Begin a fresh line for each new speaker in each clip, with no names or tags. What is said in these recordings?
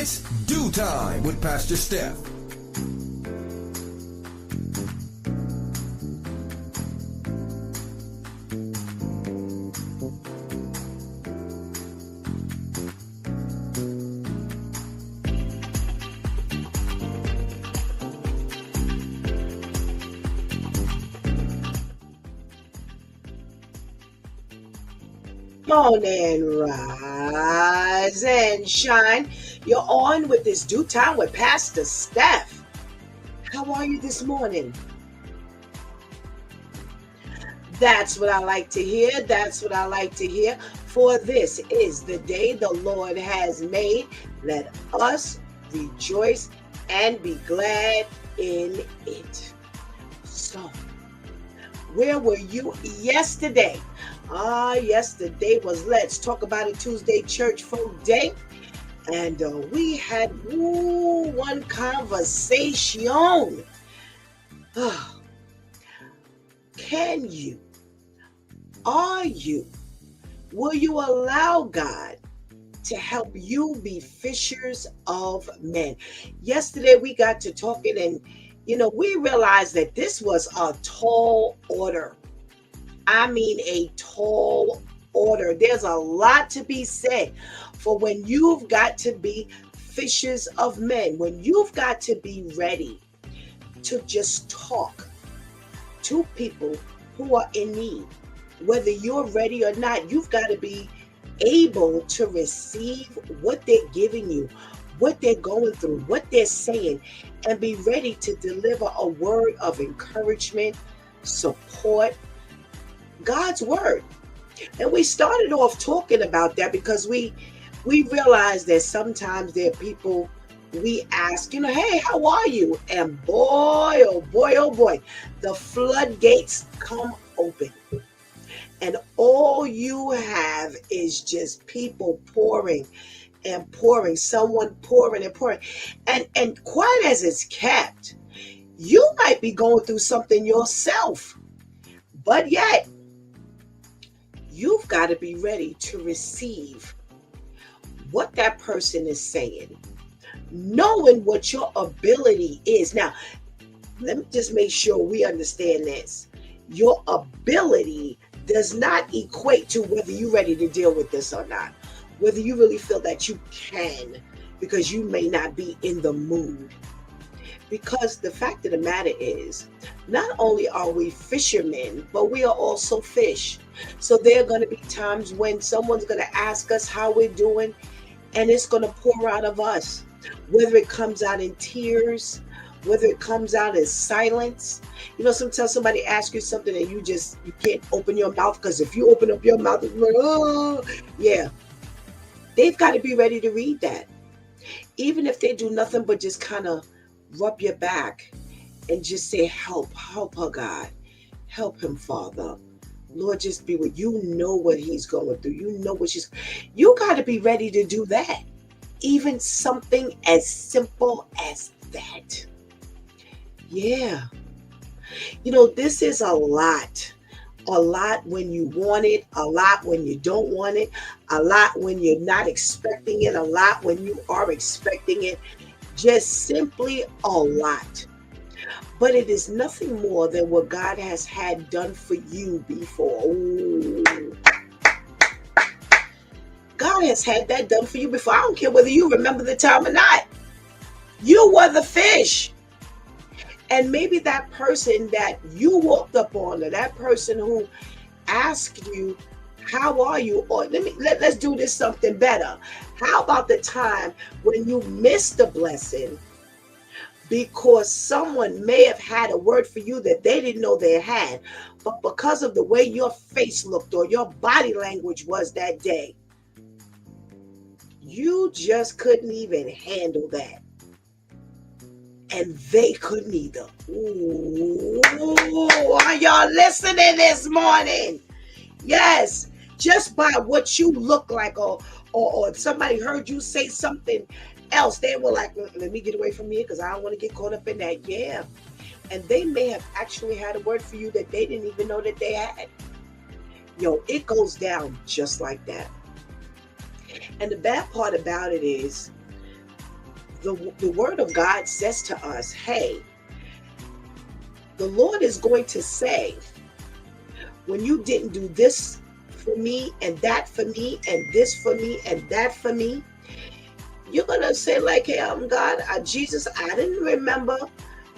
It's Do Time with Pastor Steph.
Morning, rise and shine. You're on with this Do Time with Pastor Steph. How are you this morning? That's what I like to hear. That's what I like to hear. For this is the day the Lord has made. Let us rejoice and be glad in it. So, where were you yesterday? Yesterday was Let's Talk About It Tuesday Church Folk Day. And we had one conversation. Will you allow God to help you be fishers of men? Yesterday we got to talking and, we realized that this was a tall order. I mean, a tall order. There's a lot to be said for when you've got to be fishers of men, when you've got to be ready to just talk to people who are in need. Whether you're ready or not, you've got to be able to receive what they're giving you, what they're going through, what they're saying, and be ready to deliver a word of encouragement, support, God's word. And we started off talking about that because we realized that sometimes there are people we ask, hey, how are you? And boy, oh boy, oh boy, the floodgates come open. And all you have is just people pouring and pouring, someone pouring and pouring. And quite as it's kept, you might be going through something yourself, but yet you've got to be ready to receive what that person is saying, knowing what your ability is. Now, let me just make sure we understand this. Your ability does not equate to whether you're ready to deal with this or not, whether you really feel that you can, because you may not be in the mood. Because the fact of the matter is, not only are we fishermen, but we are also fish. So there are going to be times when someone's going to ask us how we're doing, and it's going to pour out of us, whether it comes out in tears, whether it comes out as silence. Sometimes somebody asks you something and you can't open your mouth, because if you open up your mouth, it's like, oh, yeah. They've got to be ready to read that. Even if they do nothing but just kind of rub your back and just say, help her, God. Help him, Father. Lord, just be with you. Know what he's going through. You know what you got to be ready to do that. Even something as simple as that. Yeah. This is a lot. A lot when you want it, a lot when you don't want it, a lot when you're not expecting it, a lot when you are expecting it. Just simply a lot. But it is nothing more than what God has had done for you before. Ooh. God has had that done for you before. I don't care whether you remember the time or not. You were the fish. And maybe that person that you walked up on, or that person who asked you, how are you? Or let's do this something better. How about the time when you missed the blessing because someone may have had a word for you that they didn't know they had, but because of the way your face looked or your body language was that day, you just couldn't even handle that. And they couldn't either. Ooh, are y'all listening this morning? Yes. Just by what you look like, or somebody heard you say something else, they were like, let me get away from here because I don't want to get caught up in that. Yeah. And they may have actually had a word for you that they didn't even know that they had. It goes down just like that. And the bad part about it is, the word of God says to us, hey, the Lord is going to say, when you didn't do this for me and that for me and this for me and that for me, you're going to say like, hey, God, Jesus, I didn't remember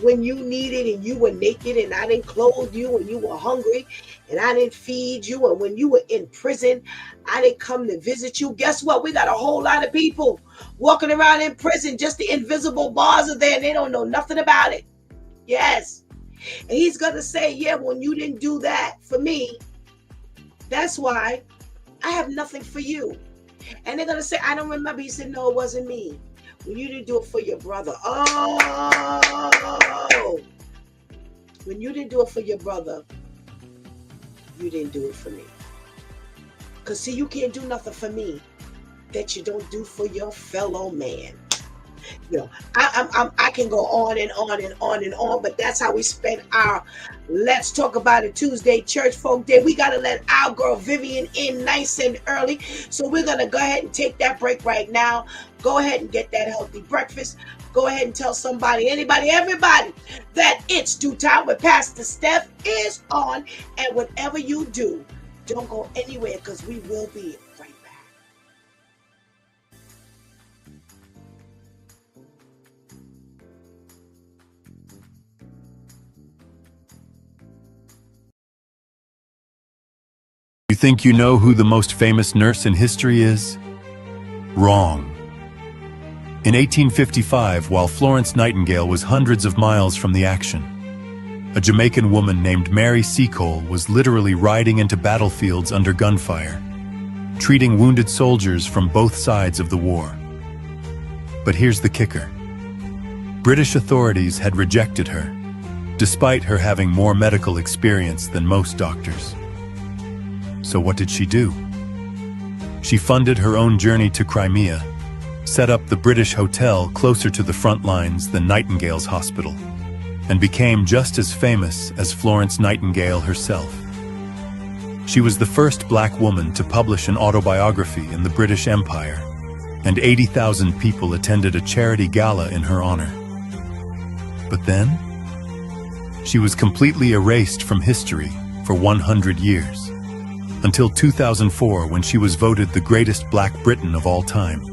when you needed and you were naked and I didn't clothe you when you were hungry and I didn't feed you, and when you were in prison, I didn't come to visit you. Guess what? We got a whole lot of people walking around in prison. Just the invisible bars are there and they don't know nothing about it. Yes. And he's going to say, yeah, when you didn't do that for me, that's why I have nothing for you. And they're going to say, I don't remember. He said, no, it wasn't me. When you didn't do it for your brother. Oh, when you didn't do it for your brother, you didn't do it for me. Because see, you can't do nothing for me that you don't do for your fellow man. You know, I can go on and on and on and on, but that's how we spend our Let's Talk About It Tuesday Church Folk Day. We got to let our girl Vivian in nice and early. So we're going to go ahead and take that break right now. Go ahead and get that healthy breakfast. Go ahead and tell somebody, anybody, everybody that It's Due Time with Pastor Steph is on. And whatever you do, don't go anywhere because we will be right back.
You think you know who the most famous nurse in history is? Wrong. In 1855, while Florence Nightingale was hundreds of miles from the action, a Jamaican woman named Mary Seacole was literally riding into battlefields under gunfire, treating wounded soldiers from both sides of the war. But here's the kicker. British authorities had rejected her, despite her having more medical experience than most doctors. So what did she do? She funded her own journey to Crimea, set up the British Hotel closer to the front lines than Nightingale's hospital, and became just as famous as Florence Nightingale herself. She was the first black woman to publish an autobiography in the British Empire, and 80,000 people attended a charity gala in her honor. But then, she was completely erased from history for 100 years. Until 2004, when she was voted the greatest Black Briton of all time.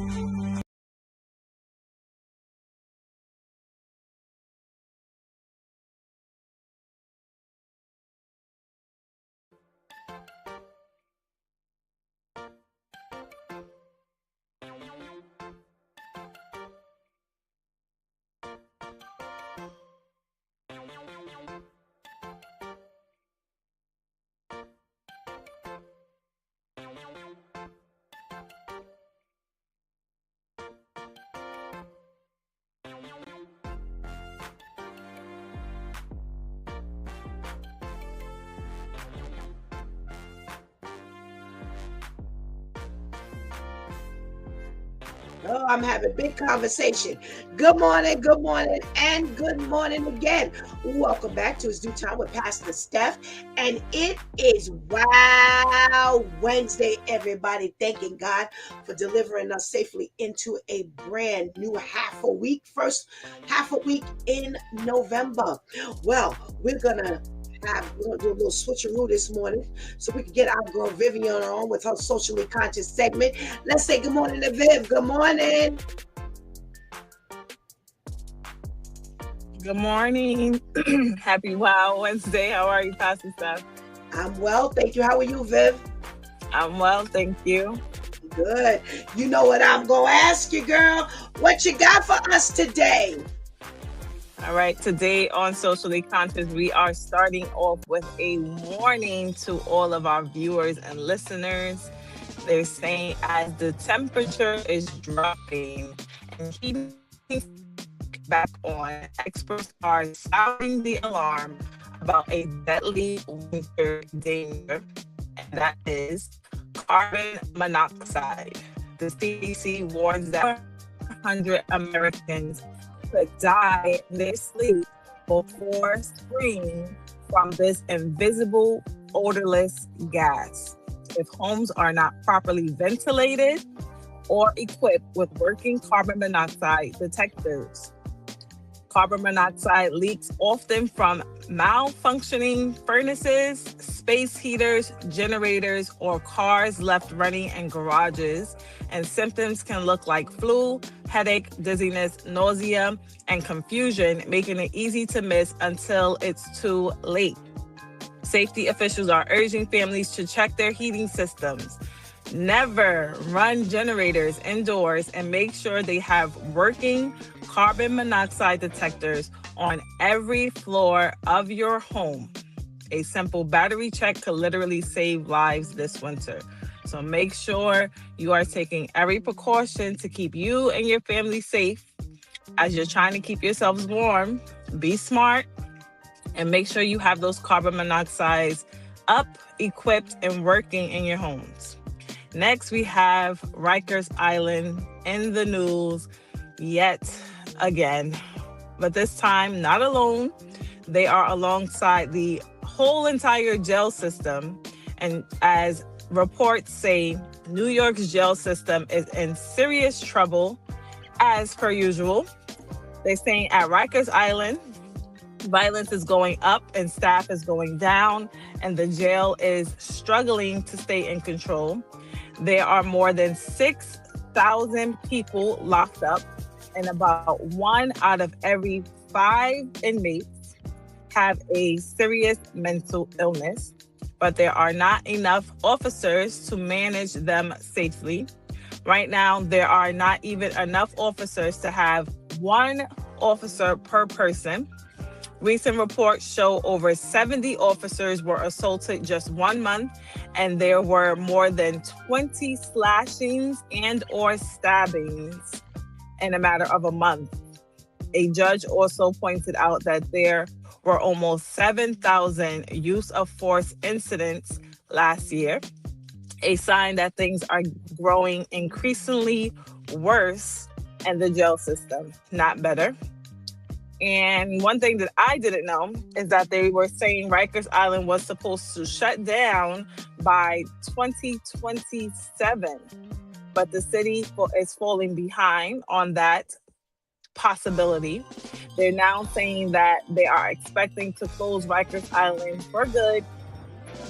Oh, I'm having big conversation. Good morning, and good morning again. Welcome back to It's Due Time with Pastor Steph. And it is Wow Wednesday, everybody. Thanking God for delivering us safely into a brand new first half a week in November. Well, we're going to do a little switcheroo this morning so we can get our girl Vivian on with her socially conscious segment. Let's say good morning to Viv. Good morning.
Good morning. Happy Wow Wednesday. How are you, Pastor Steph?
I'm well, thank you. How are you, Viv?
I'm well, thank you.
Good. You know what I'm going to ask you, girl? What you got for us today?
All right, today on Socially Conscious, we are starting off with a warning to all of our viewers and listeners. They're saying as the temperature is dropping and heating back on, experts are sounding the alarm about a deadly winter danger, and that is carbon monoxide. The CDC warns that 100 Americans could die in their sleep before spring from this invisible, odorless gas. If homes are not properly ventilated, or equipped with working carbon monoxide detectors. Carbon monoxide leaks often from malfunctioning furnaces, space heaters, generators, or cars left running in garages, and symptoms can look like flu, headache, dizziness, nausea, and confusion, making it easy to miss until it's too late. Safety officials are urging families to check their heating systems. Never run generators indoors, and make sure they have working carbon monoxide detectors on every floor of your home. A simple battery check could literally save lives this winter. So make sure you are taking every precaution to keep you and your family safe as you're trying to keep yourselves warm. Be smart and make sure you have those carbon monoxides up, equipped, and working in your homes. Next, we have Rikers Island in the news yet again, but this time not alone. They are alongside the whole entire jail system. And as reports say, New York's jail system is in serious trouble as per usual. They're saying at Rikers Island, violence is going up and staff is going down, and the jail is struggling to stay in control. There are more than 6,000 people locked up, and about 1 out of every 5 inmates have a serious mental illness, but there are not enough officers to manage them safely. Right now, there are not even enough officers to have 1 officer per person. Recent reports show over 70 officers were assaulted just 1 month, and there were more than 20 slashings and or stabbings in a matter of a month. A judge also pointed out that there were almost 7,000 use of force incidents last year, a sign that things are growing increasingly worse in the jail system, not better. And one thing that I didn't know is that they were saying Rikers Island was supposed to shut down by 2027, but the city is falling behind on that possibility. They're now saying that they are expecting to close Rikers Island for good,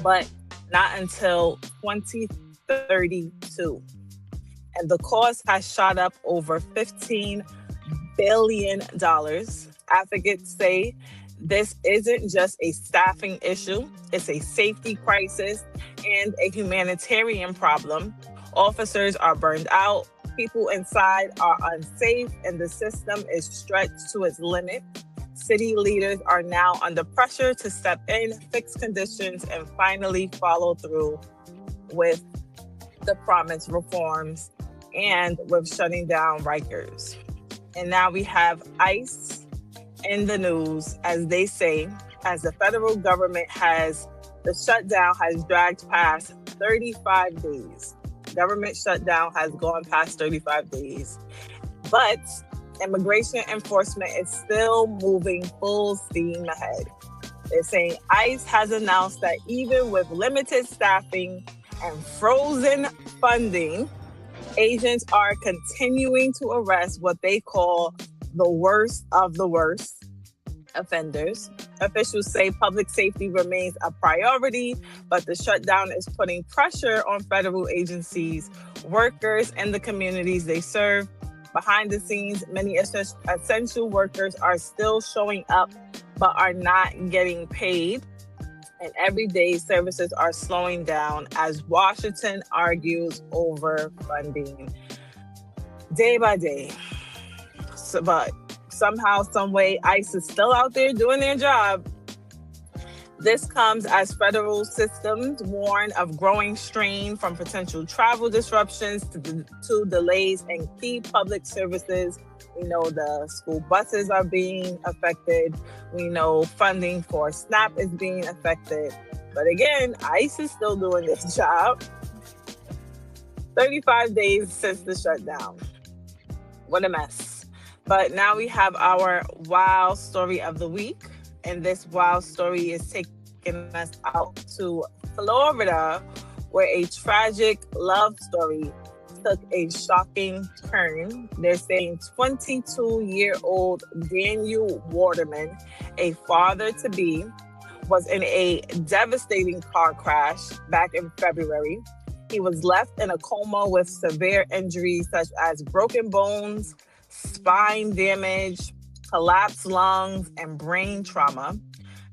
but not until 2032. And the cost has shot up over $15 billion. Advocates say this isn't just a staffing issue, it's a safety crisis and a humanitarian problem. Officers are burned out, people inside are unsafe, and the system is stretched to its limit. City leaders are now under pressure to step in, fix conditions, and finally follow through with the promised reforms and with shutting down Rikers. And now we have ICE in the news, as they say, as the federal government the shutdown has dragged past 35 days. Government shutdown has gone past 35 days. But immigration enforcement is still moving full steam ahead. They're saying ICE has announced that even with limited staffing and frozen funding, agents are continuing to arrest what they call the worst of the worst offenders. Officials say public safety remains a priority, but the shutdown is putting pressure on federal agencies, workers, and the communities they serve. Behind the scenes, many essential workers are still showing up, but are not getting paid. And everyday services are slowing down as Washington argues over funding day by day. But somehow, some way, ICE is still out there doing their job. This comes as federal systems warn of growing strain from potential travel disruptions to delays in key public services. We know the school buses are being affected. We know funding for SNAP is being affected. But again, ICE is still doing this job. 35 days since the shutdown. What a mess. But now we have our wow story of the week. And this wow story is taking us out to Florida, where a tragic love story took a shocking turn. They're saying 22-year-old Daniel Waterman, a father-to-be, was in a devastating car crash back in February. He was left in a coma with severe injuries such as broken bones, spine damage, collapsed lungs, and brain trauma.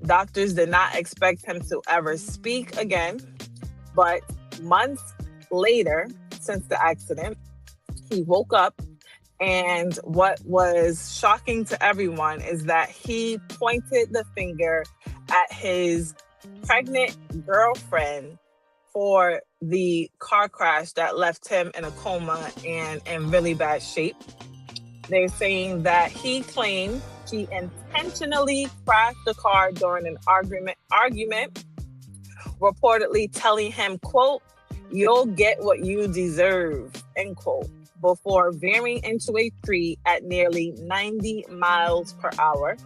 Doctors did not expect him to ever speak again, but months later, since the accident, he woke up, and what was shocking to everyone is that he pointed the finger at his pregnant girlfriend for the car crash that left him in a coma and in really bad shape. They're saying that he claimed she intentionally crashed the car during an argument, reportedly telling him, quote, "You'll get what you deserve," end quote, before veering into a tree at nearly 90 miles per hour.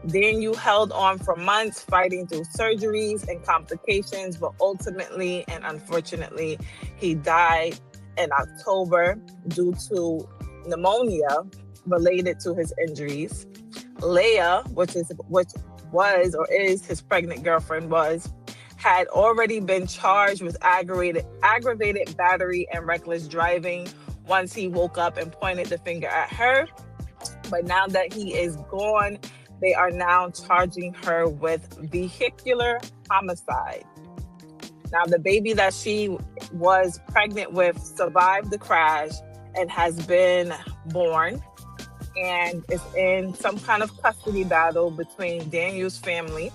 Daniel held on for months, fighting through surgeries and complications, but ultimately and unfortunately, he died in October due to pneumonia related to his injuries. Leah, which was or is his pregnant girlfriend, had already been charged with aggravated battery and reckless driving once he woke up and pointed the finger at her. But now that he is gone, they are now charging her with vehicular homicide. Now, the baby that she was pregnant with survived the crash and has been born, and is in some kind of custody battle between Daniel's family,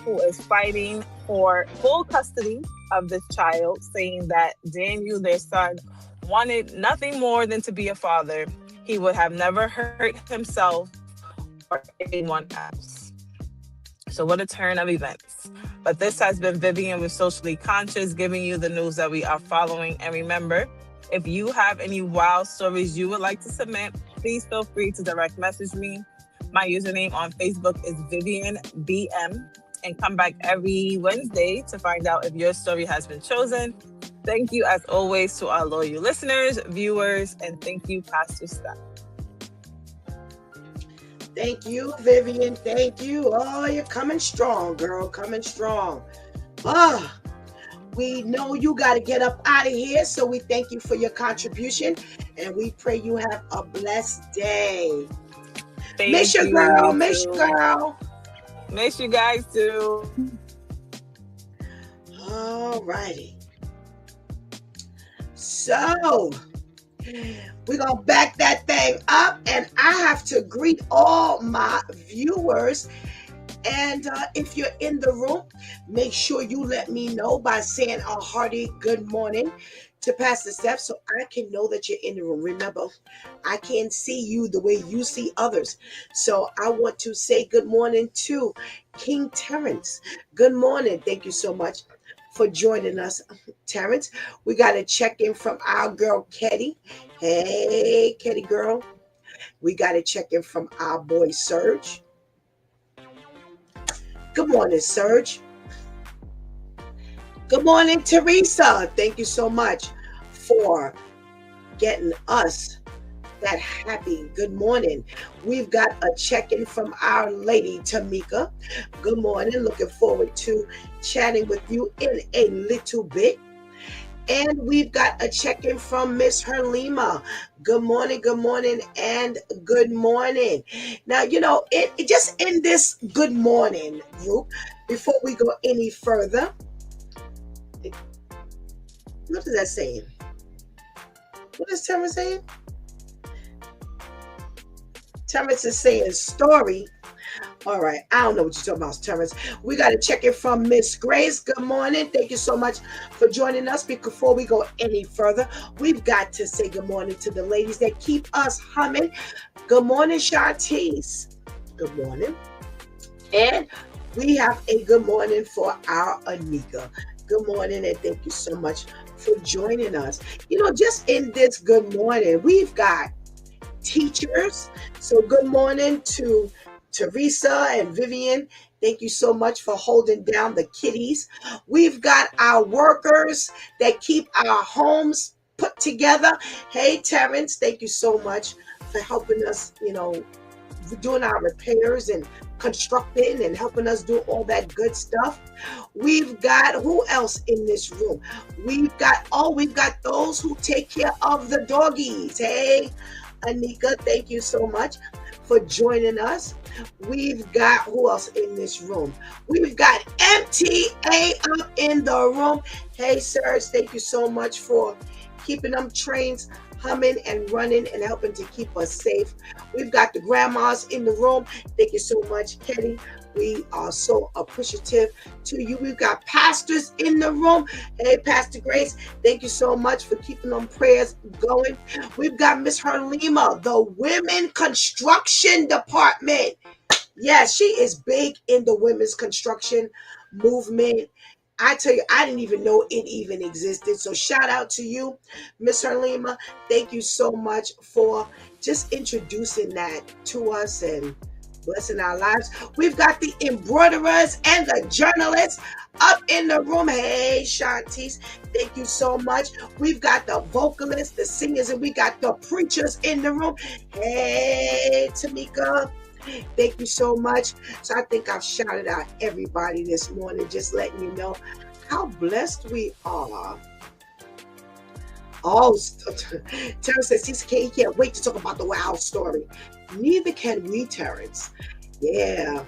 who is fighting for full custody of this child, saying that Daniel, their son, wanted nothing more than to be a father. He would have never hurt himself or anyone else. So what a turn of events. But this has been Vivian with Socially Conscious, giving you the news that we are following. And remember, if you have any wild stories you would like to submit, please feel free to direct message me. My username on Facebook is VivianBM. And come back every Wednesday to find out if your story has been chosen. Thank you, as always, to our loyal listeners, viewers, and thank you, Pastor Steph.
Thank you, Vivian. Thank you. Oh, you're coming strong, girl. Coming strong. We know you got to get up out of here, so we thank you for your contribution, and we pray you have a blessed day. Miss you, girl. Miss you, girl.
Miss you guys too.
All righty. So we're going to back that thing up, and I have to greet all my viewers. And if you're in the room, make sure you let me know by saying a hearty good morning to Pastor Steph, so I can know that you're in the room. Remember, I can't see you the way you see others. So I want to say good morning to King Terrence. Good morning. Thank you so much for joining us, Terrence. We got a check-in from our girl, Ketty. Hey, Ketty girl. We got a check-in from our boy, Serge. Good morning, Serge. Good morning, Teresa. Thank you so much for getting us that happy good morning. We've got a check-in from our lady, Tamika. Good morning. Looking forward to chatting with you in a little bit. And we've got a check-in from Miss Herlima. Good morning, and good morning. Now, it just in this good morning group, before we go any further, what is that saying? What is Terrence saying? Terrence is saying story. All right. I don't know what you're talking about, Terrence. We got to check it from Miss Grace. Good morning. Thank you so much for joining us. Before we go any further, we've got to say good morning to the ladies that keep us humming. Good morning, Shantice. Good morning. And we have a good morning for our Anika. Good morning, and thank you so much for joining us. Just in this good morning, we've got teachers. So good morning to Teresa and Vivian. Thank you so much for holding down the kiddies. We've got our workers that keep our homes put together. Hey, Terrence, thank you so much for helping us, doing our repairs and constructing and helping us do all that good stuff. We've got who else in this room? We've got those who take care of the doggies. Hey, Anika, thank you so much for joining us. We've got who else in this room? We've got MTA up in the room. Hey, Serge, thank you so much for keeping them trains humming and running and helping to keep us safe. We've got the grandmas in the room. Thank you so much, Kenny. We are so appreciative to you. We've got pastors in the room. Hey, Pastor Grace, thank you so much for keeping them prayers going. We've got Miss Herlima, the Women Construction Department. Yes, she is big in the women's construction movement. I tell you, I didn't even know it even existed. So shout out to you, Miss Herlima. Thank you so much for just introducing that to us and blessing our lives. We've got the embroiderers and the journalists up in the room. Hey, Shantice, thank you so much. We've got the vocalists, the singers, and we got the preachers in the room. Hey, Tamika. Thank you so much. So I think I've shouted out everybody this morning, just letting you know how blessed we are. Oh, Terrence says he can't wait to talk about the wow story. Neither can we, Terrence. Yeah,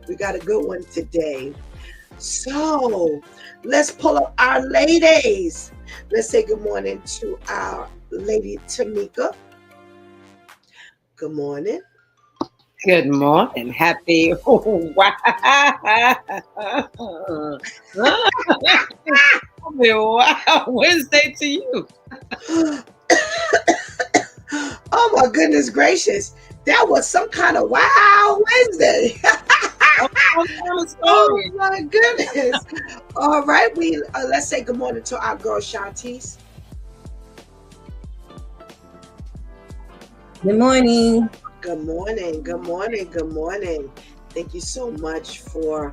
we got a good one today. So let's pull up our ladies. Let's say good morning to our lady Tamika. Good morning.
Good morning. Happy Happy Wow Wednesday to you.
Oh my goodness gracious. That was some kind of wow Wednesday. Oh my goodness. All right. Let's say good morning to our girl Shantice.
Good morning.
Good morning. Good morning. Good morning. Thank you so much for,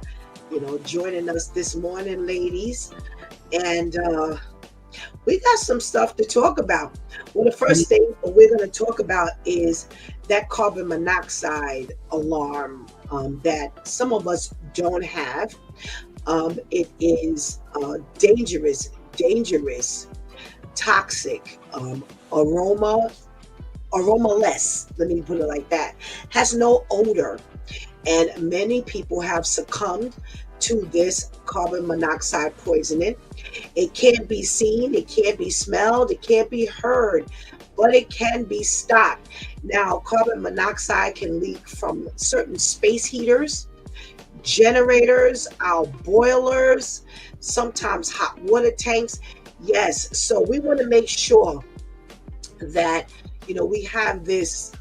joining us this morning, ladies. And we got some stuff to talk about. Well, the first thing we're going to talk about is that carbon monoxide alarm that some of us don't have. It is dangerous, toxic, aromaless, let me put it like that, has no odor. And many people have succumbed to this carbon monoxide poisoning. It can't be seen, it can't be smelled, it can't be heard, but it can be stopped. Now, carbon monoxide can leak from certain space heaters, generators, our boilers, sometimes hot water tanks. Yes, so we want to make sure that we have this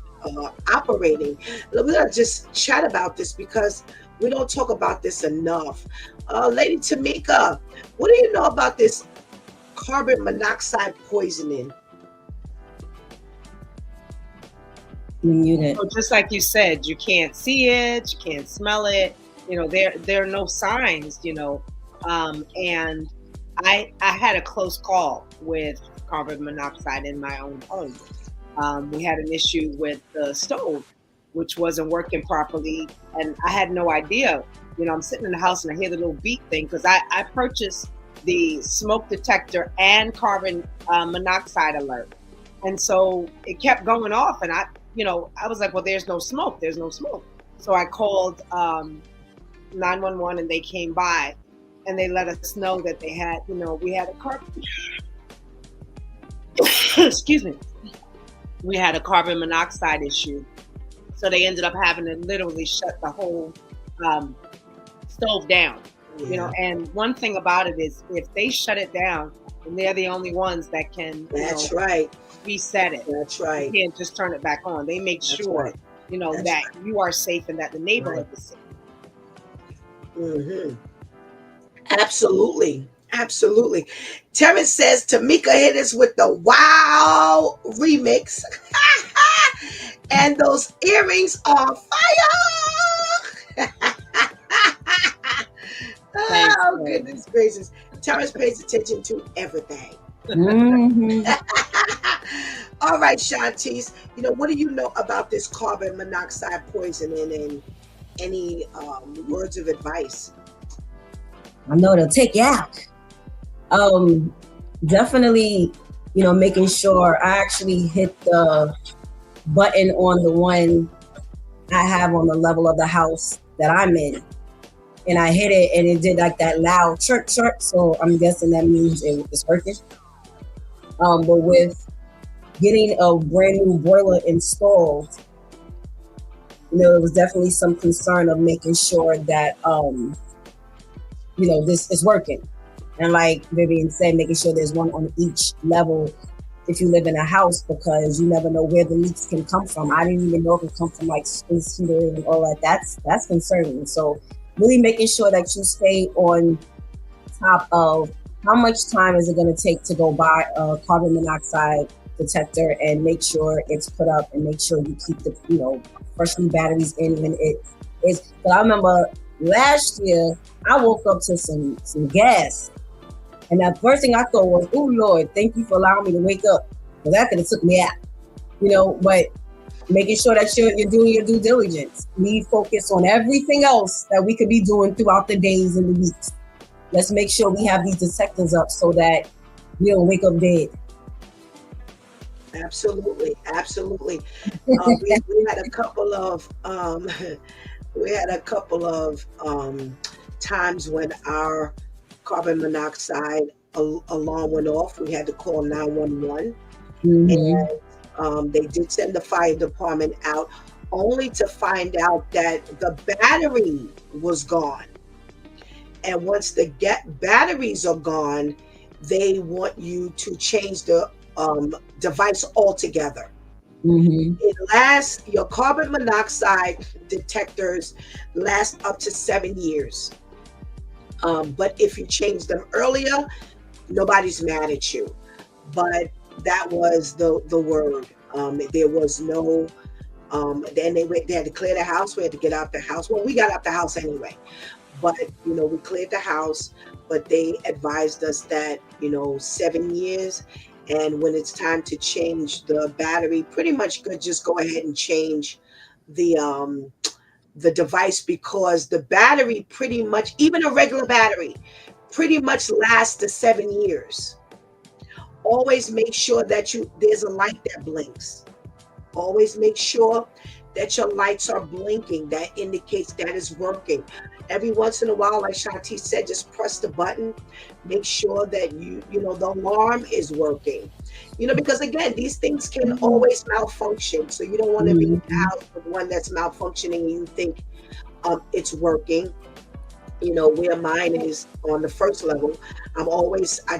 operating. We're going to just chat about this because we don't talk about this enough. Lady Tamika, what do you know about this carbon monoxide poisoning?
So just like you said, you can't see it, you can't smell it. There are no signs. And I had a close call with carbon monoxide in my own home. We had an issue with the stove, which wasn't working properly, and I had no idea. I'm sitting in the house and I hear the little beep thing because I purchased the smoke detector and carbon monoxide alert, and so it kept going off, and I was like, well, there's no smoke. So I called 911, and they came by, and they let us know that they had, we had a carbon. Excuse me. We had a carbon monoxide issue. So they ended up having to literally shut the whole stove down.
Yeah.
And one thing about it is if they shut it down, and they're the only ones that can
right.
reset it.
That's right.
You can't just turn it back on. They make sure, that you are safe and that the neighborhood is safe.
Mm-hmm. Absolutely. Terrence says Tamika hit us with the wow remix. And those earrings are fire. Oh, goodness gracious. Terrence pays attention to everything.
Mm-hmm.
All right, Shantice, what do you know about this carbon monoxide poisoning, and any words of advice?
I know it'll take you out. Um, Definitely, making sure I actually hit the button on the one I have on the level of the house that I'm in. And I hit it and it did like that loud chirp chirp. So I'm guessing that means it's working. But with getting a brand new boiler installed, there was definitely some concern of making sure that this is working. And like Vivian said, making sure there's one on each level if you live in a house, because you never know where the leaks can come from. I didn't even know if it come from like space heater and all that. That's concerning. So really making sure that you stay on top of how much time is it going to take to go buy a carbon monoxide detector, and make sure it's put up, and make sure you keep the freshly batteries in when it is. But I remember last year I woke up to some gas. And the first thing I thought was, oh, Lord, thank you for allowing me to wake up, because that could have took me out, but making sure that you're doing your due diligence. We focus on everything else that we could be doing throughout the days and the weeks. Let's make sure we have these detectors up so that we don't wake up dead.
Absolutely. We had a couple of times when our carbon monoxide alarm went off. We had to call 911. And they did send the fire department out, only to find out that the battery was gone. And once the batteries are gone, they want you to change the device altogether. It lasts, your carbon monoxide detectors last up to 7 years. But if you change them earlier, nobody's mad at you. But that was the word. There was no. Then they had to clear the house. We had to get out the house. Well, we got out the house anyway. But we cleared the house. But they advised us that 7 years, and when it's time to change the battery, pretty much could just go ahead and change the device, because the battery pretty much, even a regular battery, pretty much lasts the 7 years. Always make sure that there's a light that blinks. Always make sure that your lights are blinking. That indicates that it's working. Every once in a while, like Shanti said, just press the button. Make sure that the alarm is working. Because again, these things can always malfunction. So you don't want to be in the house with one that's malfunctioning and you think it's working. Where mine is on the first level,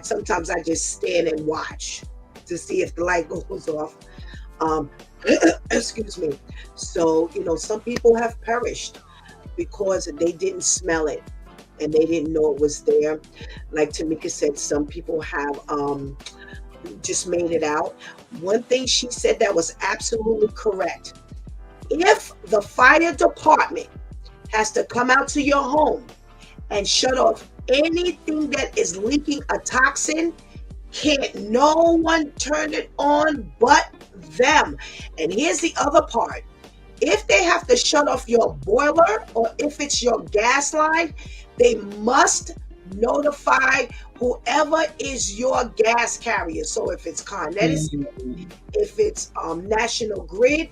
sometimes I just stand and watch to see if the light goes off. Excuse me. So, some people have perished because they didn't smell it and they didn't know it was there. Like Tamika said, some people have just made it out. One thing she said that was absolutely correct. If the fire department has to come out to your home and shut off anything that is leaking a toxin, can't no one turn it on but them. And here's the other part. If they have to shut off your boiler, or if it's your gas line, they must notify whoever is your gas carrier. So if it's Con Edison, if it's National Grid,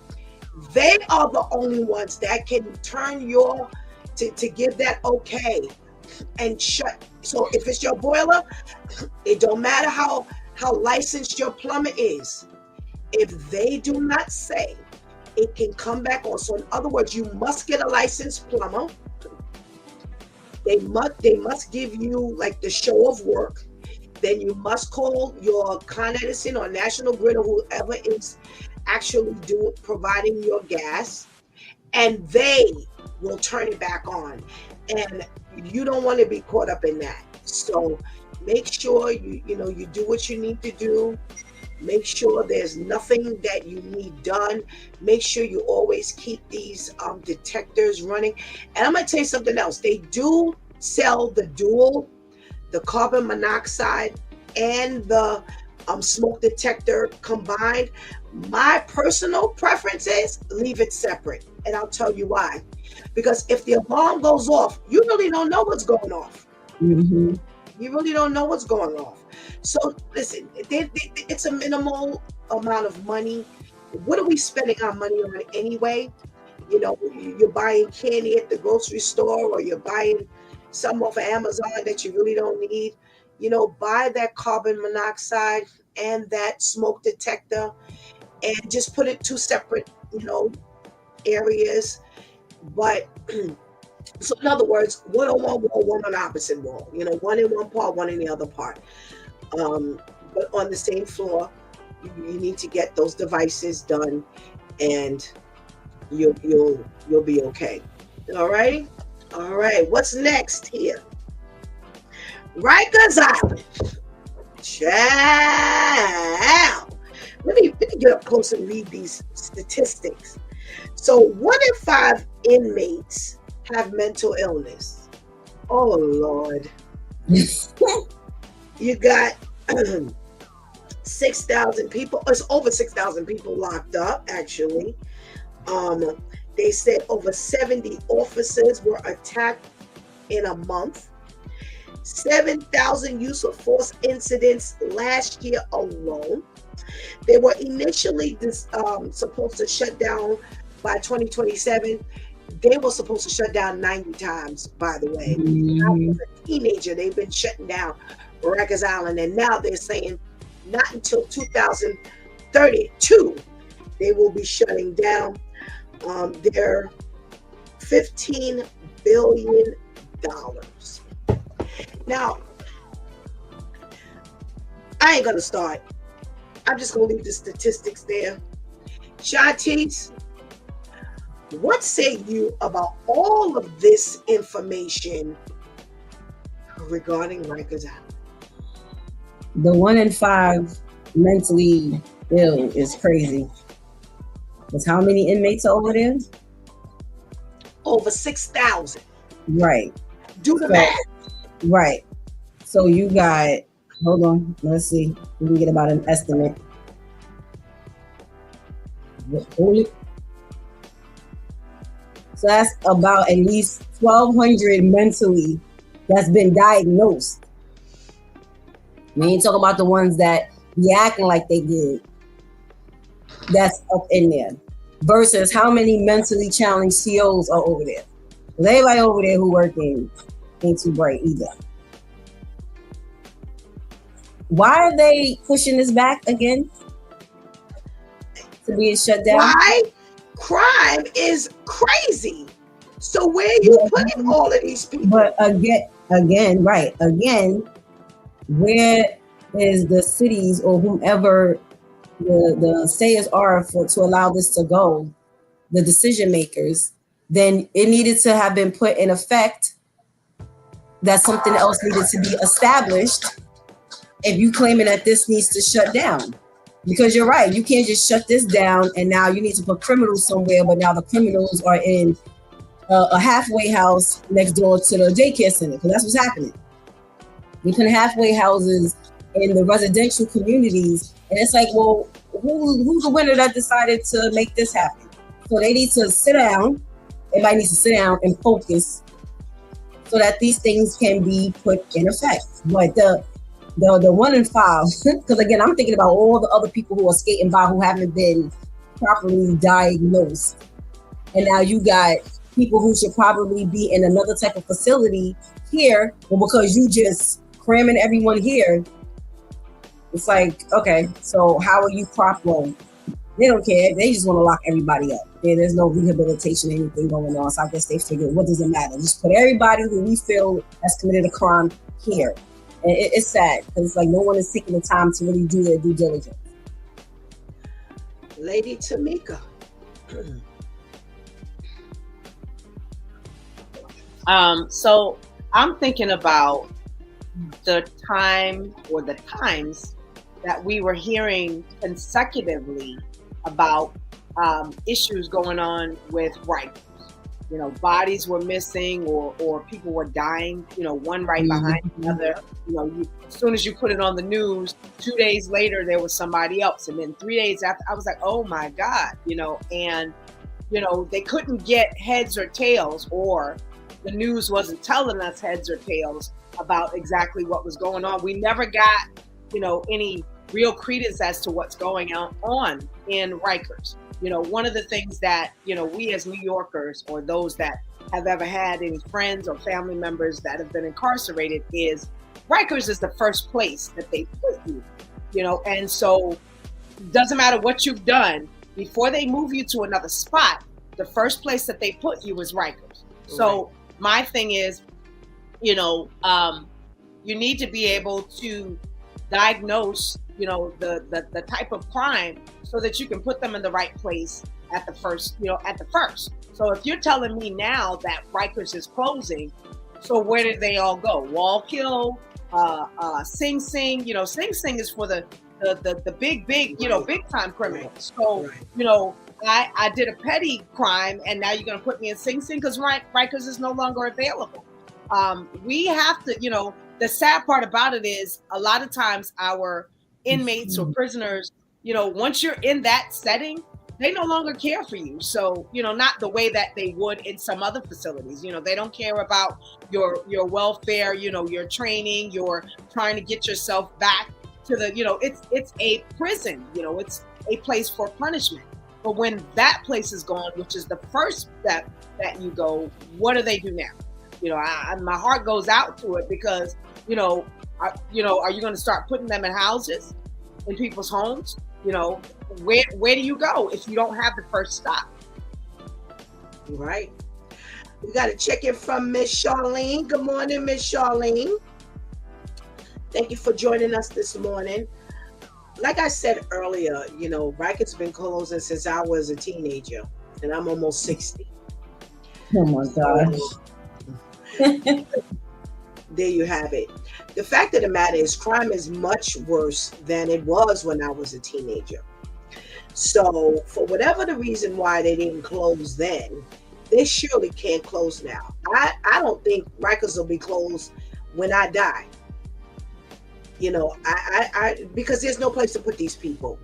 they are the only ones that can turn to give that okay and shut. So if it's your boiler, it don't matter how licensed your plumber is. If they do not say, it can come back on. So in other words, you must get a licensed plumber. They must give you like the show of work. Then you must call your Con Edison or National Grid or whoever is actually providing your gas, and they will turn it back on. And you don't want to be caught up in that. So make sure you do what you need to do. Make sure there's nothing that you need done. Make sure you always keep these detectors running. And I'm going to tell you something else. They do sell the carbon monoxide and the smoke detector combined. My personal preference is leave it separate. And I'll tell you why. Because if the alarm goes off, you really don't know what's going off.
Mm-hmm.
You really don't know what's going off. So listen, it's a minimal amount of money. What are we spending our money on anyway? You know, you're buying candy at the grocery store, or you're buying some off of Amazon that you really don't need. You know, buy that carbon monoxide and that smoke detector, and just put it two separate, areas. But so in other words, one on one wall, one on opposite wall. You know, one in one part, one in the other part. But on the same floor, you need to get those devices done, and you'll be okay. All right. All right. What's next here? Rikers Island. Child. Let me get up close and read these statistics. So 1 in 5 inmates have mental illness. Oh Lord. You got 6,000 people. It's over 6,000 people locked up, actually. They said over 70 officers were attacked in a month. 7,000 use of force incidents last year alone. They were initially supposed to shut down by 2027. They were supposed to shut down 90 times, by the way. I was a teenager. They've been shutting down Rikers Island, and now they're saying not until 2032 they will be shutting down. They're $15 billion. Now, I ain't gonna start. I'm just gonna leave the statistics there. Shantice, what say you about all of this information regarding Rikers Island?
The 1 in 5 mentally ill is crazy. Because how many inmates are over there?
Over 6,000.
Right.
Do the math.
Right. So you got, hold on, let's see. We can get about an estimate. So that's about at least 1,200 mentally that's been diagnosed. We ain't talking about the ones that be acting like they good. That's up in there. Versus how many mentally challenged COs are over there. Because everybody over there who working ain't too bright either. Why are they pushing this back again? To being shut down?
Why? Crime is crazy. So where are you putting all of these people?
But again, right. Again, where is the cities or whomever the sayers are to allow this to go, the decision makers? Then it needed to have been put in effect that something else needed to be established if you claiming that this needs to shut down. Because you're right, you can't just shut this down and now you need to put criminals somewhere, but now the criminals are in a halfway house next door to the daycare center, because that's what's happening. We put halfway houses in the residential communities, and it's like, well, who's the winner that decided to make this happen? So they need to sit down. Everybody needs to sit down and focus so that these things can be put in effect. But the 1 in 5, because again, I'm thinking about all the other people who are skating by who haven't been properly diagnosed. And now you got people who should probably be in another type of facility here, but because you just cramming everyone here, it's like, okay, so how are you proper? They don't care. They just want to lock everybody up. There's no rehabilitation or anything going on. So I guess they figured, what does it matter? Just put everybody who we feel has committed a crime here. And it's sad because it's like no one is taking the time to really do their due diligence.
Lady Tamika.
So I'm thinking about the time or the times that we were hearing consecutively about issues going on with Rikers. You know, bodies were missing or people were dying, you know, one right behind another. You know, as soon as you put it on the news, 2 days later, there was somebody else. And then 3 days after, I was like, oh my God, you know, and, you know, they couldn't get heads or tails, or the news wasn't telling us heads or tails about exactly what was going on. We never got, you know, any real credence as to what's going on in Rikers. You know, one of the things that, you know, we as New Yorkers, or those that have ever had any friends or family members that have been incarcerated, is Rikers is the first place that they put you, you know, and so it doesn't matter what you've done, before they move you to another spot, the first place that they put you is Rikers. So my thing is, you know, you need to be able to diagnose, you know, the type of crime, so that you can put them in the right place at the first, you know, at the first. So if you're telling me now that Rikers is closing, so where did they all go? Wallkill, Sing Sing, you know, Sing Sing is for the big, you know, big time criminals. So, you know, I did a petty crime, and now you're going to put me in Sing Sing because Rikers is no longer available. We have to, you know, the sad part about it is a lot of times our inmates or prisoners, you know, once you're in that setting, they no longer care for you. So, you know, not the way that they would in some other facilities. You know, they don't care about your welfare, you know, your training, your trying to get yourself back to the, you know, it's a prison, you know, it's a place for punishment. But when that place is gone, which is the first step that you go, what do they do now? You know, my heart goes out to it because, you know, are you going to start putting them in houses, in people's homes? You know, where do you go if you don't have the first stop?
Right. We got a check in from Miss Charlene. Good morning, Miss Charlene. Thank you for joining us this morning. Like I said earlier, you know, Riker's been closing since I was a teenager, and I'm almost 60.
Oh my gosh.
There you have it. The fact of the matter is, crime is much worse than it was when I was a teenager. So for whatever the reason why they didn't close then, they surely can't close now. I don't think Rikers will be closed when I die. You know, I because there's no place to put these people.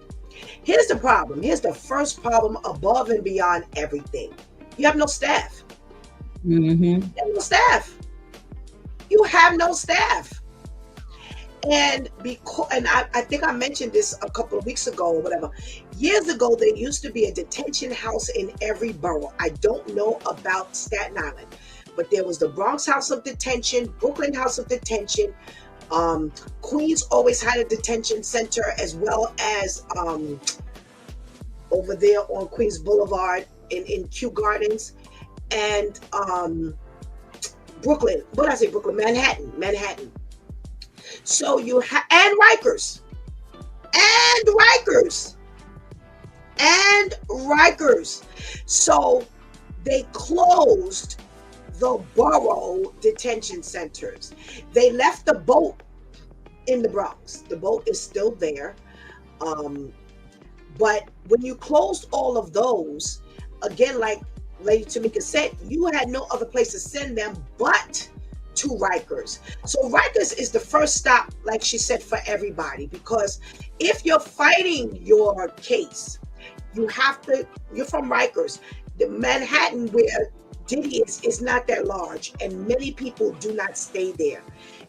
Here's the problem. Here's the first problem above and beyond everything. You have no staff. You have no staff. You have no staff. And I think I mentioned this a couple of weeks ago or whatever. Years ago, there used to be a detention house in every borough. I don't know about Staten Island, but there was the Bronx House of Detention, Brooklyn House of Detention. Queens always had a detention center, as well as over there on Queens Boulevard in Kew Gardens, and Brooklyn. What did I say? Brooklyn, Manhattan. So you have and Rikers. So they closed the borough detention centers. They left the boat in the Bronx. The boat is still there. But when you closed all of those, again, like Lady Tamika said, you had no other place to send them but to Rikers. So Rikers is the first stop, like she said, for everybody, because if you're fighting your case, you're from Rikers. The Manhattan where Diddy is not that large, and many people do not stay there.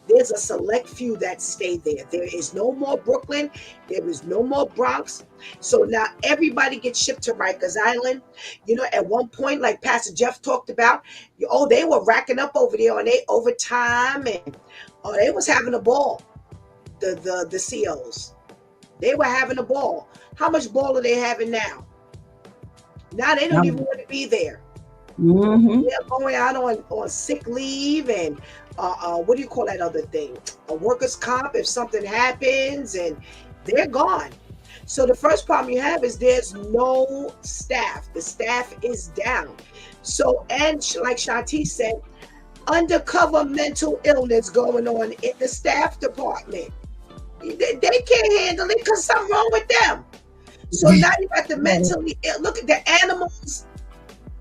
There's a select few that stay there. There is no more Brooklyn. There is no more Bronx. So now everybody gets shipped to Rikers Island. You know, at one point, like Pastor Jeff talked about, they were racking up over there on their overtime, and they was having a ball. The COs, they were having a ball. How much ball are they having now? Now they don't even want to be there. They're going out on sick leave and what do you call that other thing? A workers' comp if something happens, and they're gone. So the first problem you have is there's no staff. The staff is down. So, and like Shanti said, undercover mental illness going on in the staff department. They can't handle it because something wrong with them. So now you got the mentally ill. Look at the animals.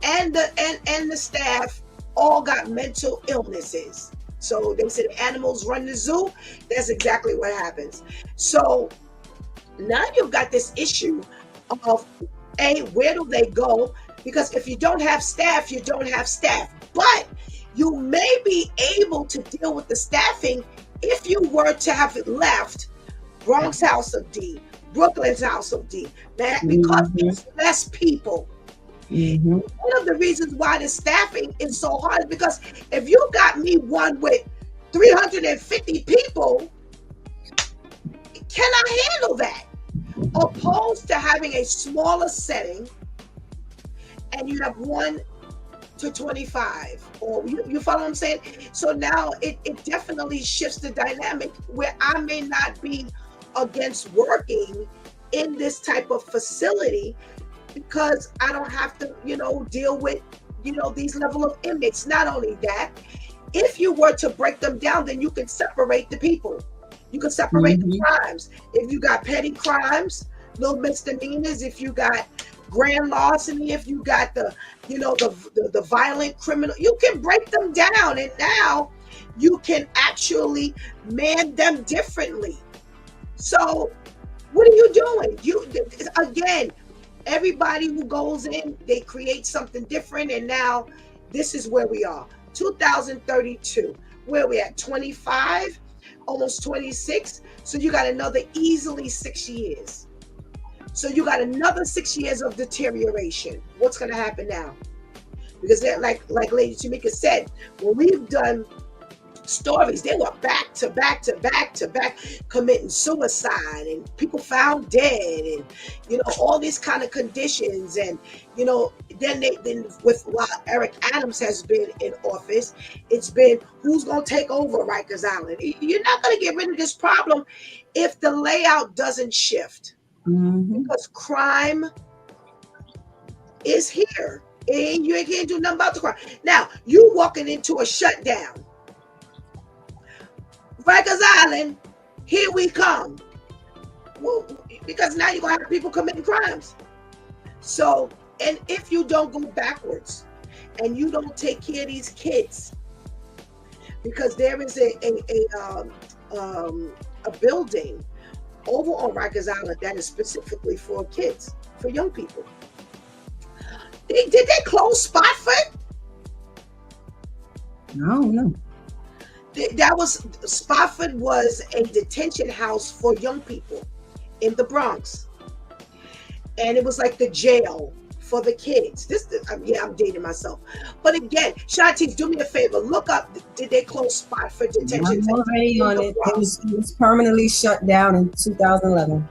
and the staff all got mental illnesses. So they said animals run the zoo. That's exactly what happens. So now you've got this issue of where do they go? Because if you don't have staff, you don't have staff. But you may be able to deal with the staffing if you were to have left Bronx House of D, Brooklyn's House of D, because it's less people. One of the reasons why the staffing is so hard is because if you got me one with 350 people, can I handle that? Opposed to having a smaller setting and you have 1 to 25, or you follow what I'm saying? So now it definitely shifts the dynamic where I may not be against working in this type of facility because I don't have to, deal with, these level of inmates. Not only that, if you were to break them down, then you can separate the people. You can separate the crimes. If you got petty crimes, little misdemeanors, if you got grand larceny, if you got the violent criminal, you can break them down, and now you can actually man them differently. So what are you doing? Again, everybody who goes in, they create something different, and now this is where we are. 2032, where we at? 25, almost 26. So you got another easily 6 years. So you got another 6 years of deterioration. What's going to happen now? Because like Lady Tamika said, when we've done stories, they were back to back to back to back committing suicide, and people found dead, and all these kind of conditions. And then while Eric Adams has been in office, it's been who's going to take over Rikers Island. You're not going to get rid of this problem if the layout doesn't shift, because crime is here and you can't do nothing about the crime. Now you walking into a shutdown. Rikers Island, here we come. Well, because now you're going to have people committing crimes. So, and if you don't go backwards and you don't take care of these kids, because there is a building over on Rikers Island that is specifically for kids, for young people. Did they close Spofford?
I don't know.
Spofford was a detention house for young people in the Bronx, and it was like the jail for the kids. I'm dating myself, but again, Shanti, do me a favor, look up, did they close Spofford detention?
I'm already on it. It was permanently shut down in 2011.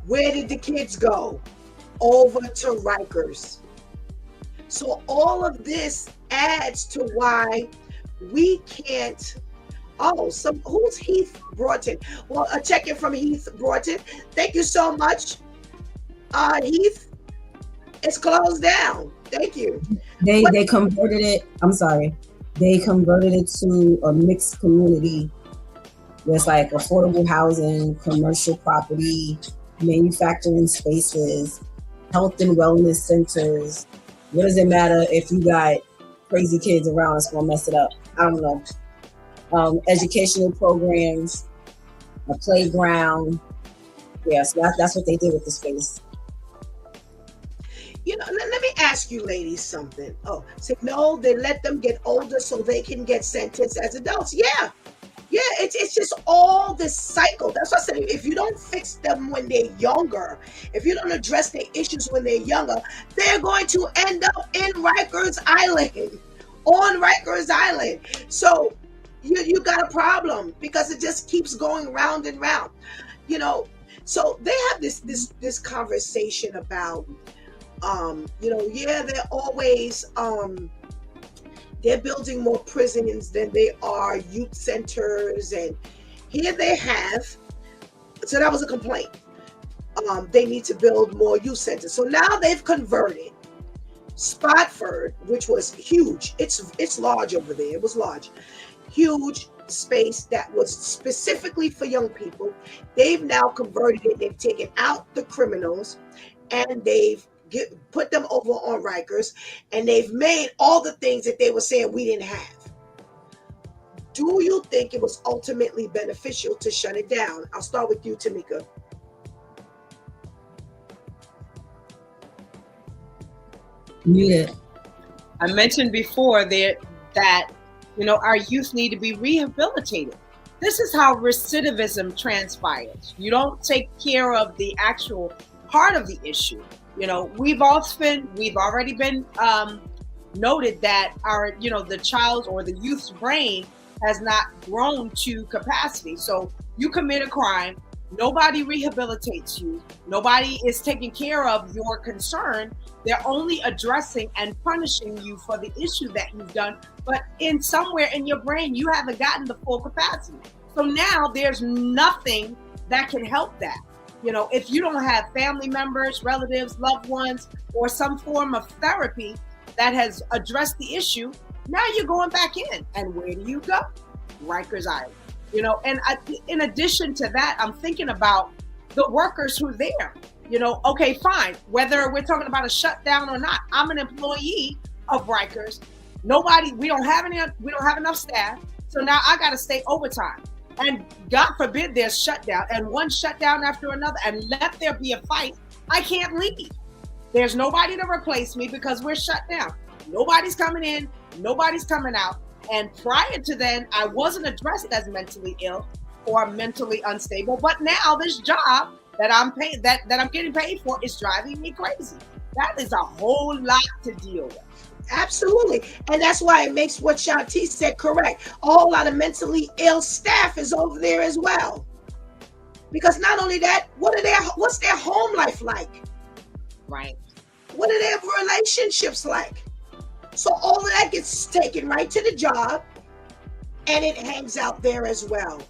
Where did the kids go? Over to Rikers. So all of this adds to why we can't. Who's Heath Broughton? Well, a check-in from Heath Broughton. Thank you so much, Heath. It's closed down. Thank you.
They converted it. I'm sorry. They converted it to a mixed community. There's like affordable housing, commercial property, manufacturing spaces, health and wellness centers. What does it matter if you got crazy kids around? It's gonna mess it up. I don't know. Educational programs, a playground. Yeah, so that's what they did with the space.
Let me ask you ladies something. No, they let them get older so they can get sentenced as adults. Yeah, it's just all this cycle. That's what I said. If you don't fix them when they're younger, if you don't address their issues when they're younger, they're going to end up in Rikers Island, on Rikers Island. So you got a problem because it just keeps going round and round. So they have this conversation about, they're always they're building more prisons than they are youth centers, and here they have. So that was a complaint. They need to build more youth centers. So now they've converted Spofford, which was huge. It's large over there. It was large, huge space that was specifically for young people. They've now converted it. They've taken out the criminals, and they've put them over on Rikers, and they've made all the things that they were saying we didn't have. Do you think it was ultimately beneficial to shut it down? I'll start with you, Tamika.
Yeah.
I mentioned before that our youth need to be rehabilitated. This is how recidivism transpires. You don't take care of the actual heart of the issue. We've already been noted that the child's or the youth's brain has not grown to capacity. So you commit a crime, nobody rehabilitates you, nobody is taking care of your concern. They're only addressing and punishing you for the issue that you've done, but in somewhere in your brain, you haven't gotten the full capacity. So now there's nothing that can help that. If you don't have family members, relatives, loved ones, or some form of therapy that has addressed the issue, now you're going back in. And where do you go? Rikers Island. And in addition to that, I'm thinking about the workers who are there. Okay, fine. Whether we're talking about a shutdown or not, I'm an employee of Rikers. We don't have enough staff. So now I got to stay overtime. And God forbid there's shutdown and one shutdown after another, and let there be a fight. I can't leave. There's nobody to replace me because we're shut down. Nobody's coming in. Nobody's coming out. And prior to then, I wasn't addressed as mentally ill or mentally unstable. But now this job that I'm getting paid for is driving me crazy. That is a whole lot to deal with.
Absolutely. And that's why it makes what Shanti said correct. A whole lot of mentally ill staff is over there as well. Because not only that, what's their home life like?
Right.
What are their relationships like? So all of that gets taken right to the job, and it hangs out there as well.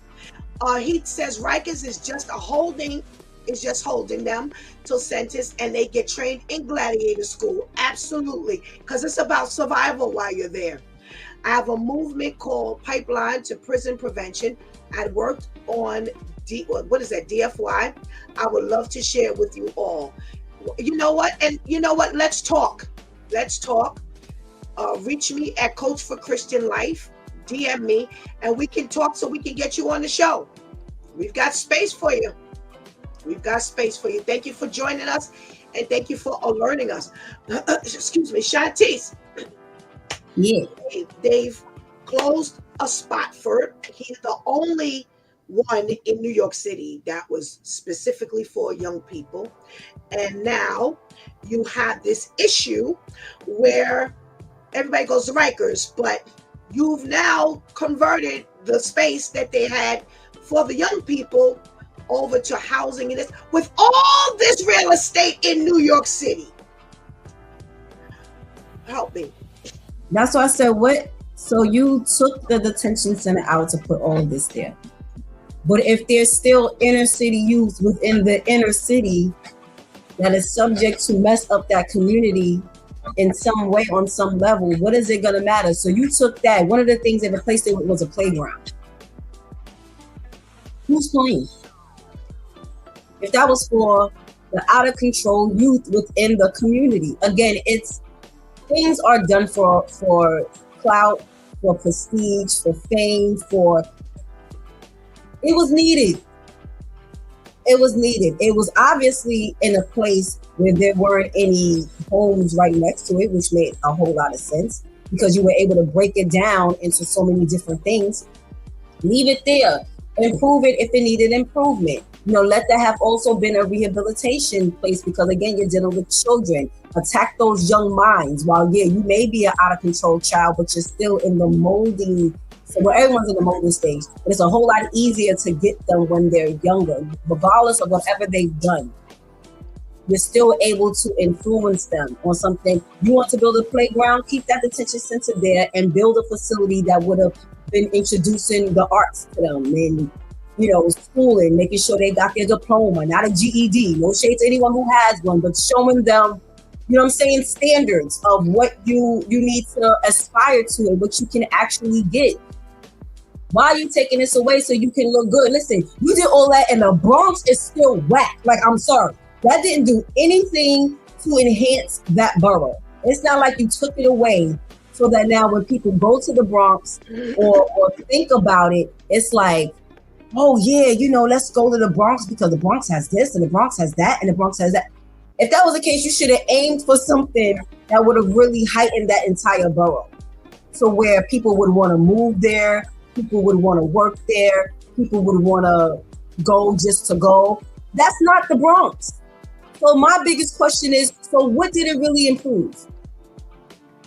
He says Rikers is just holding them till sentence, and they get trained in gladiator school. Absolutely, because it's about survival while you're there. I have a movement called Pipeline to Prison Prevention. I worked on DFY. I would love to share it with you all. You know what? Let's talk. Reach me at Coach for Christian Life. DM me, and we can talk so we can get you on the show. We've got space for you. Thank you for joining us, and thank you for alerting us. Excuse me, Shantice.
Yeah.
They've closed a spot for it. He's the only one in New York City that was specifically for young people. And now you have this issue where everybody goes to Rikers, but you've now converted the space that they had for the young people over to housing and this, with all this real estate in New York City. Help me.
That's why I said, what? So you took the detention center out to put all of this there. But if there's still inner city youth within the inner city that is subject to mess up that community in some way, on some level, what is it gonna matter? So you took that. One of the things they replaced it with was a playground. Who's playing? If that was for the out of control youth within the community. Again, things are done for clout, for prestige, for fame, it was needed. It was obviously in a place where there weren't any homes right next to it, which made a whole lot of sense because you were able to break it down into so many different things. Leave it there. Improve it if it needed improvement. Let that have also been a rehabilitation place because, again, you're dealing with children. Attack those young minds. While, yeah, you may be an out of control child, but you're still in the molding. So where everyone's in the molding stage. But it's a whole lot easier to get them when they're younger, regardless of whatever they've done. You're still able to influence them on something. You want to build a playground, keep that detention center there and build a facility that would have been introducing the arts to them and, schooling, making sure they got their diploma, not a GED. No shade to anyone who has one, but showing them, standards of what you need to aspire to and what you can actually get. Why are you taking this away so you can look good? Listen, you did all that and the Bronx is still whack. Like, I'm sorry. That didn't do anything to enhance that borough. It's not like you took it away so that now when people go to the Bronx or think about it, it's like, oh yeah, let's go to the Bronx because the Bronx has this and the Bronx has that and the Bronx has that. If that was the case, you should have aimed for something that would have really heightened that entire borough. So where people would want to move there, people would want to work there, people would want to go just to go. That's not the Bronx. So my biggest question is, so what did it really improve?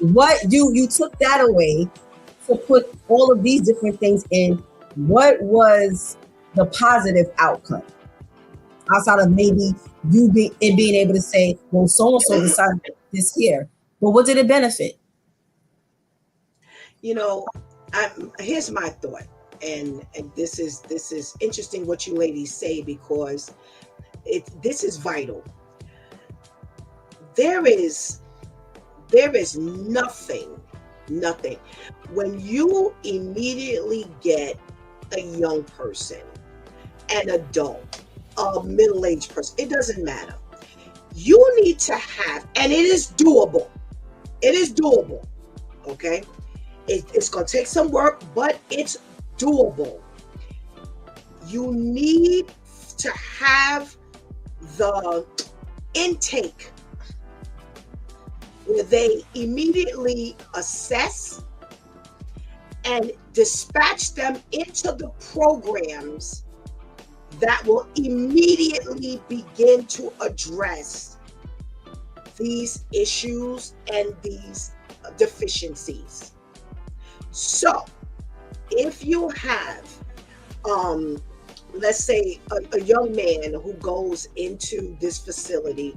What you took that away to put all of these different things in. What was the positive outcome? Outside of maybe you being able to say, well, so-and-so decided this here. But what did it benefit?
Here's my thought. And this is interesting what you ladies say, because this is vital. There is nothing when you immediately get a young person, an adult, a middle-aged person, it doesn't matter. You need to have, and it is doable. Okay? It's going to take some work, but it's doable. You need to have the intake where they immediately assess and dispatch them into the programs that will immediately begin to address these issues and these deficiencies. So if you have, let's say a young man who goes into this facility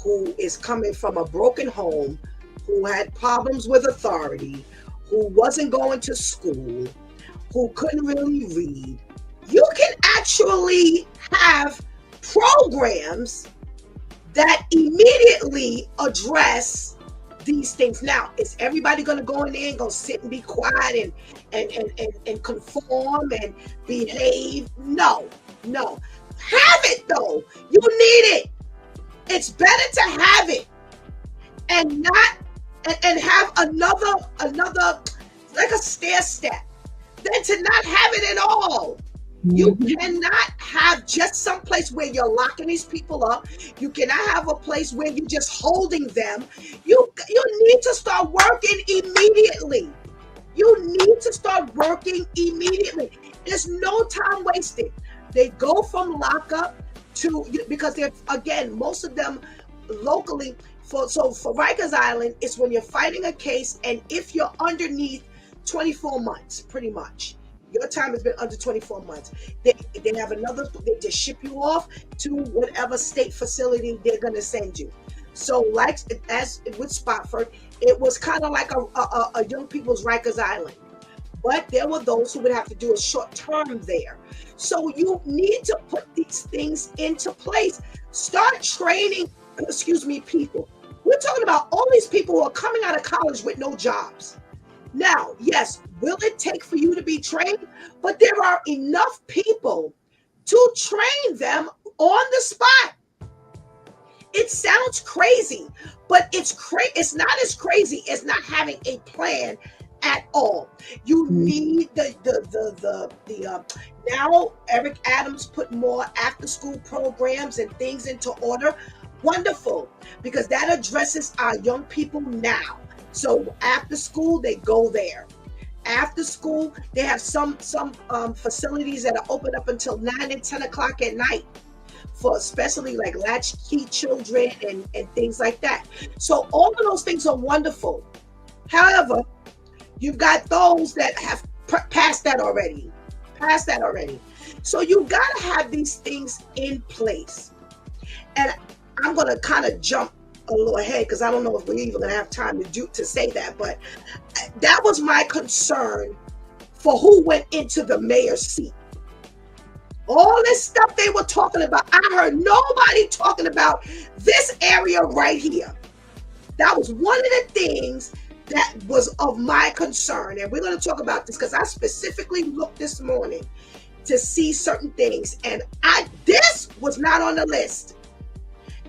who is coming from a broken home, who had problems with authority, who wasn't going to school, who couldn't really read, you can actually have programs that immediately address these things. Now, is everybody going to go in there and go sit and be quiet and conform and behave? No. Have it though. You need it. It's better to have it and not and have another like a stair step than to not have it at all. You cannot have just some place where you're locking these people up. You cannot have a place where you're just holding them. You need to start working immediately. There's no time wasted. They go from lockup to, because they're, again, most of them locally. For Rikers Island, it's when you're fighting a case, and if you're underneath 24 months, pretty much. Your time has been under 24 months. They have they just ship you off to whatever state facility they're going to send you. So like as with Spofford, it was kind of like a young people's Rikers Island. But there were those who would have to do a short term there. So you need to put these things into place. Start training, people. We're talking about all these people who are coming out of college with no jobs. Now, yes, will it take for you to be trained? But there are enough people to train them on the spot. It sounds crazy, but it's not as crazy as not having a plan at all. You need now Eric Adams put more after school programs and things into order. Wonderful, because that addresses our young people now. So after school, they go there. After school, they have some facilities that are open up until 9 and 10 o'clock at night for especially like latchkey children and things like that. So all of those things are wonderful. However, you've got those that have passed that already. So you got to have these things in place. And I'm going to kind of jump a little ahead because I don't know if we're even going to have time to say that, but that was my concern for who went into the mayor's seat. All this stuff they were talking about, I heard nobody talking about this area right here. That was one of the things that was of my concern, and we're going to talk about this because I specifically looked this morning to see certain things, and this was not on the list.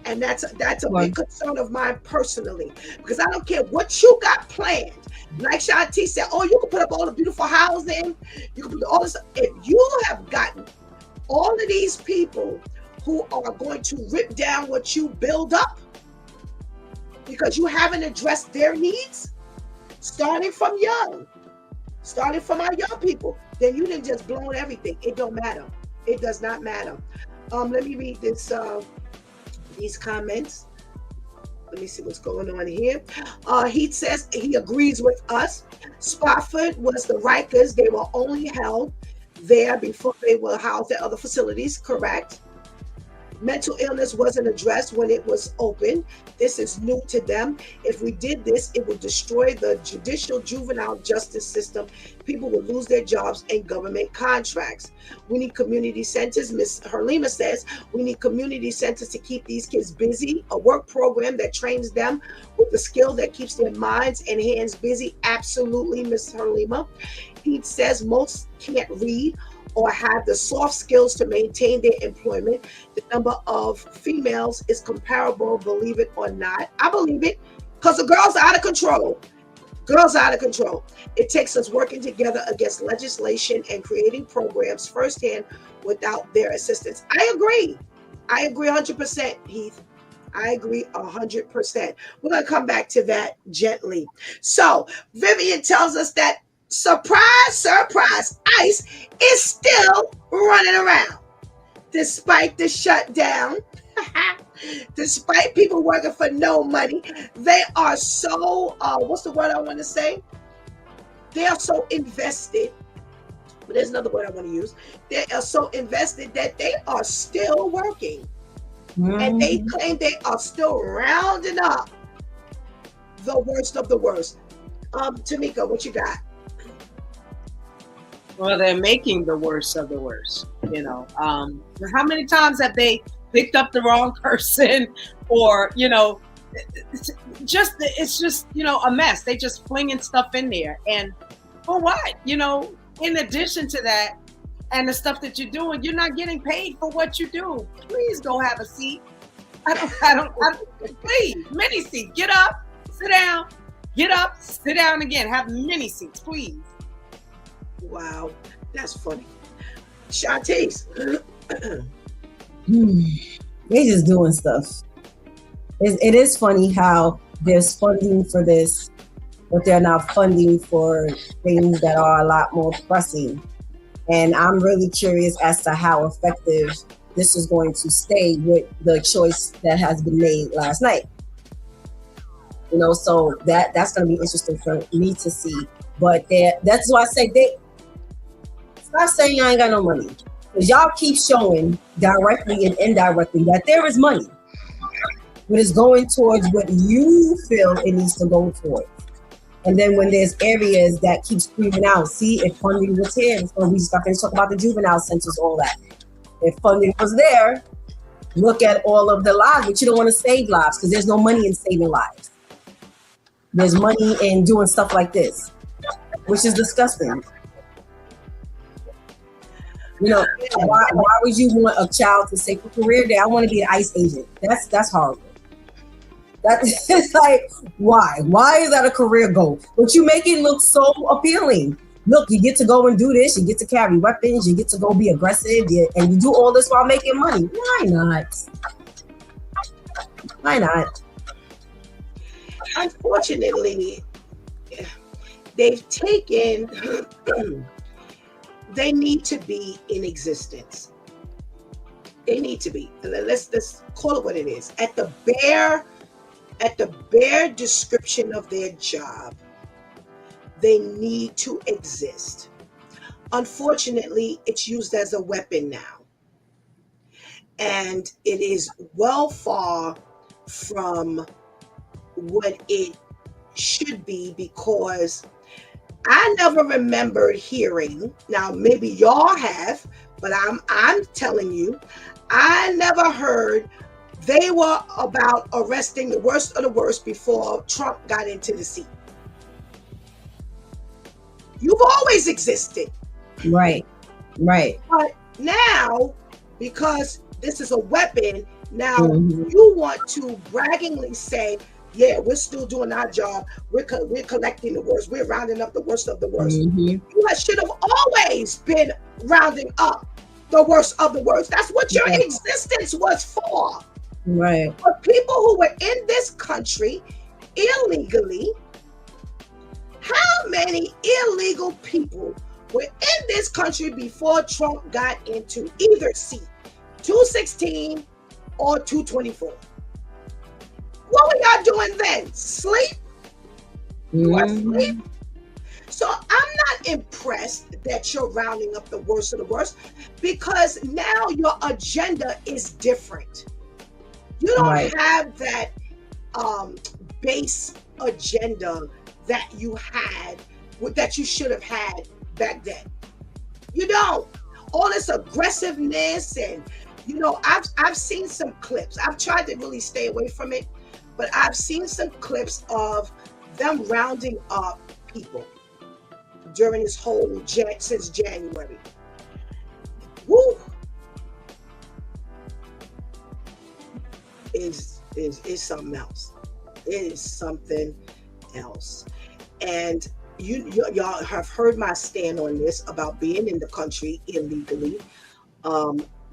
And that's a big concern of mine personally, because I don't care what you got planned. Like Shanti said, oh, you can put up all the beautiful housing, you can put all this. If you have gotten all of these people who are going to rip down what you build up because you haven't addressed their needs, starting from our young people, then you didn't just blow everything. It don't matter. It does not matter. Let me read this. These comments. Let me see what's going on here. He says he agrees with us. Spofford was the Rikers. They were only held there before they were housed at other facilities. Correct. Mental illness wasn't addressed when it was open. This is new to them. If we did this, it would destroy the judicial juvenile justice system. People would lose their jobs and government contracts. We need community centers. Ms. Herlima says we need community centers to keep these kids busy, a work program that trains them with the skill that keeps their minds and hands busy. Absolutely, Ms. Herlima. He says most can't read or have the soft skills to maintain their employment. The number of females is comparable, believe it or not. I believe it, because the girls are out of control. Girls are out of control. It takes us working together against legislation and creating programs firsthand without their assistance. I agree 100%, Heath. I agree 100%. We're going to come back to that gently. So Vivian tells us that surprise, surprise, ICE is still running around despite the shutdown. Despite people working for no money, they are so, what's the word I want to say? They are so invested. But there's another word I want to use. They are so invested that they are still working. And they claim they are still rounding up the worst of the worst. Tamika, what you got?
Well, they're making the worst of the worst. How many times have they picked up the wrong person, or it's just a mess. They just flinging stuff in there, and for what? In addition to that, and the stuff that you're doing, you're not getting paid for what you do. Please go have a seat. Please, many seats. Get up, sit down, get up, sit down again. Have many seats, please.
Wow, that's funny. Shantice.
They just doing stuff. It is funny how there's funding for this, but they're not funding for things that are a lot more pressing. And I'm really curious as to how effective this is going to stay with the choice that has been made last night. So that's going to be interesting for me to see. But that's why I say stop saying y'all ain't got no money. Because y'all keep showing directly and indirectly that there is money. But it's going towards what you feel it needs to go towards. And then when there's areas that keep screaming out, see, if funding was here, it's going to be stuck and talk about the juvenile centers, all that. If funding was there, look at all of the lives, but you don't want to save lives because there's no money in saving lives. There's money in doing stuff like this, which is disgusting. Why would you want a child to say for career day, I want to be an ICE agent? That's horrible. It's like, why? Why is that a career goal? But you make it look so appealing. Look, you get to go and do this, you get to carry weapons, you get to go be aggressive, and you do all this while making money. Why not? Why not?
Unfortunately, they've taken they need to be in existence. They need to be. Let's call it what it is. At the bare description of their job, they need to exist. Unfortunately, it's used as a weapon now. And it is well far from what it should be, because I never remembered hearing, now maybe y'all have, but I'm telling you, I never heard they were about arresting the worst of the worst before Trump got into the seat. You've always existed.
Right.
But now, because this is a weapon, Now,
Mhm.
you want to braggingly say, yeah, we're still doing our job. We're collecting the worst. We're rounding up the worst of the worst.
Mhm.
You should have always been rounding up the worst of the worst. That's what your
Yeah.
existence was for.
Right.
For people who were in this country illegally, how many illegal people were in this country before Trump got into either seat, 216 or 224? What were y'all doing then? Sleep? You were asleep?
Mhm.
So I'm not impressed that you're rounding up the worst of the worst, because now your agenda is different. You don't
Right.
have that base agenda that you had, that you should have had back then. You don't. All this aggressiveness, and I've seen some clips. I've tried to really stay away from it, but I've seen some clips of them rounding up people during this whole since January. Woo! Is something else. It is something else. And y'all have heard my stand on this about being in the country illegally,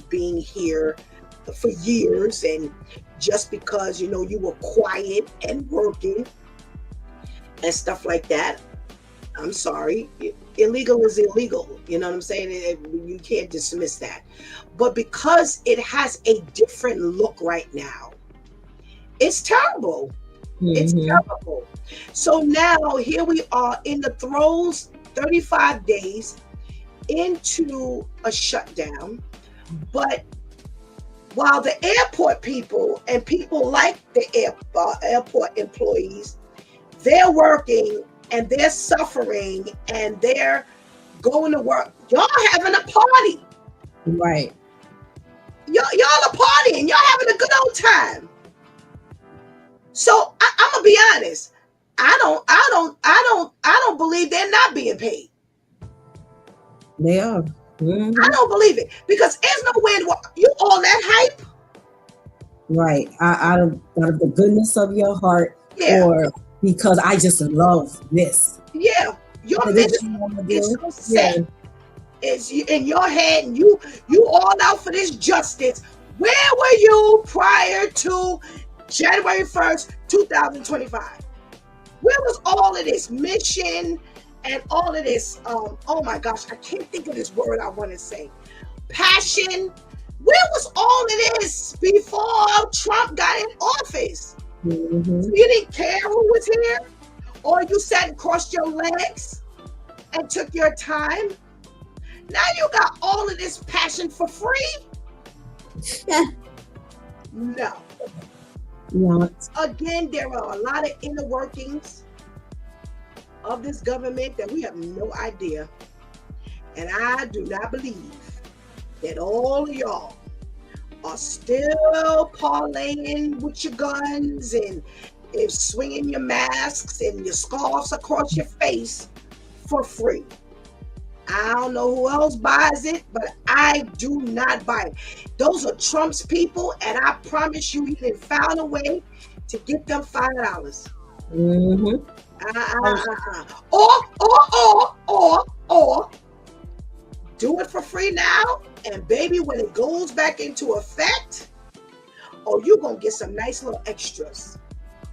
being here for years, and just because you were quiet and working and stuff like that. I'm sorry, illegal is illegal. You know what I'm saying? You can't dismiss that. But because it has a different look right now, it's terrible. It's
Mhm.
terrible. So now here we are in the throes, 35 days into a shutdown. But while the airport people and people like the airport employees, they're working and they're suffering and they're going to work, y'all having a party.
Right.
Y'all are partying. Y'all having a good old time. So I'm gonna be honest. I don't believe they're not being paid.
They are. Mhm.
I don't believe it, because there's no way in the world you all that hype.
Right. Out of the goodness of your heart,
Yeah,
or because I just love this.
yeah. Your
Because it's
mission
what I wanna
is
do.
so set.
Yeah.
It's in your head, and you all out for this justice. Where were you prior to January 1st, 2025? Where was all of this mission and all of this? Oh my gosh, I can't think of this word I want to say. Passion. Where was all of this before Trump got in office?
Mhm.
So you didn't care who was here, or you sat and crossed your legs and took your time. Now you got all of this passion for free? No.
Not.
Again, there are a lot of inner workings of this government that we have no idea. And I do not believe that all of y'all are still parlaying with your guns and swinging your masks and your scarves across your face for free. I don't know who else buys it, but I do not buy it. Those are Trump's people, and I promise you, he done found a way to get them $5.
Mhm.
Or do it for free now, and baby, when it goes back into effect, you're gonna get some nice little extras.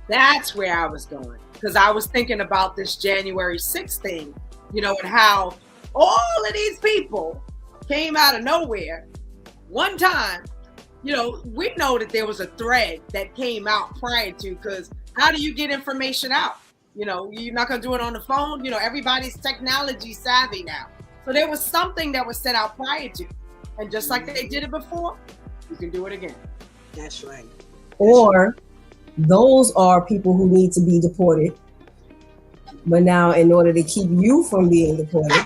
That's where I was going, because I was thinking about this January 6th thing, and how all of these people came out of nowhere one time. We know that there was a thread that came out prior to, because how do you get information out? You're not going to do it on the phone. Everybody's technology savvy now. So there was something that was sent out prior to. And just like they did it before, you can do it again.
That's right.
Or those are people who need to be deported. But now, in order to keep you from being deported,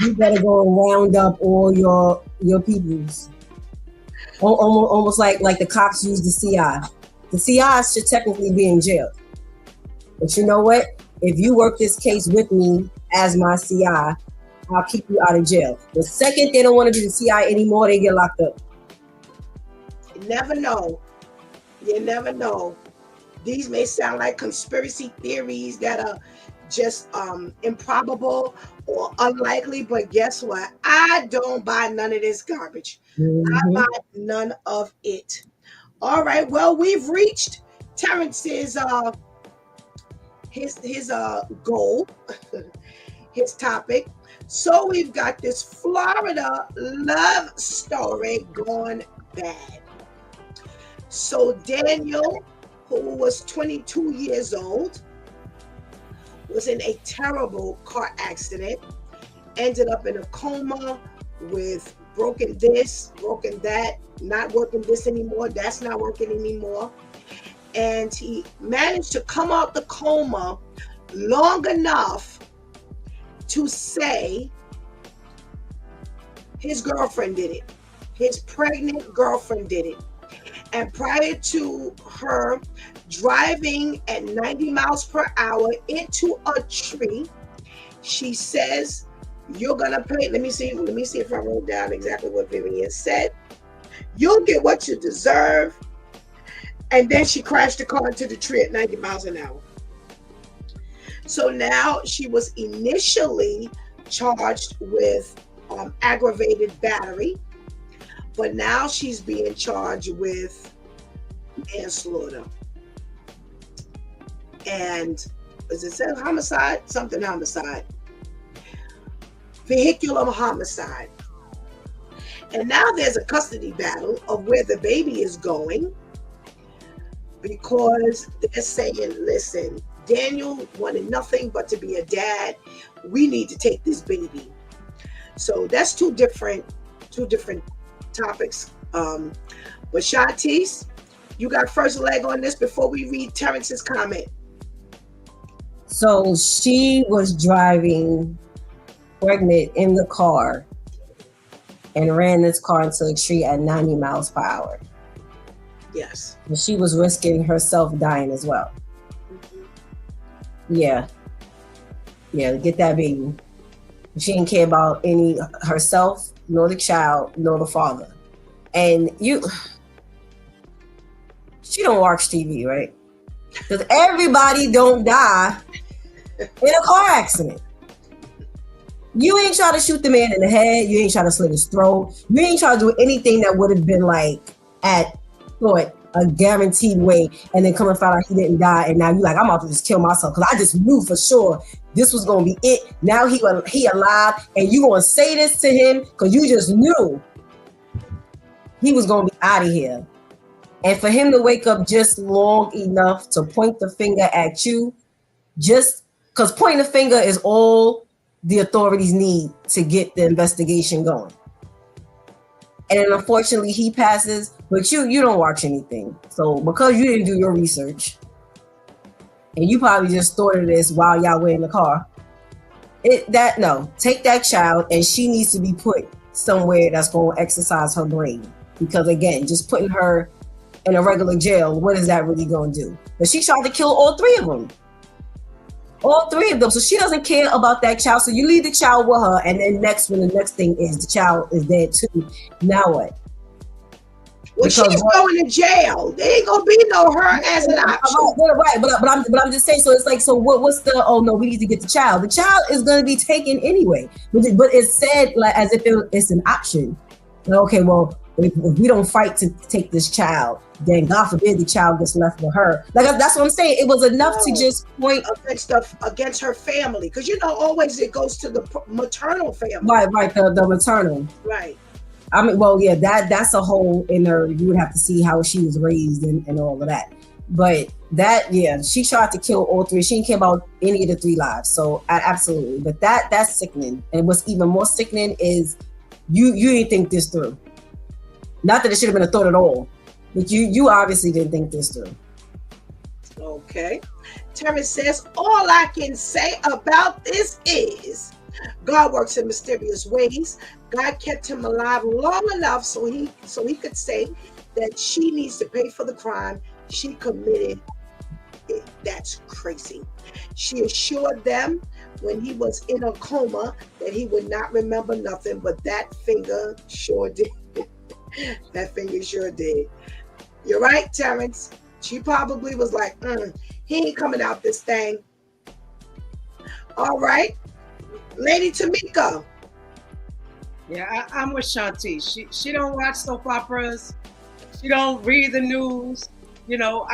you better go and round up all your peoples. Almost like the cops use the CI. The CI should technically be in jail. But you know what? If you work this case with me as my CI, I'll keep you out of jail. The second they don't want to be the CI anymore, they get locked up.
never know. You never know. These may sound like conspiracy theories that are just improbable or unlikely, but guess what? I don't buy none of this garbage. I buy none of it. All right. Well, we've reached Terrence's his goal, his topic. So we've got this Florida love story gone bad. So Daniel, who was 22 years old, was in a terrible car accident, ended up in a coma with broken this, broken that, not working this anymore, that's not working anymore. And he managed to come out the coma long enough to say his girlfriend did it. His pregnant girlfriend did it. And prior to her driving at 90 miles per hour into a tree, she says, you're gonna pay. Let me see if I wrote down exactly what Vivian said. You'll get what you deserve. And then she crashed the car into the tree at 90 miles an hour. So now she was initially charged with aggravated battery, but now she's being charged with manslaughter. And as it says, homicide, something homicide. Vehicular homicide. And now there's a custody battle of where the baby is going, because they're saying, listen, Daniel wanted nothing but to be a dad. We need to take this baby. So that's two different topics. But Shantice, you got first leg on this before we read Terrence's comment.
So she was driving pregnant in the car and ran this car into a tree at 90 miles per hour.
Yes.
And she was risking herself dying as well. Mm-hmm. Yeah, get that baby. She didn't care about any herself, nor the child, nor the father. And she don't watch TV, right? Because everybody don't die in a car accident. You ain't try to shoot the man in the head. You ain't try to slit his throat. You ain't try to do anything that would have been like a guaranteed way, and then come and find out he didn't die, and now you like, I'm about to just kill myself because I just knew for sure this was gonna be it. Now he alive, and you gonna say this to him because you just knew he was gonna be out of here. And for him to wake up just long enough to point the finger at you, just because pointing the finger is all the authorities need to get the investigation going. And unfortunately, he passes, but you don't watch anything. So because you didn't do your research, and you probably just thought of this while y'all were in the car, take that child, and she needs to be put somewhere that's going to exercise her brain. Because again, just putting her in a regular jail, what is that really going to do? But she tried to kill all three of them. All three of them. So she doesn't care about that child. So you leave the child with her, and then when the next thing is the child is dead too. Now what?
Well, she's going to jail. There ain't gonna be no her as an option.
Right, but I'm just saying. So it's like, so what's the? Oh no, we need to get the child. The child is going to be taken anyway. But it's said like as if it's an option. Okay, well, if we don't fight to take this child, then God forbid the child gets left with her. Like that's what I'm saying. It was enough to just point
against her family, because always it goes to the maternal family.
Right, the maternal.
Right.
I mean, well, yeah, that's a whole in her. You would have to see how she was raised and all of that. But she tried to kill all three. She didn't care about any of the three lives. So absolutely. But that's sickening. And what's even more sickening is you didn't think this through. Not that it should have been a thought at all, but you obviously didn't think this through.
Okay. Terrence says, all I can say about this is God works in mysterious ways. God kept him alive long enough so he could say that she needs to pay for the crime she committed. That's crazy. She assured them when he was in a coma that he would not remember nothing, but that finger sure did. That finger sure did. You're right, Terrence. She probably was like, he ain't coming out this thing. All right. Lady Tamika.
Yeah, I'm with Shanti. She don't watch soap operas. She don't read the news. You know,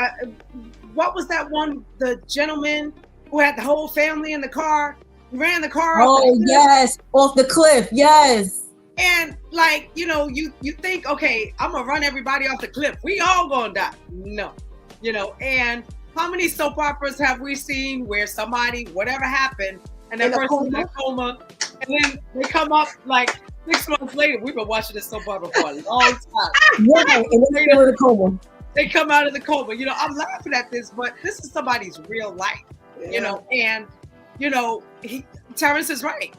what was that one? The gentleman who had the whole family in the car, ran the car.
Oh yes, off the cliff. Yes.
And like, you know, you think, okay, I'm gonna run everybody off the cliff. We all gonna die. No, you know. And how many soap operas have we seen where somebody, whatever happened, and that person's in a coma, and then they come up like 6 months later? We've been watching this soap opera for a long time.
Yeah, and then they go to the coma.
They come out of the coma. You know, I'm laughing at this, but this is somebody's real life. Yeah. You know, and you know, Terrence is right.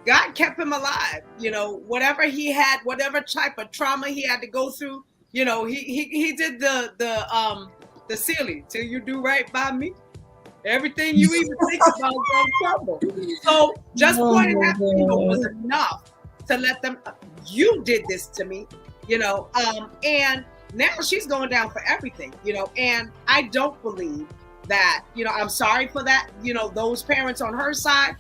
God kept him alive. You know, whatever he had, whatever type of trauma he had to go through, you know, he did the silly till you do right by me. Everything you even think about is going trouble. So just pointing that finger was enough to let them. You did this to me, you know, and now she's going down for everything, you know, and I don't believe that, you know, I'm sorry for that, you know, those parents on her side.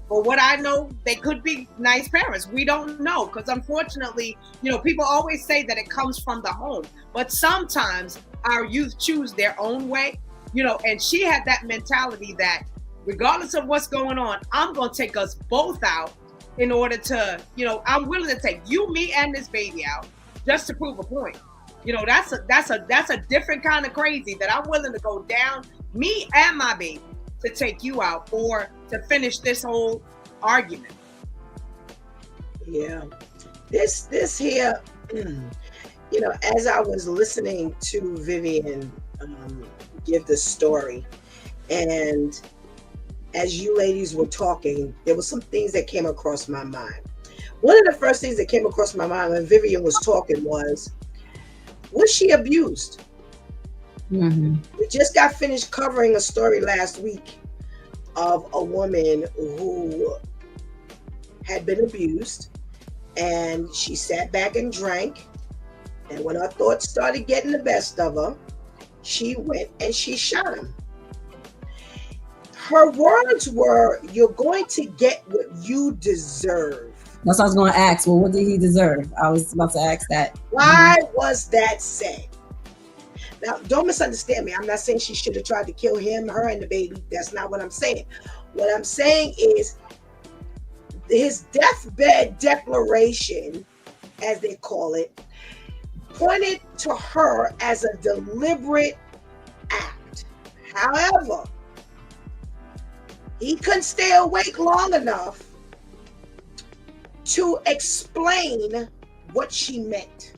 But what I know, they could be nice parents. We don't know, because unfortunately, you know, people always say that it comes from the home. But sometimes our youth choose their own way, you know, and she had that mentality that regardless of what's going on, I'm going to take us both out in order to, you know, I'm willing to take you, me, and this baby out just to prove a point. You know, that's a different kind of crazy that I'm willing to go down, me and my baby, to take you out or to finish this whole argument.
Yeah. This here, you know, as I was listening to Vivian give the story, and as you ladies were talking, there were some things that came across my mind. One of the first things that came across my mind when Vivian was talking was she abused?
Mm-hmm.
We just got finished covering a story last week of a woman who had been abused, and she sat back and drank, and when her thoughts started getting the best of her, she went and she shot him. Her words were, "You're going to get what you deserve."
That's what I was going to ask. Well, what did he deserve? I was about to ask that.
Why was that said? Now, don't misunderstand me. I'm not saying she should have tried to kill him, her, and the baby. That's not what I'm saying. What I'm saying is his deathbed declaration, as they call it, pointed to her as a deliberate act. However, he couldn't stay awake long enough to explain what she meant.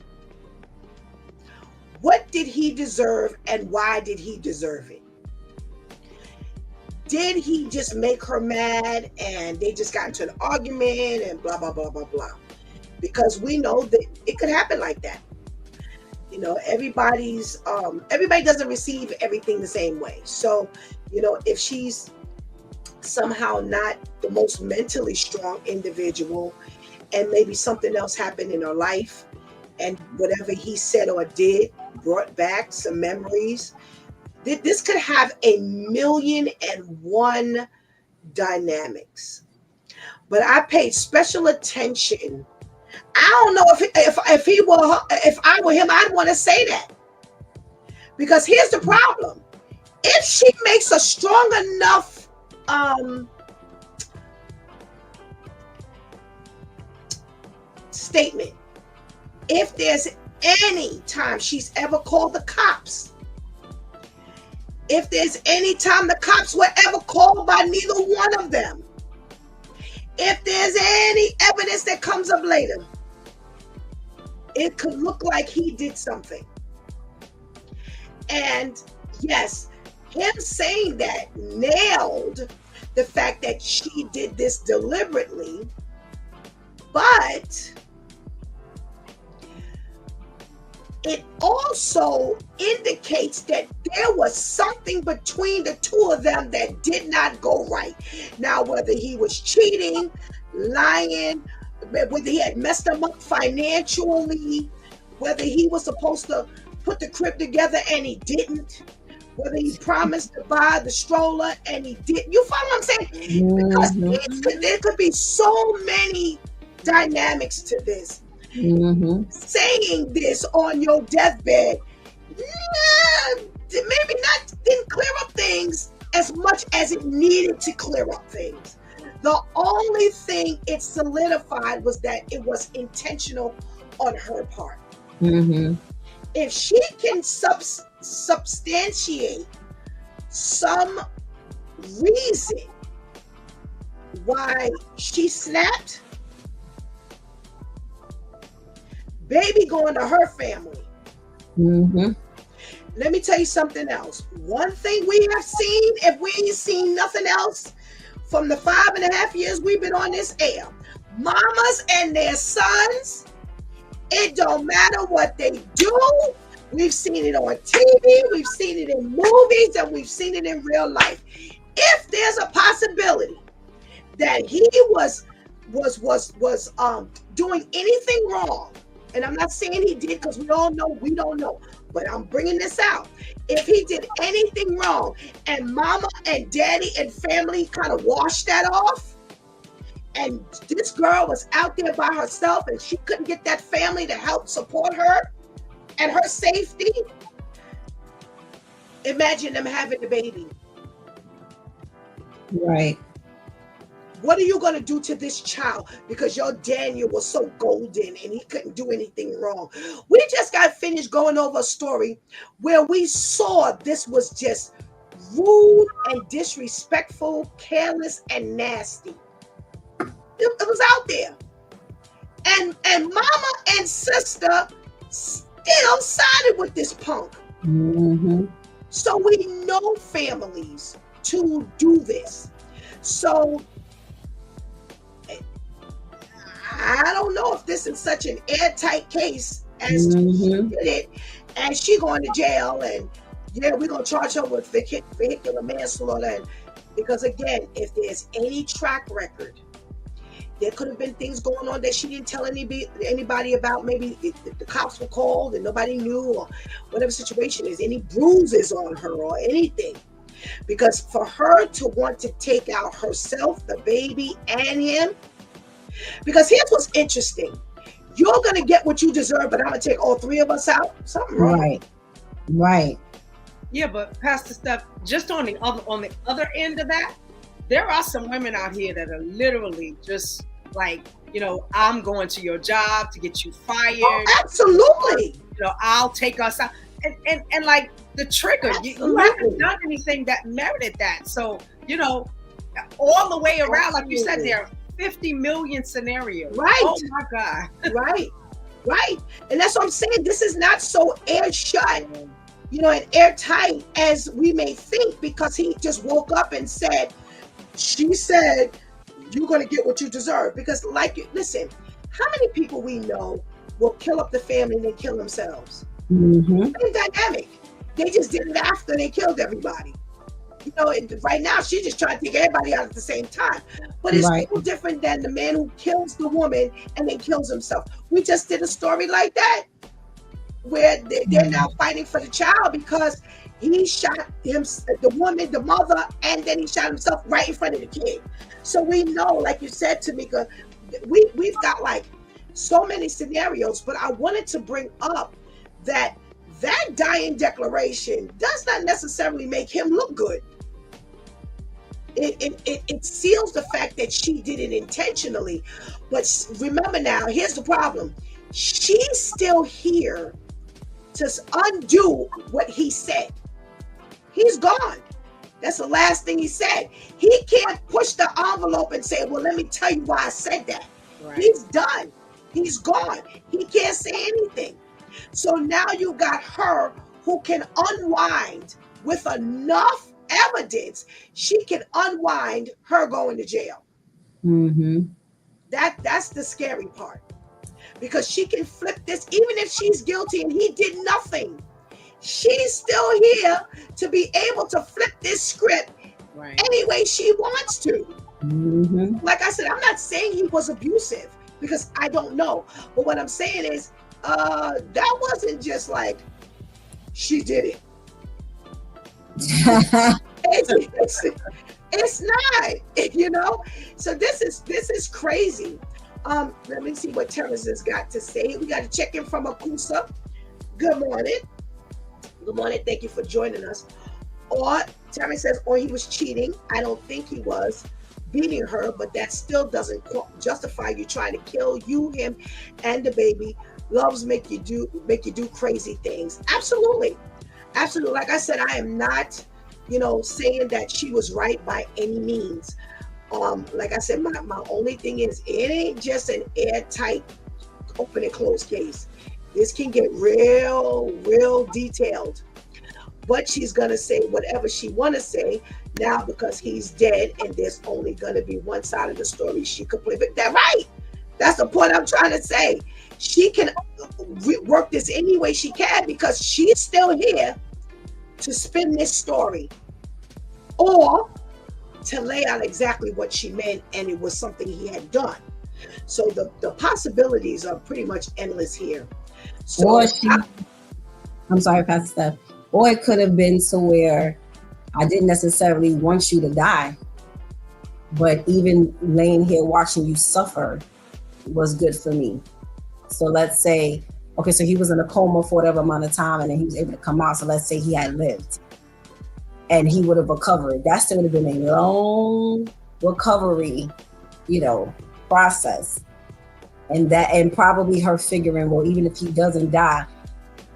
What did he deserve, and why did he deserve it? Did he just make her mad and they just got into an argument and blah, blah, blah, blah, blah? Because we know that it could happen like that. You know, everybody doesn't receive everything the same way. So, you know, if she's somehow not the most mentally strong individual, and maybe something else happened in her life, and whatever he said or did brought back some memories, this could have 1,000,001 dynamics. But I paid special attention. I don't know if I were him, I'd want to say that. Because here's the problem. If she makes a strong enough statement, if there's any time she's ever called the cops, if there's any time the cops were ever called by neither one of them, if there's any evidence that comes up later, it could look like he did something. And yes, him saying that nailed the fact that she did this deliberately, but it also indicates that there was something between the two of them that did not go right. Now, whether he was cheating, lying, whether he had messed them up financially, whether he was supposed to put the crib together and he didn't, whether he promised to buy the stroller and he didn't. You follow what I'm saying? Because there could be so many dynamics to this. Saying this on your deathbed, maybe not didn't clear up things as much as it needed to clear up things. The only thing it solidified was that it was intentional on her part. If she can substantiate some reason why she snapped, baby going to her family. Let me tell you something else. One thing we have seen, if we ain't seen nothing else from the 5.5 years we've been on this air, mamas and their sons, it don't matter what they do. We've seen it on TV, we've seen it in movies, and we've seen it in real life. If there's a possibility that he was doing anything wrong, and I'm not saying he did, because we all know we don't know, but I'm bringing this out. If he did anything wrong and mama and daddy and family kind of washed that off, and this girl was out there by herself and she couldn't get that family to help support her and her safety, imagine them having the baby.
Right.
What are you going to do to this child? Because your Daniel was so golden and he couldn't do anything wrong. We just got finished going over a story where we saw this was just rude and disrespectful, careless and nasty. It was out there. And mama and sister still sided with this punk. So we know families to do this. So I don't know if this is such an airtight case as she did it, and she going to jail, and yeah, we're gonna charge her with vehicular manslaughter. And because again, if there's any track record, there could have been things going on that she didn't tell anybody about. Maybe the cops were called and nobody knew, or whatever situation is. Any bruises on her or anything. Because for her to want to take out herself, the baby, and him. Because here's what's interesting. You're going to get what you deserve, but I'm going to take all three of us out. Something wrong.
Right.
Yeah, but Pastor Steph, just on the other end of that, there are some women out here that are literally just like, I'm going to your job to get you fired.
Oh, absolutely.
I'll take us out. And like the trigger, you haven't done anything that merited that. So, all the way around, like you said, there are 50 million scenarios.
Right.
Oh my God.
Right. And that's what I'm saying. This is not so air shut, and airtight as we may think, because he just woke up and said, she said, you're going to get what you deserve. Because listen, how many people we know will kill up the family and then kill themselves? Same dynamic. They just did it after they killed everybody. Right now she's just trying to take everybody out at the same time. But it's no different than the man who kills the woman and then kills himself. We just did a story like that, where they're now fighting for the child because he shot the woman, the mother, and then he shot himself right in front of the kid. So we know, like you said, Tamika, we've got like so many scenarios, but I wanted to bring up that dying declaration does not necessarily make him look good. It seals the fact that she did it intentionally. But remember now, here's the problem. She's still here to undo what he said. He's gone. That's the last thing he said. He can't push the envelope and say, well, let me tell you why I said that. Right. He's done. He's gone. He can't say anything. So now you got her who can unwind with enough evidence. She can unwind her going to jail. That's the scary part, because she can flip this. Even if she's guilty and he did nothing, she's still here to be able to flip this script any way she wants to. Like I said, I'm not saying he was abusive, because I don't know. But what I'm saying is, that wasn't just like she did it. It's, it's not, you know. So this is crazy. Let me see what Terrence has got to say. We got to check in from Akusa. Good morning. Good morning. Thank you for joining us. Or Terrence says, or he was cheating. I don't think he was beating her, but that still doesn't justify you trying to kill you, him, and the baby. Loves make you do crazy things. Absolutely. Absolutely. Like I said, I am not, saying that she was right by any means. Like I said, my only thing is it ain't just an airtight open and closed case. This can get real detailed. But she's gonna say whatever she wanna say now because he's dead, and there's only gonna be one side of the story she could play. But that right? That's the point I'm trying to say. She can work this any way she can because she's still here to spin this story, or to lay out exactly what she meant, and it was something he had done. So the possibilities are pretty much endless here. So
Or I'm sorry, Pastor Steph. Or it could have been to where I didn't necessarily want you to die, but even laying here watching you suffer was good for me. So let's say, okay, so he was in a coma for whatever amount of time, and then he was able to come out. So let's say he had lived and he would have recovered. That still would have been a long recovery, process. And probably her figuring, well, even if he doesn't die,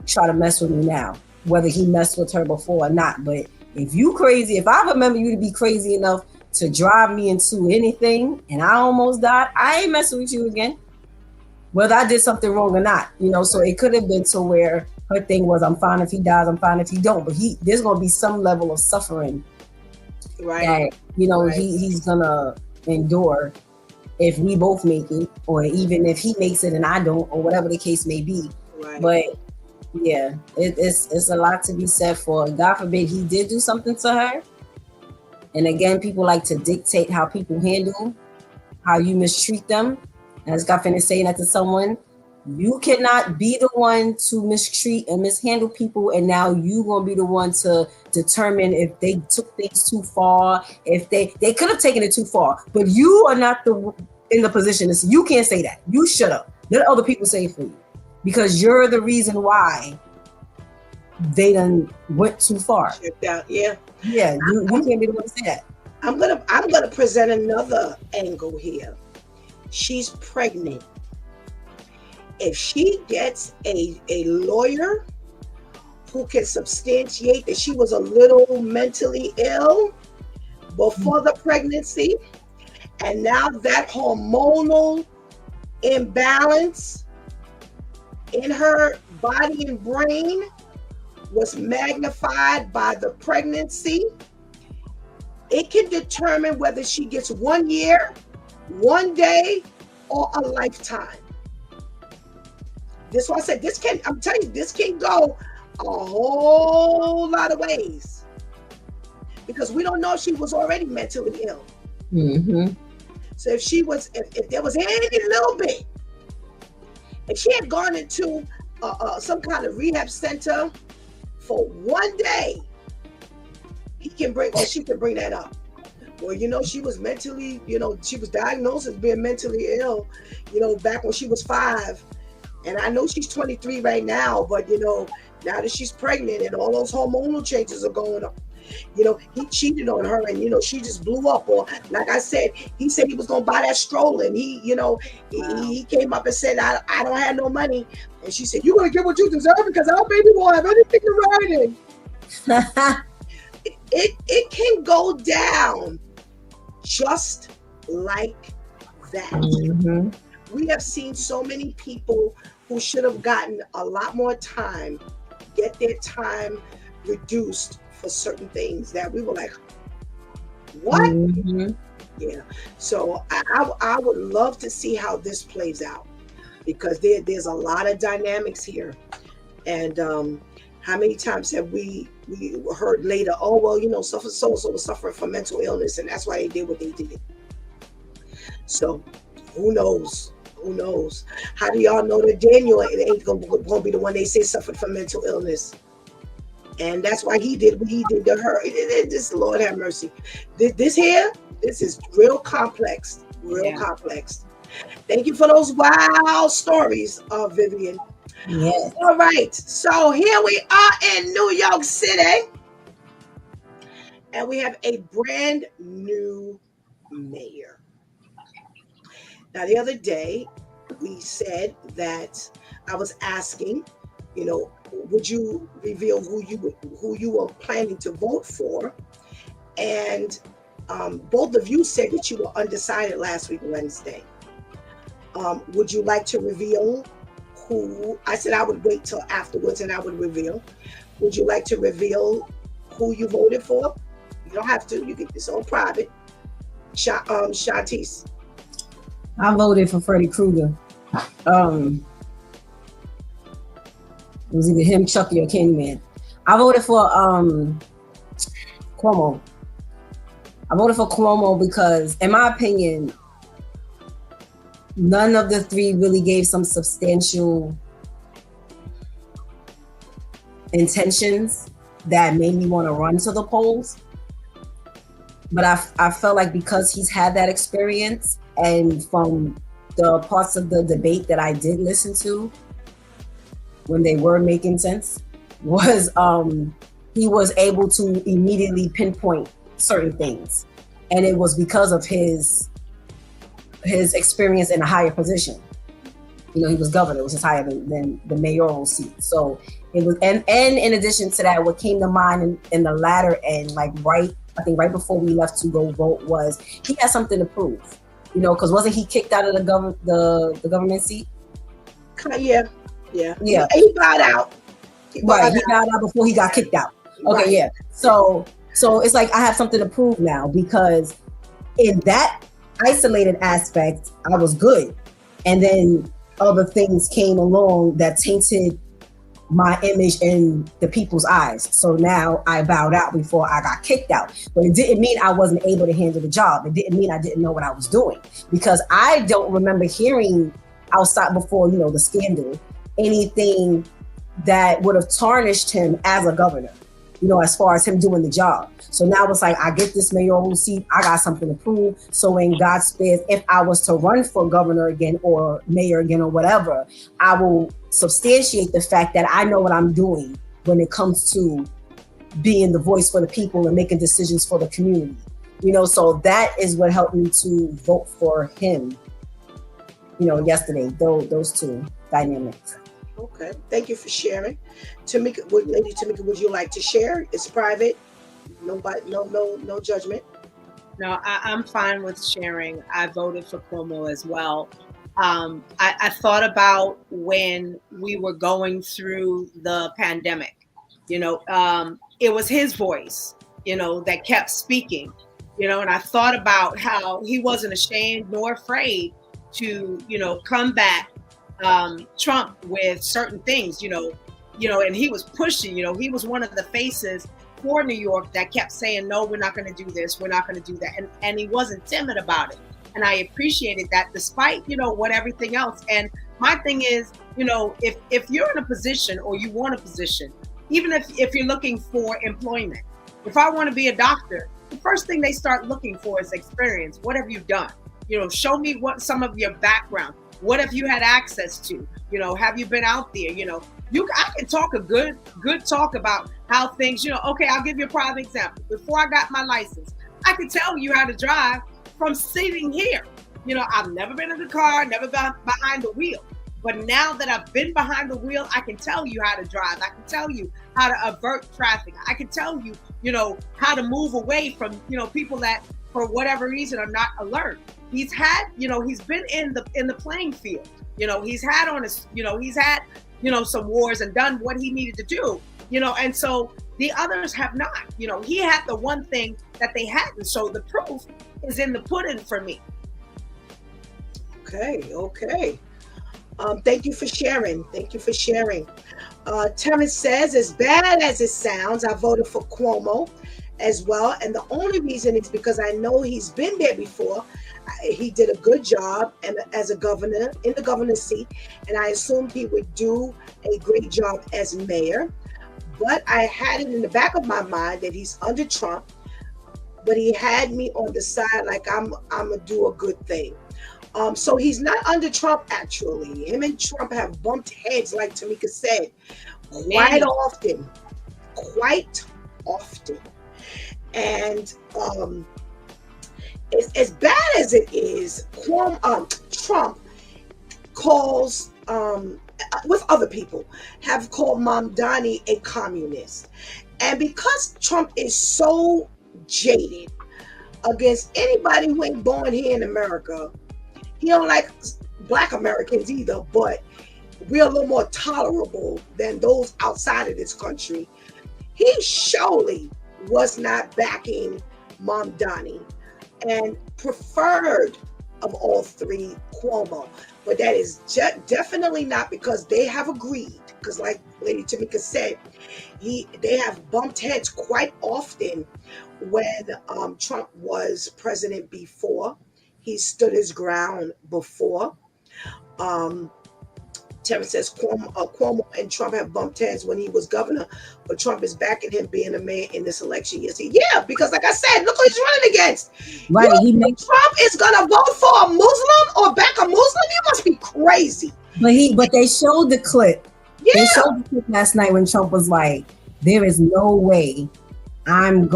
try to mess with me now, whether he messed with her before or not. But if I remember you to be crazy enough to drive me into anything and I almost died, I ain't messing with you again, whether I did something wrong or not. So it could have been to where her thing was, I'm fine if he dies, I'm fine if he don't, but there's going to be some level of suffering,
right?
That
right.
he's gonna endure if we both make it, or even if he makes it and I don't, or whatever the case may be.
Right.
But yeah, it's a lot to be said for, God forbid he did do something to her. And again, people like to dictate how people handle, how you mistreat them. And as God finished saying that to someone, you cannot be the one to mistreat and mishandle people, and now you gonna be the one to determine if they took things too far, if they could have taken it too far, but you are not in the position to, you can't say that. You shut up. Let other people say it for you, because you're the reason why they done went too far.
Checked out. Yeah.
Yeah, you can't be the one to say that.
I'm gonna present another angle here. She's pregnant. If she gets a lawyer who can substantiate that she was a little mentally ill before the pregnancy, and now that hormonal imbalance in her body and brain was magnified by the pregnancy, it can determine whether she gets 1 year, 1 day, or a lifetime. This is why I said I'm telling you, this can go a whole lot of ways, because we don't know if she was already mentally ill.
Mm-hmm.
So if there was any little bit, if she had gone into some kind of rehab center for 1 day, she can bring that up. Well, she was mentally, she was diagnosed as being mentally ill, back when she was 5. And I know she's 23 right now, but now that she's pregnant and all those hormonal changes are going on, he cheated on her, and she just blew up. Or like I said, he said he was gonna buy that stroller, and he came up and said, I don't have no money, and she said, you're gonna get what you deserve because our baby won't have anything to write in. It can go down just like that.
Mm-hmm.
We have seen so many people who should have gotten a lot more time get their time reduced for certain things that we were like, what?
Mm-hmm.
Yeah. So I would love to see how this plays out, because there's a lot of dynamics here. And how many times have we heard later, oh, well, so was suffering from mental illness, and that's why they did what they did. So who knows Who knows? How do y'all know that Daniel ain't gonna be the one they say suffered from mental illness? And that's why he did what he did to her. This Lord have mercy. This here, this is real complex. Real complex. Thank you for those wild stories, Vivian.
Yes.
All right. So here we are in New York City. And we have a brand new mayor. Now, the other day, we said that I was asking, you know, would you reveal who you were planning to vote for? And both of you said that you were undecided last week, Wednesday. Would you like to reveal who? I said I would wait till afterwards and I would reveal. Would you like to reveal who you voted for? You don't have to. You get this all private. Shantice.
I voted for Freddy Krueger. It was either him, Chucky, or Candyman. I voted for Cuomo. I voted for Cuomo because, in my opinion, none of the three really gave some substantial intentions that made me want to run to the polls. But I felt like because he's had that experience, and from the parts of the debate that I did listen to, when they were making sense, was he was able to immediately pinpoint certain things. And it was because of his experience in a higher position. You know, he was governor, which is higher than the mayoral seat. So it was, and in addition to that, what came to mind in the latter end, like right before we left to go vote, was he had something to prove. You know, because wasn't he kicked out of the government seat?
Yeah. He bowed out.
He bowed out before he got kicked out. Okay, yeah. So it's like I have something to prove now, because in that isolated aspect, I was good. And then other things came along that tainted my image in the people's eyes. So now I bowed out before I got kicked out. But it didn't mean I wasn't able to handle the job. It didn't mean I didn't know what I was doing, because I don't remember hearing outside before, you know, the scandal, anything that would have tarnished him as a governor, you know, as far as him doing the job. So now it's like, I get this mayoral seat, I got something to prove. So in God's space, if I was to run for governor again or mayor again or whatever, I will substantiate the fact that I know what I'm doing when it comes to being the voice for the people and making decisions for the community. You know, so that is what helped me to vote for him, you know, yesterday, those two dynamics.
Okay, thank you for sharing. Lady Tamika, would you like to share? It's private. Nobody, no judgment.
No, I'm fine with sharing. I voted for Cuomo as well. I thought about when we were going through the pandemic, you know, it was his voice, you know, that kept speaking, you know, and I thought about how he wasn't ashamed nor afraid to, you know, combat Trump with certain things, you know, and he was pushing, you know, he was one of the faces for New York that kept saying, no, we're not going to do this, we're not going to do that. And he wasn't timid about it. And I appreciated that, despite, you know, what everything else. And my thing is, you know, if you're in a position or you want a position, even if you're looking for employment, if I want to be a doctor, the first thing they start looking for is experience. What have you done? You know, show me what some of your background. What have you had access to? You know, have you been out there? You know, I can talk a good talk about how things, you know, okay, I'll give you a prime example. Before I got my license, I could tell you how to drive from sitting here. You know, I've never been in the car, never been behind the wheel. But now that I've been behind the wheel, I can tell you how to drive. I can tell you how to avert traffic. I can tell you, you know, how to move away from, you know, people that for whatever reason are not alert. He's had, you know, he's been in the playing field. You know, he's had some wars and done what he needed to do, you know, and so the others have not. You know, he had the one thing that they hadn't. So the proof is in the pudding for me.
Okay. Thank you for sharing. Terrence says, as bad as it sounds, I voted for Cuomo as well. And the only reason is because I know he's been there before. He did a good job and as a governor in the governor's seat, and I assumed he would do a great job as mayor. But I had it in the back of my mind that he's under Trump, but he had me on the side like I'm gonna do a good thing. So he's not under Trump actually. Him and Trump have bumped heads, like Tamika said, quite often. And as bad as it is, Trump calls with other people have called Mamdani a communist. And because Trump is so jaded against anybody who ain't born here in America, he don't like Black Americans either, but we're a little more tolerable than those outside of this country. He surely was not backing Mamdani and preferred of all three Cuomo. But that is definitely not because they have agreed. Because like Lady Tamika said, they have bumped heads quite often when Trump was president before. He stood his ground before. Terrence says Cuomo and Trump have bumped heads when he was governor, but Trump is backing him being a mayor in this election. Yes, because like I said, look who he's running against.
Right,
Trump is gonna vote for a Muslim or back a Muslim? You must be crazy.
But they showed the clip.
Yeah.
They showed the clip last night when Trump was like, "There is no way I'm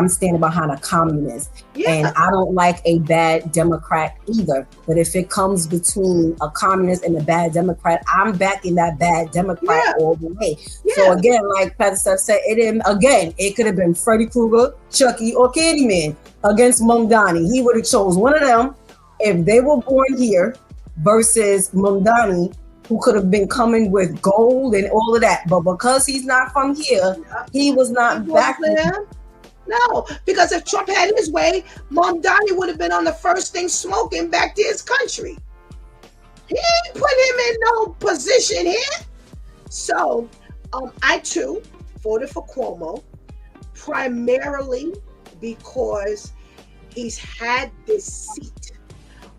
standing behind a communist, and I don't like a bad Democrat either. But if it comes between a communist and a bad Democrat, I'm backing that bad Democrat all the way." Yeah. So again, like Pastor Steph said, it could have been Freddy Krueger, Chucky, or Candyman against Mamdani. He would have chose one of them if they were born here versus Mamdani, who could have been coming with gold and all of that. But because he's not from here, he was not backing him.
No, because if Trump had his way, Mamdani would have been on the first thing smoking back to his country. He ain't put him in no position here. So I too voted for Cuomo, primarily because he's had this seat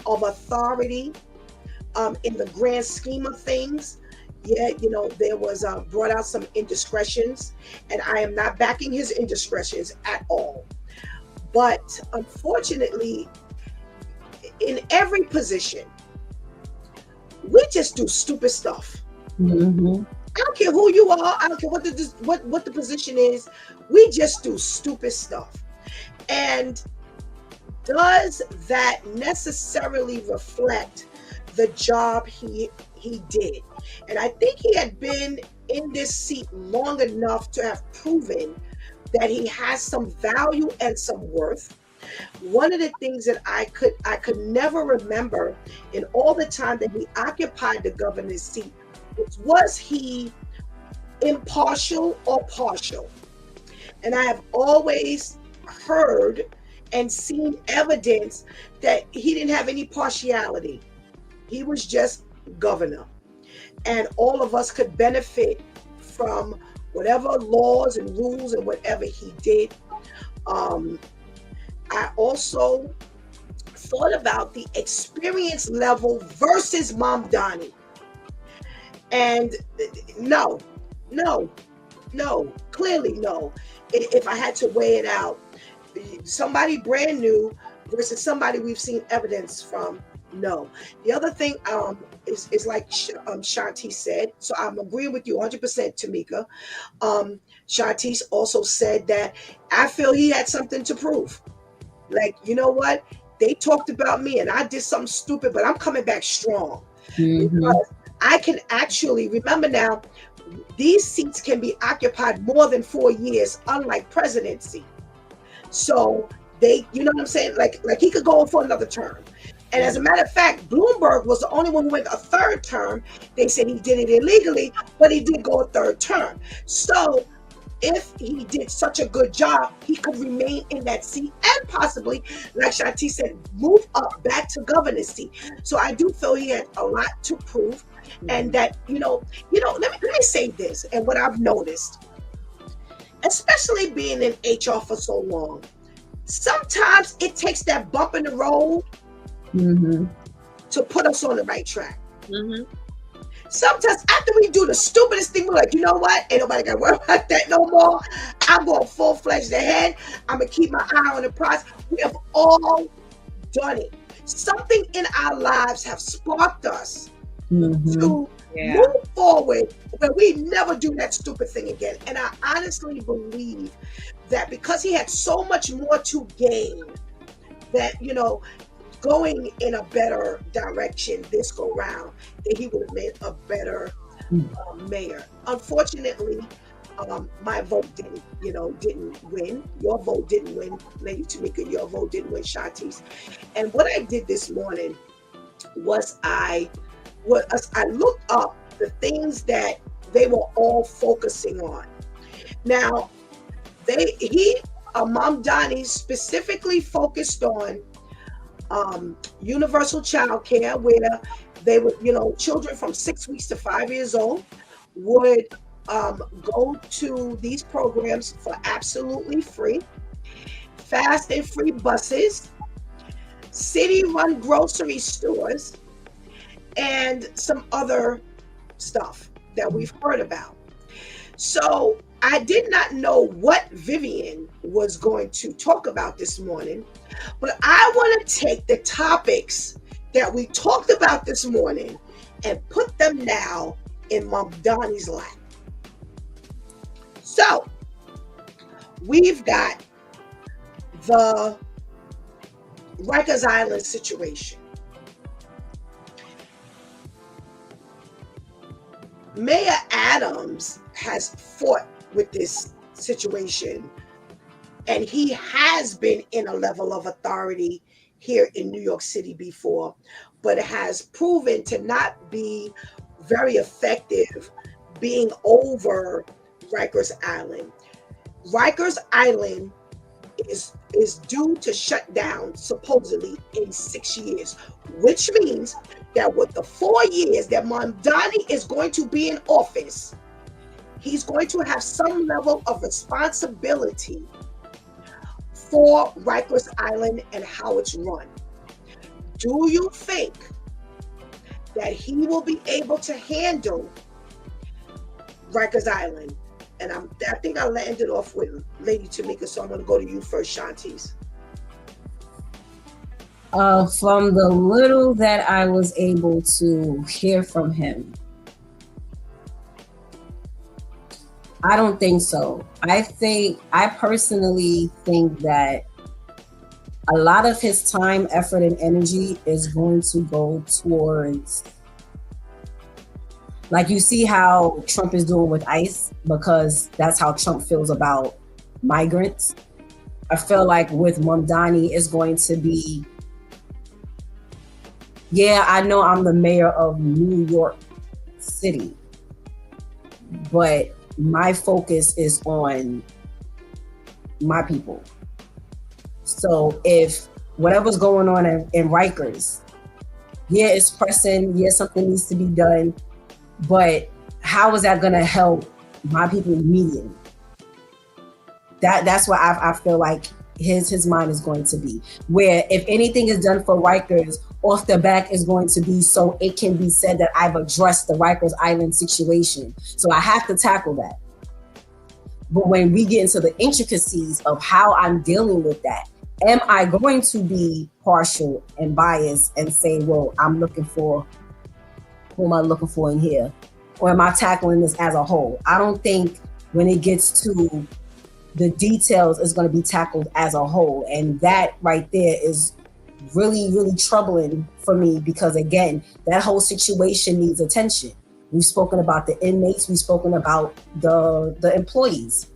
of authority in the grand scheme of things. There was brought out some indiscretions, and I am not backing his indiscretions at all. But unfortunately, in every position, we just do stupid stuff.
Mm-hmm.
I don't care who you are. I don't care what the position is. We just do stupid stuff. And does that necessarily reflect the job he did? And I think he had been in this seat long enough to have proven that he has some value and some worth. One of the things that I could never remember in all the time that he occupied the governor's seat was he impartial or partial? And I have always heard and seen evidence that he didn't have any partiality. He was just governor, and all of us could benefit from whatever laws and rules and whatever he did. I also thought about the experience level versus Mamdani, and no, clearly no. If I had to weigh it out, somebody brand new versus somebody we've seen evidence from. No. The other thing is like Shanti said, so I'm agreeing with you 100%, Tamika. Shanti also said that I feel he had something to prove. Like, you know what? They talked about me and I did something stupid, but I'm coming back strong. Mm-hmm. Because I can actually, remember now, these seats can be occupied more than 4 years, unlike presidency. So you know what I'm saying? Like he could go on for another term. And as a matter of fact, Bloomberg was the only one who went a third term. They said he did it illegally, but he did go a third term. So if he did such a good job, he could remain in that seat and possibly, like Shanti said, move up back to governor's seat. So I do feel he had a lot to prove. And that, let me say this, and what I've noticed, especially being in HR for so long, sometimes it takes that bump in the road to put us on the right track.
Mm-hmm.
Sometimes after we do the stupidest thing, we're like, you know what? Ain't nobody got to worry about that no more. I'm going full-fledged ahead. I'm going to keep my eye on the prize. We have all done it. Something in our lives have sparked us to move forward where we never do that stupid thing again. And I honestly believe that because he had so much more to gain, that, you know, going in a better direction this go round, that he would have made a better mayor. Unfortunately, my vote didn't win. Your vote didn't win, Lady Tamika. Your vote didn't win, Shantice. And what I did this morning was I looked up the things that they were all focusing on. Now, Mamdani specifically focused on universal child care, where they would, children from 6 weeks to 5 years old would go to these programs for absolutely free, fast and free buses, city-run grocery stores, and some other stuff that we've heard about. So I did not know what Vivian was going to talk about this morning, but I want to take the topics that we talked about this morning and put them now in Mamdani's lap. So we've got the Rikers Island situation. Mayor Adams has fought with this situation, and he has been in a level of authority here in New York City before, but has proven to not be very effective being over Rikers Island. Rikers Island is due to shut down supposedly in 6 years, which means that with the 4 years that Mamdani is going to be in office, he's going to have some level of responsibility for Rikers Island and how it's run. Do you think that he will be able to handle Rikers Island? And I think I landed off with Lady Tamika, so I'm going to go to you first, Shantice.
From the little that I was able to hear from him, I don't think so. I personally think that a lot of his time, effort, and energy is going to go towards, like, you see how Trump is doing with ICE, because that's how Trump feels about migrants. I feel like with Mamdani, it's going to be, yeah, I know I'm the mayor of New York City, but my focus is on my people. So if whatever's going on in Rikers, yeah, it's pressing, yeah, something needs to be done, but how is that going to help my people immediately? That's what I feel like his mind is going to be. Where if anything is done for Rikers, off the back is going to be so it can be said that I've addressed the Rikers Island situation. So I have to tackle that. But when we get into the intricacies of how I'm dealing with that, am I going to be partial and biased and say, well, who am I looking for in here? Or am I tackling this as a whole? I don't think when it gets to the details, it's going to be tackled as a whole. And that right there is really, really troubling for me, because again, that whole situation needs attention. We've spoken about the inmates, we've spoken about the employees,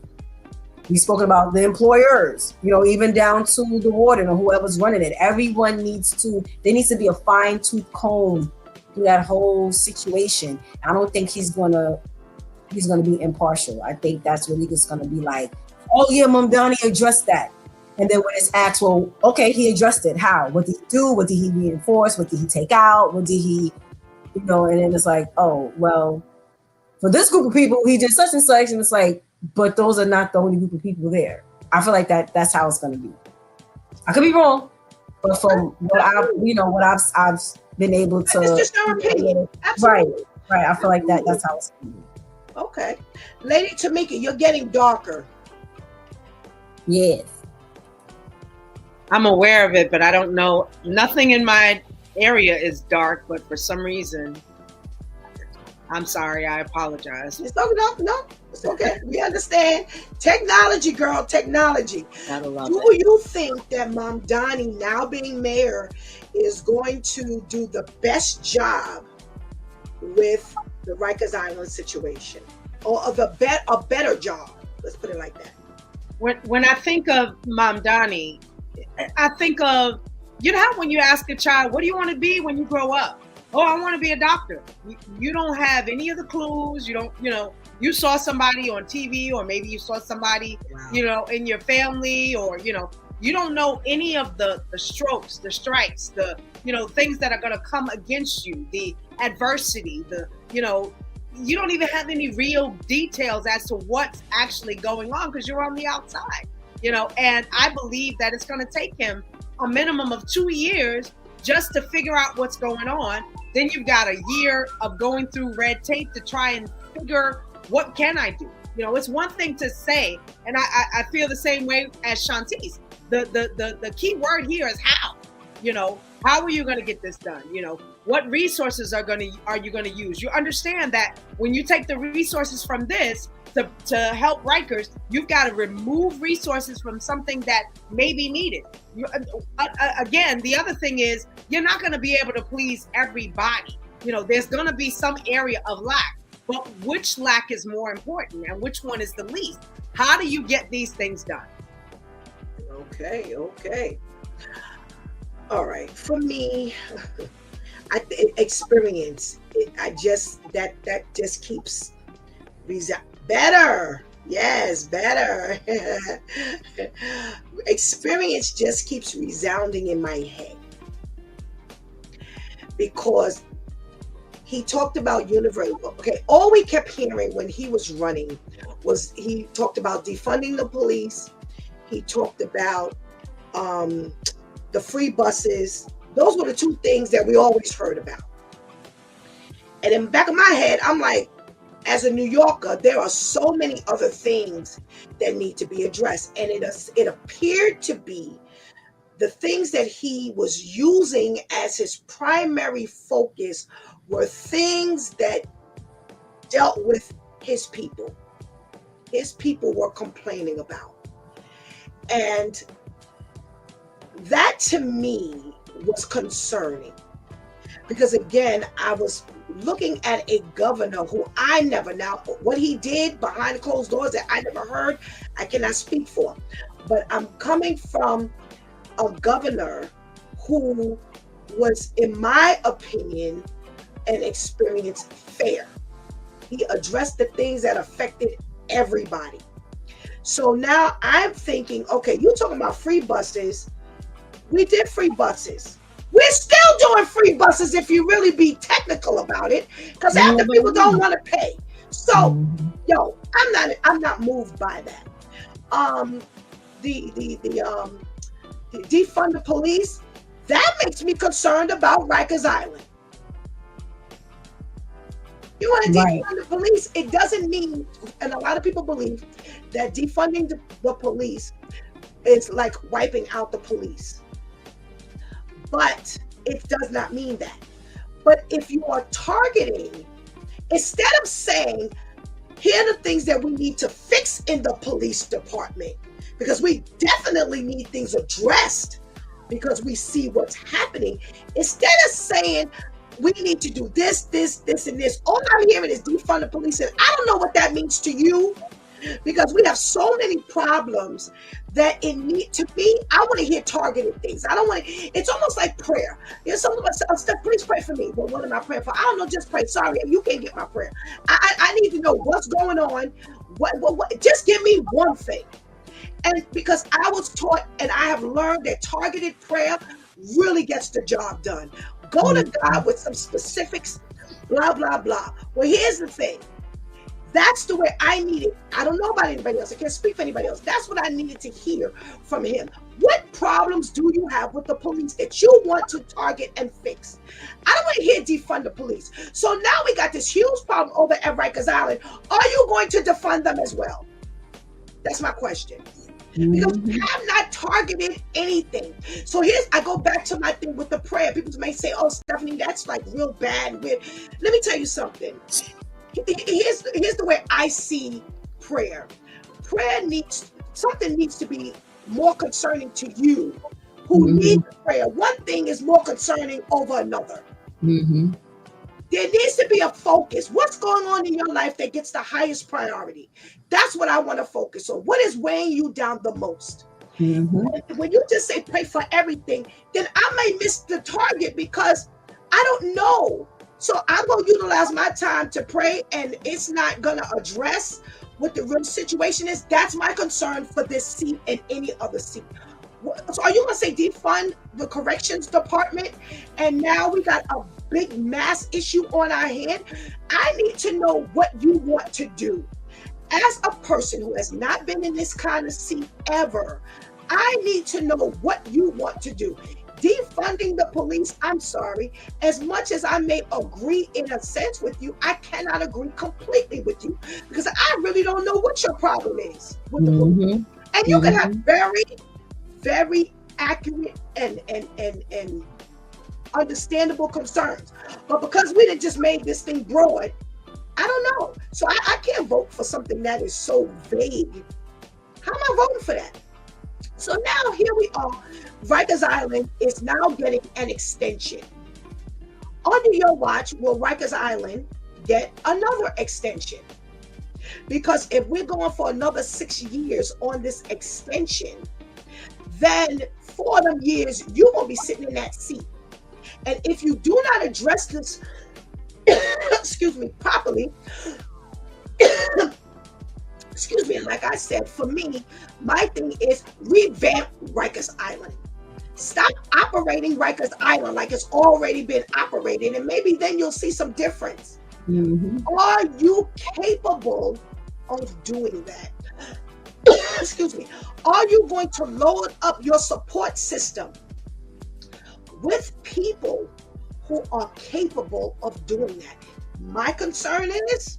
we've spoken about the employers, even down to the warden or whoever's running it. Everyone needs to be a fine-tooth comb through that whole situation. I don't think he's gonna be impartial. I think that's really just gonna be like, oh yeah, Mamdani addressed that. And then when it's asked, well, okay, he addressed it. How? What did he do? What did he reinforce? What did he take out? What did he, and then it's like, oh, well, for this group of people, he did such and such. And it's like, but those are not the only group of people there. I feel like that's how it's going to be. I could be wrong, But from what I've been able to,
it's just your opinion. Absolutely.
Right. I feel like that's how it's.
Okay, Lady Tamika, you're getting darker.
Yes.
I'm aware of it, but I don't know. Nothing in my area is dark, but for some reason, I'm sorry. I apologize.
It's no, it's okay. We understand. Technology, girl, technology.
Gotta love
Do
it.
you think that Mamdani, now being mayor, is going to do the best job with the Rikers Island situation, or a better job? Let's put it like that.
When I think of Mamdani, I think of, you know how when you ask a child, what do you want to be when you grow up? Oh, I want to be a doctor. You don't have any of the clues. You don't, you saw somebody on TV, or maybe you saw somebody, in your family, or, you don't know any of the strokes, the strikes, the, things that are going to come against you, the adversity, you don't even have any real details as to what's actually going on because you're on the outside, and I believe that it's going to take him a minimum of 2 years just to figure out what's going on. Then you've got a year of going through red tape to try and figure, what can I do? It's one thing to say, and I feel the same way as Shantice. The key word here is how. How are you going to get this done? What resources are you going to use? You understand that when you take the resources from this to help Rikers, you've got to remove resources from something that may be needed. Again, the other thing is, you're not going to be able to please everybody. There's going to be some area of lack, but which lack is more important and which one is the least? How do you get these things done?
Okay. All right. For me, experience. That just keeps better. Yes, better. Experience just keeps resounding in my head because he talked about universal. Okay, all we kept hearing when he was running was he talked about defunding the police. He talked about the free buses. Those were the two things that we always heard about. And in the back of my head, I'm like, as a New Yorker, there are so many other things that need to be addressed. And it appeared to be the things that he was using as his primary focus were things that dealt with his people. His people were complaining about. And that to me was concerning. Because again, I was looking at a governor who now what he did behind closed doors that I never heard, I cannot speak for. But I'm coming from a governor who was, in my opinion and experience, fair. He addressed the things that affected everybody. So now I'm thinking, okay, you're talking about free buses. We did free buses. We're still doing free buses if you really be technical about it, because half the people don't want to pay. So, I'm not moved by that. The defund the police, that makes me concerned about Rikers Island. You want to defund the police? It doesn't mean, and a lot of people believe that defunding the police is like wiping out the police. But it does not mean that. But if you are targeting, instead of saying, here are the things that we need to fix in the police department, because we definitely need things addressed because we see what's happening, instead of saying, we need to do this, and this, all I'm hearing is defund the police. And I don't know what that means to you, because we have so many problems that to me, I want to hear targeted things. I don't want to, it's almost like prayer. Some of us, Steph, please pray for me. Well, what am I praying for? I don't know, just pray. Sorry, you can't get my prayer. I need to know what's going on. What, just give me one thing. And because I was taught and I have learned that targeted prayer really gets the job done. Go to God with some specifics, blah, blah, blah. Well, here's the thing. That's the way I needed. I don't know about anybody else. I can't speak for anybody else. That's what I needed to hear from him. What problems do you have with the police that you want to target and fix? I don't want to hear defund the police. So now we got this huge problem over at Rikers Island. Are you going to defund them as well? That's my question. Because we have not targeted anything. So I go back to my thing with the prayer. People may say, oh, Stephanie, that's like real bad. Weird. Let me tell you something. Here's the way I see prayer. Prayer needs to be more concerning to you who need prayer. One thing is more concerning over another. There needs to be a focus. What's going on in your life that gets the highest priority? That's what I want to focus on. What is weighing you down the most? When you just say pray for everything, then I may miss the target because I don't know. So I'm going to utilize my time to pray, and it's not going to address what the real situation is. That's my concern for this seat and any other seat. So are you going to say defund the corrections department? And now we got a big mass issue on our hand. I need to know what you want to do. As a person who has not been in this kind of seat ever, I need to know what you want to do. Defunding the police, I'm sorry. As much as I may agree in a sense with you, I cannot agree completely with you because I really don't know what your problem is with the police. And you can have very, very accurate and understandable concerns. But because we done just made this thing broad, I don't know. So I can't vote for something that is so vague. How am I voting for that? So now here we are. Rikers Island is now getting an extension. Under your watch, will Rikers Island get another extension? Because if we're going for another 6 years on this extension, then 4 of them years, you're going to be sitting in that seat. And if you do not address this, excuse me, properly, excuse me, like I said, for me, my thing is revamp Rikers Island. Stop operating Rikers Island like it's already been operated, and maybe then you'll see some difference. Are you capable of doing that? Excuse me. Are you going to load up your support system with people who are capable of doing that? My concern is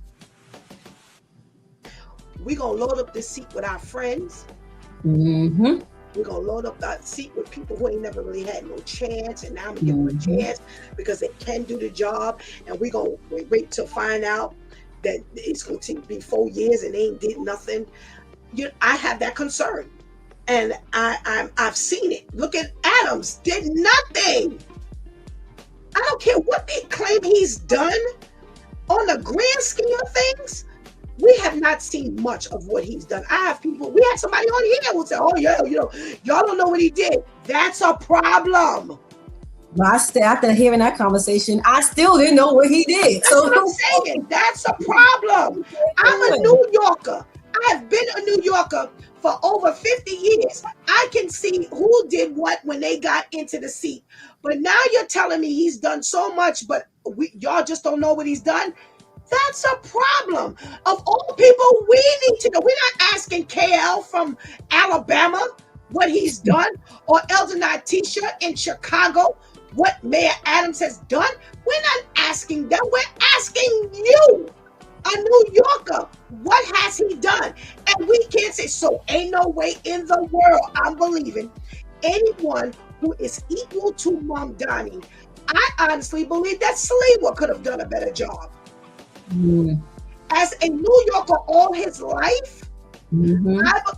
we're going to load up this seat with our friends. We're going to load up that seat with people who ain't never really had no chance, and now I'm going to give them a chance because they can do the job. And we're going to wait to find out that it's going to be 4 years and they ain't did nothing. I have that concern. And I've seen it. Look at Adams, did nothing. I don't care what they claim he's done. On the grand scheme of things, we have not seen much of what he's done. We had somebody on here who said, oh yeah, y'all don't know what he did. That's a problem.
But after hearing that conversation, I still didn't know what he did.
That's what I'm saying. That's a problem. I'm a New Yorker. I have been a New Yorker for over 50 years. I can see who did what when they got into the seat. But now you're telling me he's done so much, but y'all just don't know what he's done? That's a problem. Of all people, we need to know. We're not asking KL from Alabama what he's done, or Elder Natisha in Chicago what Mayor Adams has done. We're not asking them. We're asking you, a New Yorker, what has he done? And we can't say, so ain't no way in the world I'm believing anyone who is equal to Mamdani. I honestly believe that Sliwa could have done a better job. As a New Yorker all his life,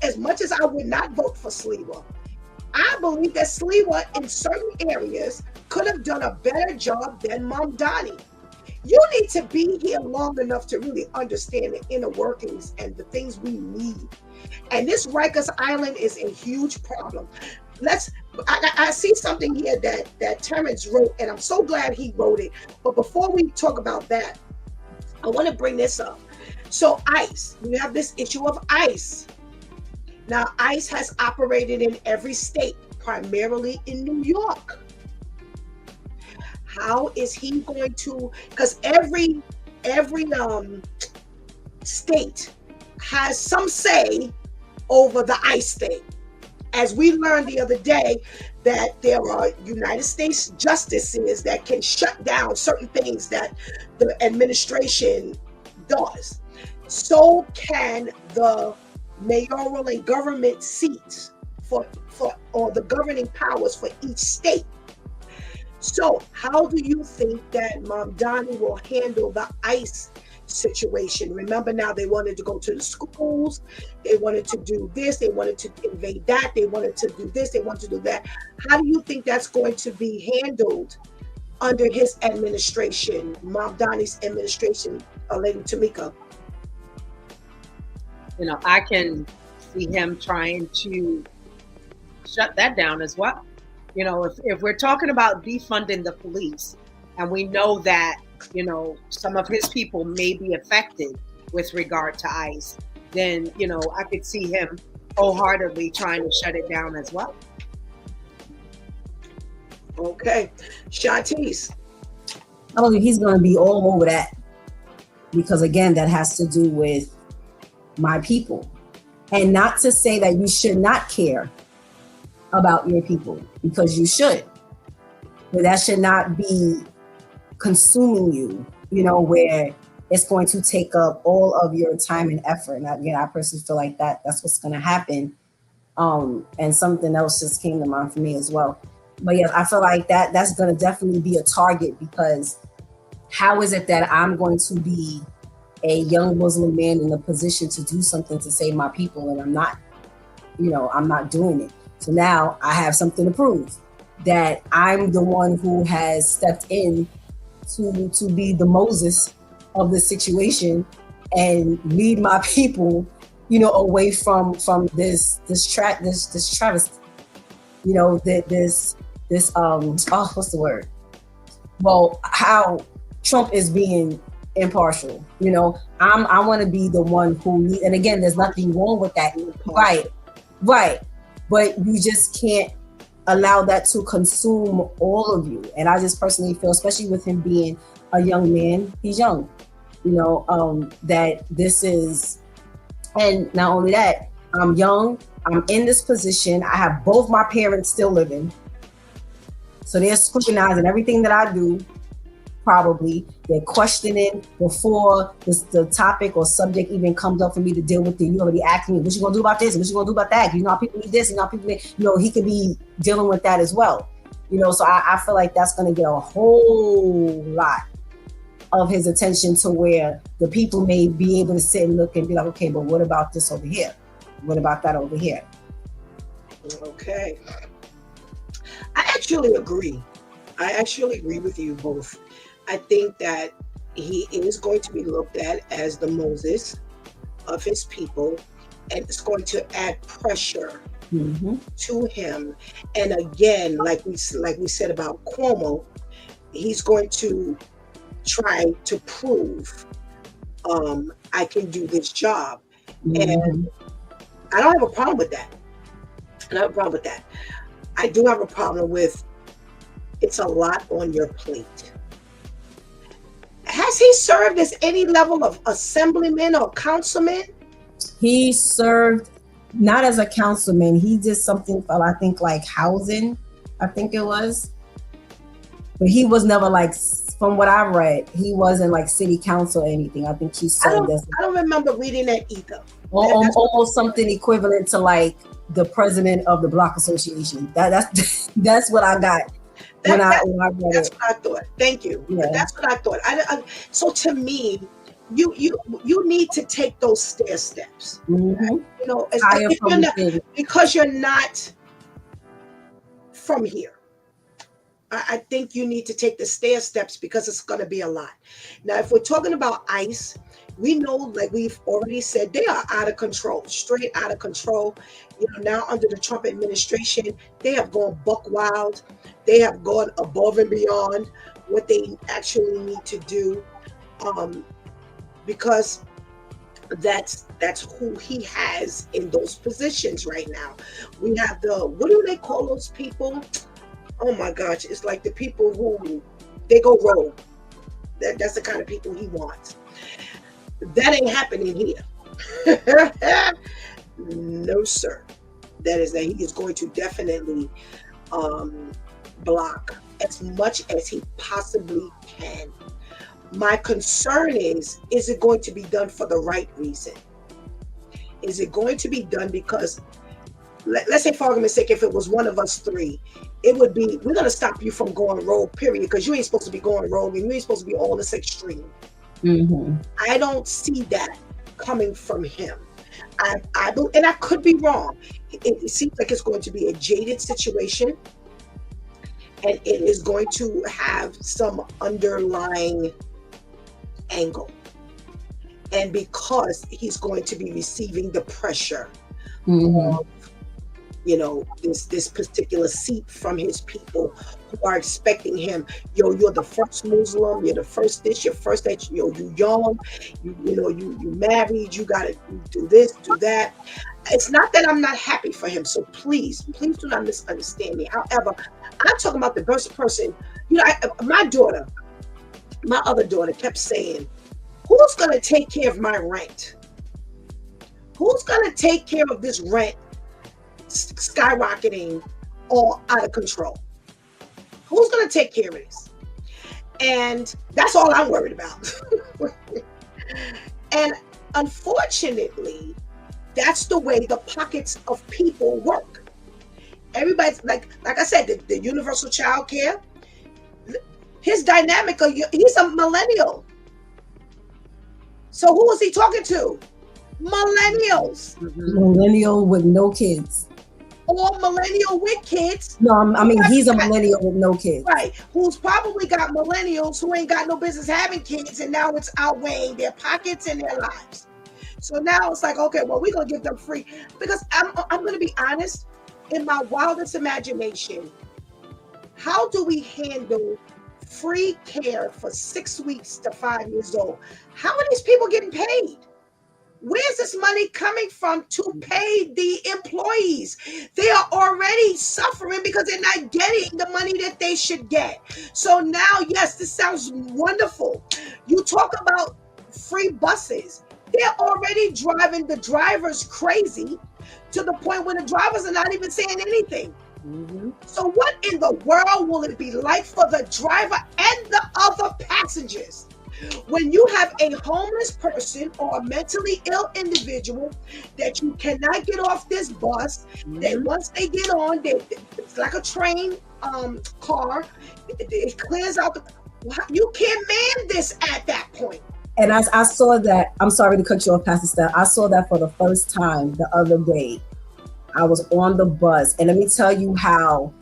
as much as I would not vote for Sliwa, I believe that Sliwa in certain areas could have done a better job than Mamdani. You need to be here long enough to really understand the inner workings and the things we need. And this Rikers Island is a huge problem. I see something here that Terrence wrote, and I'm so glad he wrote it. But before we talk about that, I want to bring this up. So ICE, we have this issue of ICE. Now, ICE has operated in every state, primarily in New York. How is he going to, because every state has some say over the ICE thing. As we learned the other day, that there are United States justices that can shut down certain things that the administration does. So can the mayoral and government seats for or the governing powers for each state. So how do you think that Mamdani will handle the ICE situation? Remember, now they wanted to go to the schools, they wanted to do this, they wanted to invade that, they wanted to do this, they wanted to do that. How do you think that's going to be handled under his administration, Mamdani's administration, Lady Tamika?
You know, I can see him trying to shut that down as well. You know, if we're talking about defunding the police, and we know that, you know, some of his people may be affected with regard to ICE, then, you know, I could see him wholeheartedly trying to shut it down as well.
Okay. Shantice.
I believe he's going to be all over that, because again, that has to do with my people. And not to say that you should not care about your people, because you should, but that should not be consuming you, you know, where it's going to take up all of your time and effort. And again, I personally feel like that's what's going to happen. And something else just came to mind for me as well. But yes, I feel like that's going to definitely be a target, because how is it that I'm going to be a young Muslim man in a position to do something to save my people, and I'm not, you know, I'm not doing it. So now I have something to prove, that I'm the one who has stepped in to be the Moses of the situation and lead my people, you know, away from this travesty, you know, this what's the word? Well, how Trump is being impartial, you know. I want to be the one who, and again, there's nothing wrong with that, right. But you just can't allow that to consume all of you. And I just personally feel, especially with him being a young man, he's young, you know, that this is, and not only that, I'm young, I'm in this position, I have both my parents still living. So they're scrutinizing everything that I do. Probably they're questioning before the topic or subject even comes up for me to deal with. You already asked me, what you gonna do about this? What you gonna do about that? You know how people need this, you know how people need, you know, he could be dealing with that as well. You know, so I feel like that's gonna get a whole lot of his attention, to where the people may be able to sit and look and be like, okay, but what about this over here? What about that over here?
Okay. I actually agree with you both. I think that he is going to be looked at as the Moses of his people, and it's going to add pressure to him. And again, like we said about Cuomo, he's going to try to prove I can do this job. And I don't have a problem with that. I do have a problem with, it's a lot on your plate. Has he served as any level of assemblyman or councilman?
He served not as a councilman. He did something for, I think, like housing, I think it was. But he was never like, from what I read, he wasn't like city council or anything. I think he served as.
I don't remember reading that either.
Almost something equivalent to like the president of the block association. That's what I got. When I read
that's
it.
what I thought. Thank you.
Yeah.
That's what I thought. So to me, you need to take those stair steps. You know, because you're not from here. I think you need to take the stair steps, because it's going to be a lot. Now, if we're talking about ICE, we know, like we've already said, they are out of control, straight out of control. You know, now under the Trump administration, they have gone buck wild. They have gone above and beyond what they actually need to do, because that's who he has in those positions right now. We have what do they call those people? Oh my gosh, it's like the people who they go rogue. That's the kind of people he wants. That ain't happening here. No, sir. That he is going to definitely block as much as he possibly can. My concern is it going to be done for the right reason? Is it going to be done because, let's say for argument's sake, if it was one of us three, it would be, we're going to stop you from going rogue, period, because you ain't supposed to be going rogue and you ain't supposed to be all this extreme.
Mm-hmm.
I don't see that coming from him. And I could be wrong. It seems like it's going to be a jaded situation, and it is going to have some underlying angle. And because he's going to be receiving the pressure of, this particular seat from his people who are expecting him, you're the first Muslim, you're the first this, you're first that, you young, you married, you gotta do this, do that. It's not that I'm not happy for him, so please do not misunderstand me. However, I'm talking about the best person. My other daughter kept saying, who's going to take care of my rent? Who's going to take care of this rent skyrocketing or out of control? Who's going to take care of this? And that's all I'm worried about. And unfortunately, that's the way the pockets of people work. Everybody's like I said, the universal child care, his dynamic, he's a millennial. So who is he talking to? Millennials.
Millennial with no kids.
Or millennial with kids.
No, I mean, he's a millennial with no kids.
Right. Who's probably got millennials who ain't got no business having kids, and now it's outweighing their pockets and their lives. So now it's like, okay, well, we're going to give them free. Because I'm going to be honest, in my wildest imagination, how do we handle free care for 6 weeks to 5 years old? How are these people getting paid? Where's this money coming from to pay the employees? They are already suffering because they're not getting the money that they should get. So now, yes, this sounds wonderful. You talk about free buses. They're already driving the drivers crazy to the point where the drivers are not even saying anything. Mm-hmm. So what in the world will it be like for the driver and the other passengers when you have a homeless person or a mentally ill individual that you cannot get off this bus? Mm-hmm. That once they get on, it's like a train car. It clears out. You can't man this at that point.
And I saw that. I'm sorry to cut you off, Pastor Steph. I saw that for the first time the other day. I was on the bus, and let me tell you how.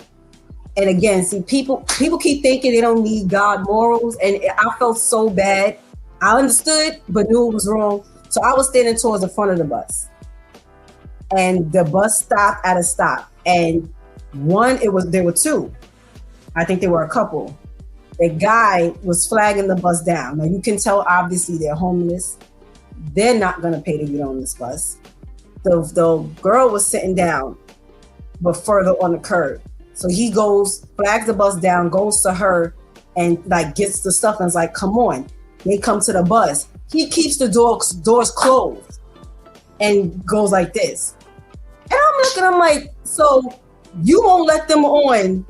And again, see, people keep thinking they don't need God morals, and I felt so bad. I understood, but knew it was wrong. So I was standing towards the front of the bus, and the bus stopped at a stop. And there were two. I think there were a couple. The guy was flagging the bus down. Now you can tell, obviously, they're homeless. They're not going to pay to get on this bus. The girl was sitting down, but further on the curb. So he goes, flags the bus down, goes to her, and like gets the stuff and is like, come on. They come to the bus. He keeps the doors closed and goes like this. And I'm looking, I'm like, so you won't let them on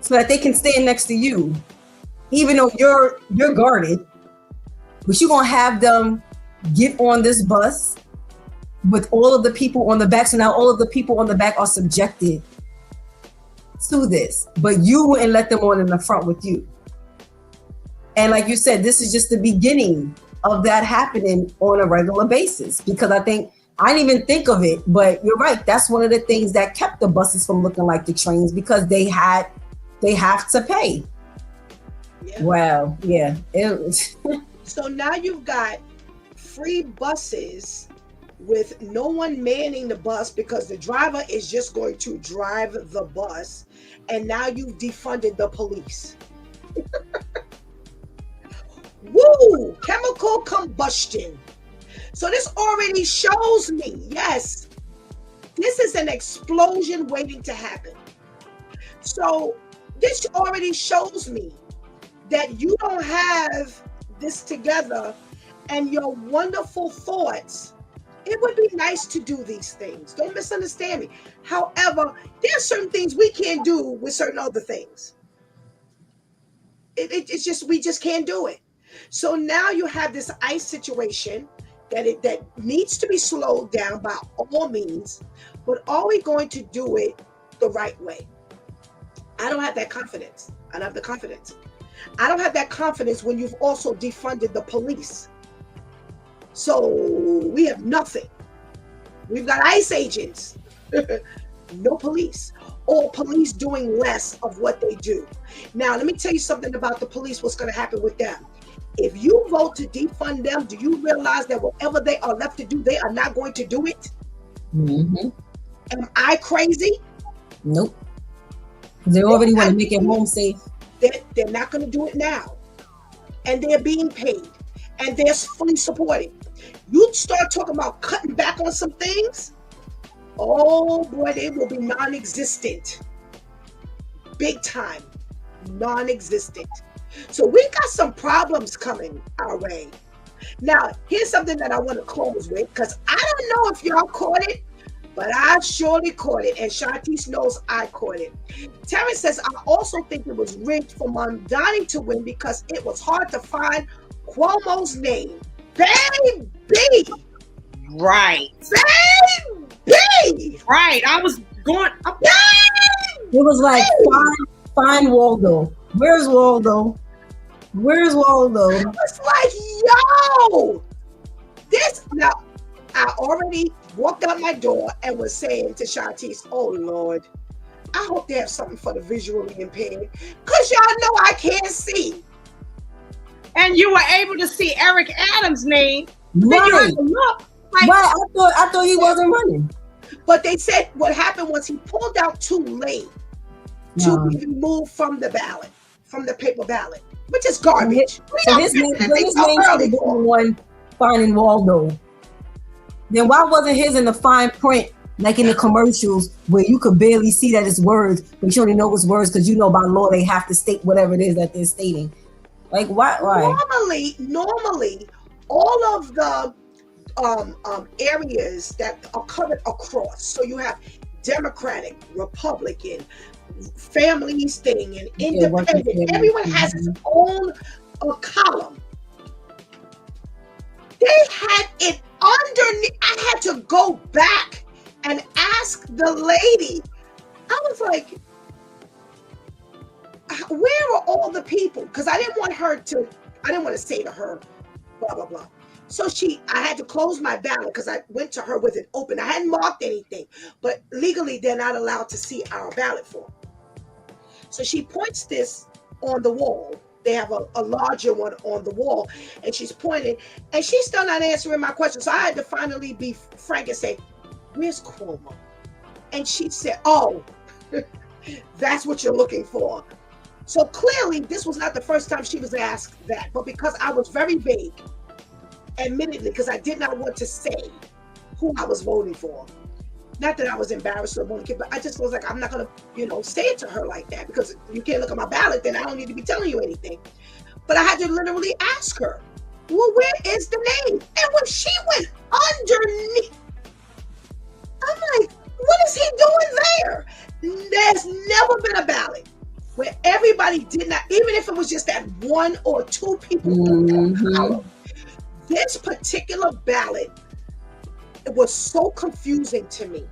so that they can stand next to you, even though you're guarded, but you're gonna have them get on this bus with all of the people on the back. So now all of the people on the back are subjected to this, but you wouldn't let them on in the front with you. And like you said, this is just the beginning of that happening on a regular basis, because I didn't even think of it, but you're right. That's one of the things that kept the buses from looking like the trains, because they have to pay. Yeah. Wow. Yeah.
So now you've got free buses with no one manning the bus because the driver is just going to drive the bus, and now you've defunded the police. Woo! Chemical combustion. So this already shows me, yes, this is an explosion waiting to happen. So this already shows me that you don't have this together, and your wonderful thoughts, it would be nice to do these things. Don't misunderstand me. However, there are certain things we can't do with certain other things. It's just, we just can't do it. So now you have this ICE situation that needs to be slowed down by all means, but are we going to do it the right way? I don't have that confidence. I don't have the confidence. I don't have that confidence when you've also defunded the police. So we have nothing. We've got ICE agents, no police, or police doing less of what they do. Now, let me tell you something about the police, what's going to happen with them. If you vote to defund them, do you realize that whatever they are left to do, they are not going to do it?
Mm-hmm.
Am I crazy?
Nope. They already want to make it home safe.
They're not going to do it now. And they're being paid. And they're fully supported. You start talking about cutting back on some things, oh boy, they will be non-existent. Big time. Non-existent. So we got some problems coming our way. Now, here's something that I want to close with, because I don't know if y'all caught it, but I surely caught it, and Shantice knows I caught it. Terrence says, I also think it was rigged for Mamdani to win because it was hard to find Cuomo's name. Baby!
Right.
Baby!
Right. I was going up.
It was like, find Waldo. Where's Waldo? Where's Waldo?
I was like, yo! This, now, I already walked out my door and was saying to Shantice, oh Lord, I hope they have something for the visually impaired, because y'all know I can't see.
And you were able to see Eric Adams' name.
Right.
Then you had to look. Like,
Right. I thought he wasn't running.
But they said what happened was he pulled out too late to be removed from the ballot, from the paper ballot, which is garbage.
So his name should have been the one finding Waldo. Then why wasn't his in the fine print, like in the commercials, where you could barely see that it's words, but you only know it's words because you know by law they have to state whatever it is that they're stating. Like why?
Normally, all of the areas that are covered across. So you have Democratic, Republican, families thing, and independent. Everyone has its own column. They had it underneath. I had to go back and ask the lady. I was like, where are all the people? Because I didn't want to say to her, blah, blah, blah. So I had to close my ballot because I went to her with it open. I hadn't marked anything, but legally they're not allowed to see our ballot form. So she points this on the wall. They have a larger one on the wall, and she's pointing, and she's still not answering my question. So I had to finally be frank and say, where's Cuomo? And she said, oh, that's what you're looking for. So clearly this was not the first time she was asked that, but because I was very vague, admittedly, because I did not want to say who I was voting for. Not that I was embarrassed or wanting to, but I just was like, I'm not going to, say it to her like that, because you can't look at my ballot, then I don't need to be telling you anything. But I had to literally ask her, well, where is the name? And when she went underneath, I'm like, what is he doing there? There's never been a ballot where everybody did not, even if it was just that one or two people.
Mm-hmm.
This particular ballot, it was so confusing to me.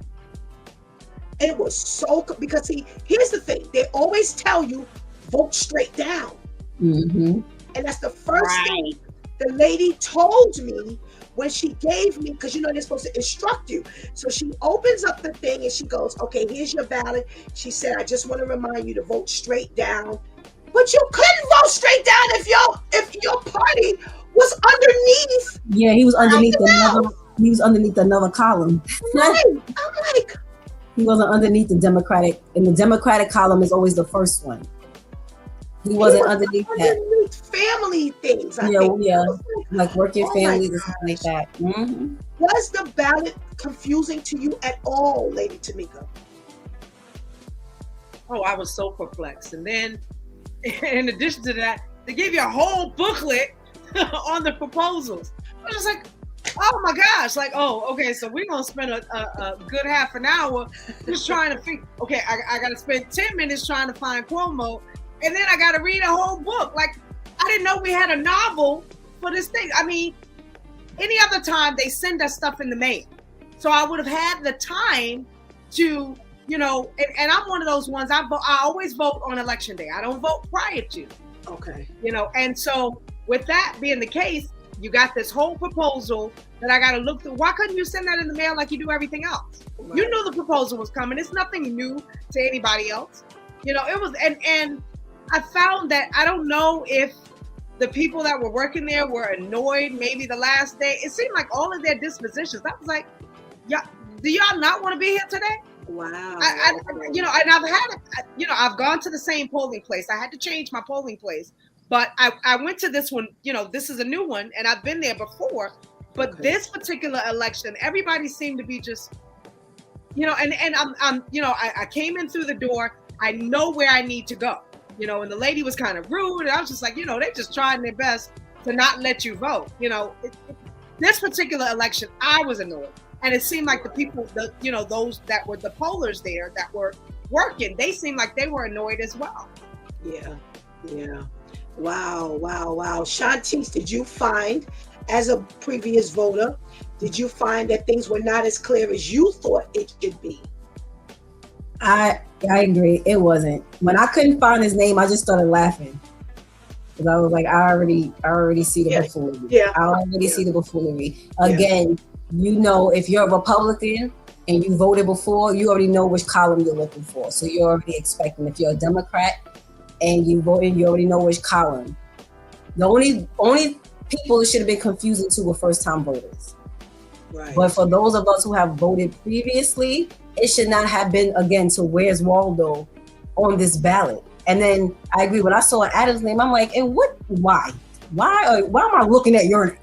And it was so, because here's the thing, they always tell you, vote straight down.
Mm-hmm.
And that's the first thing the lady told me when she gave me, because they're supposed to instruct you. So she opens up the thing and she goes, okay, here's your ballot. She said, I just want to remind you to vote straight down. But you couldn't vote straight down if your party was underneath.
Yeah, he was underneath another column.
Right. I'm like,
he wasn't underneath the Democratic, and the Democratic column is always the first one. He wasn't underneath that.
Family things. I
Yeah,
think.
yeah, like working families and
gosh.
something like that. Mm-hmm.
Was the ballot confusing to you at all, Lady Tamika?
Oh, I was so perplexed. And then, in addition to that, they gave you a whole booklet on the proposals. was just like, oh my gosh, like, oh, okay, so we're gonna spend a good half an hour just trying to figure. Okay, I gotta spend 10 minutes trying to find Cuomo, and then I gotta read a whole book. Like, I didn't know we had a novel for this thing. I mean, any other time they send us stuff in the mail, so I would have had the time to, you know. And I'm one of those ones. I always vote on election day. I don't vote prior to.
Okay.
You know, and so with that being the case, you got this whole proposal that I got to look through. Why couldn't you send that in the mail like you do everything else? Right. You knew the proposal was coming. It's nothing new to anybody else. You know, it was, and I found that I don't know if the people that were working there were annoyed maybe the last day. It seemed like all of their dispositions. I was like, yeah, do y'all not want to be here today?
Wow.
You know, and I've gone to the same polling place. I had to change my polling place. But I went to this one, you know, this is a new one, and I've been there before. But this particular election, everybody seemed to be just, you know, and I'm you know, I came in through the door. I know where I need to go, you know, and the lady was kind of rude. And I was just like, you know, they just trying their best to not let you vote. You know, this particular election, I was annoyed. And it seemed like the people, you know, those that were the pollers there that were working, they seemed like they were annoyed as well.
Yeah. Wow. Shantice, did you find, as a previous voter, did you find that things were not as clear as you thought it should be?
I agree. It wasn't. When I couldn't find his name, I just started laughing. Because I was like, I already see the buffoonery.
Yeah.
I already see the buffoonery. Again, you know, if you're a Republican and you voted before, you already know which column you're looking for. So you're already expecting. If you're a Democrat and you voted, you already know which column. The only people it should have been confusing to were first-time voters.
Right.
But for those of us who have voted previously, it should not have been, again, to where's Waldo on this ballot. And then I agree, when I saw Adam's name, I'm like, and why am I looking at your name?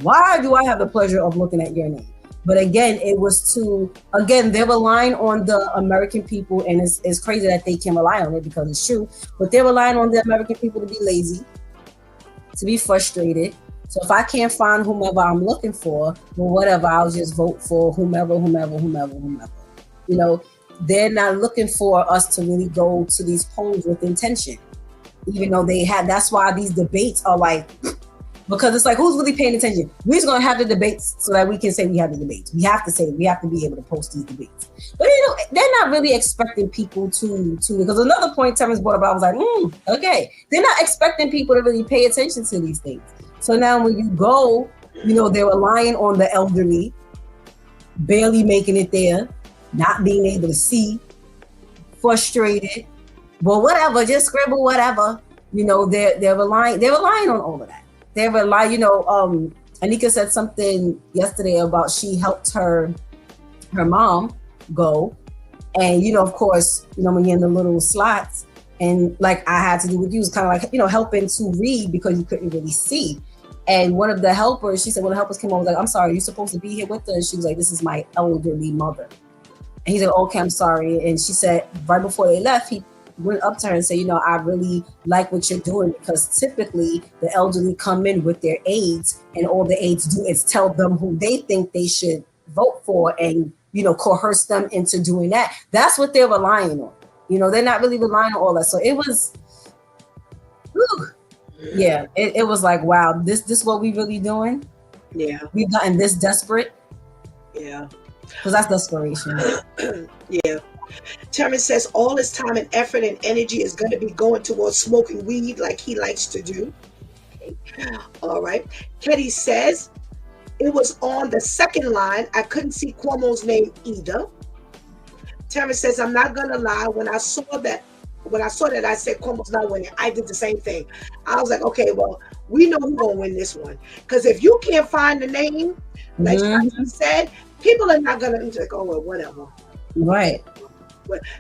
Why do I have the pleasure of looking at your name? But again, it was they're relying on the American people, and it's crazy that they can rely on it because it's true, but they're relying on the American people to be lazy, to be frustrated. So if I can't find whomever I'm looking for, well, whatever, I'll just vote for whomever. You know, they're not looking for us to really go to these polls with intention, even though that's why these debates are like, because it's like, who's really paying attention? We're just going to have the debates so that we can say we have the debates. We have to be able to post these debates. But, you know, they're not really expecting people to because another point Terrence brought up, I was like, okay. They're not expecting people to really pay attention to these things. So now when you go, you know, they're relying on the elderly, barely making it there, not being able to see, frustrated. Well, whatever, just scribble whatever. You know, they're relying on all of that. They rely, you know, Anika said something yesterday about she helped her mom go. And, you know, of course, you know, when you're in the little slots, and like I had to do with you, was kind of like, you know, helping to read because you couldn't really see. And one of the helpers, she said, when the helpers came over, I was like, I'm sorry, you're supposed to be here with us. She was like, this is my elderly mother. And he said, okay, I'm sorry. And she said, right before they left, he went up to her and said, you know, I really like what you're doing, because typically the elderly come in with their aides, and all the aides do is tell them who they think they should vote for and, you know, coerce them into doing that. That's what they're relying on. You know, they're not really relying on all that. So it was, it was like, wow, this what we really doing?
Yeah.
We've gotten this desperate?
Yeah.
Because that's desperation.
Yeah. Terrence says all his time and effort and energy is going to be going towards smoking weed like he likes to do. Okay. All right. Ketty says it was on the second line. I couldn't see Cuomo's name either. Terrence says, I'm not going to lie. When I saw that, I said Cuomo's not winning. I did the same thing. I was like, okay, well, we know who's going to win this one. Because if you can't find the name, like I said, people are not going to like, oh, well, whatever.
Right.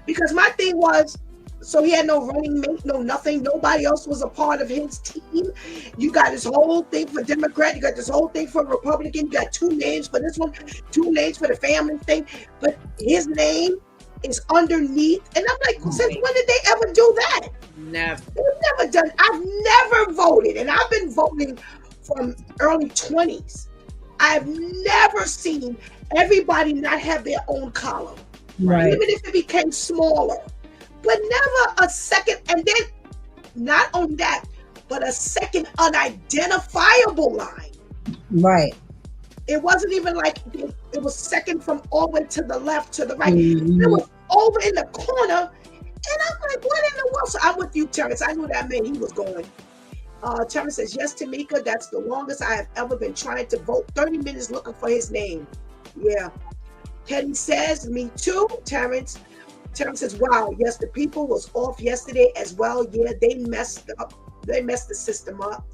Because my thing was, so he had no running mate, no nothing. Nobody else was a part of his team. You got this whole thing for Democrat. You got this whole thing for Republican. You got two names for this one, two names for the family thing. But his name is underneath. And I'm like, since when did they ever do that?
Never.
They've never done. I've never voted. And I've been voting from early 20s. I've never seen everybody not have their own column,
Right.
even if it became smaller, but never a second. And then not only that, but a second unidentifiable line.
Right.
It wasn't even like it was second from all the way to the left, to the right.
Mhm.
It was over in the corner. And I'm like, what in the world? So I'm with you, Terrence. I knew that man, he was going. Terrence says, yes, Tamika, that's the longest I have ever been trying to vote. 30 minutes looking for his name. Yeah. Kenny says, me too, Terrence. Terrence says, wow, yes, the people was off yesterday as well. Yeah, they messed up. They messed the system up.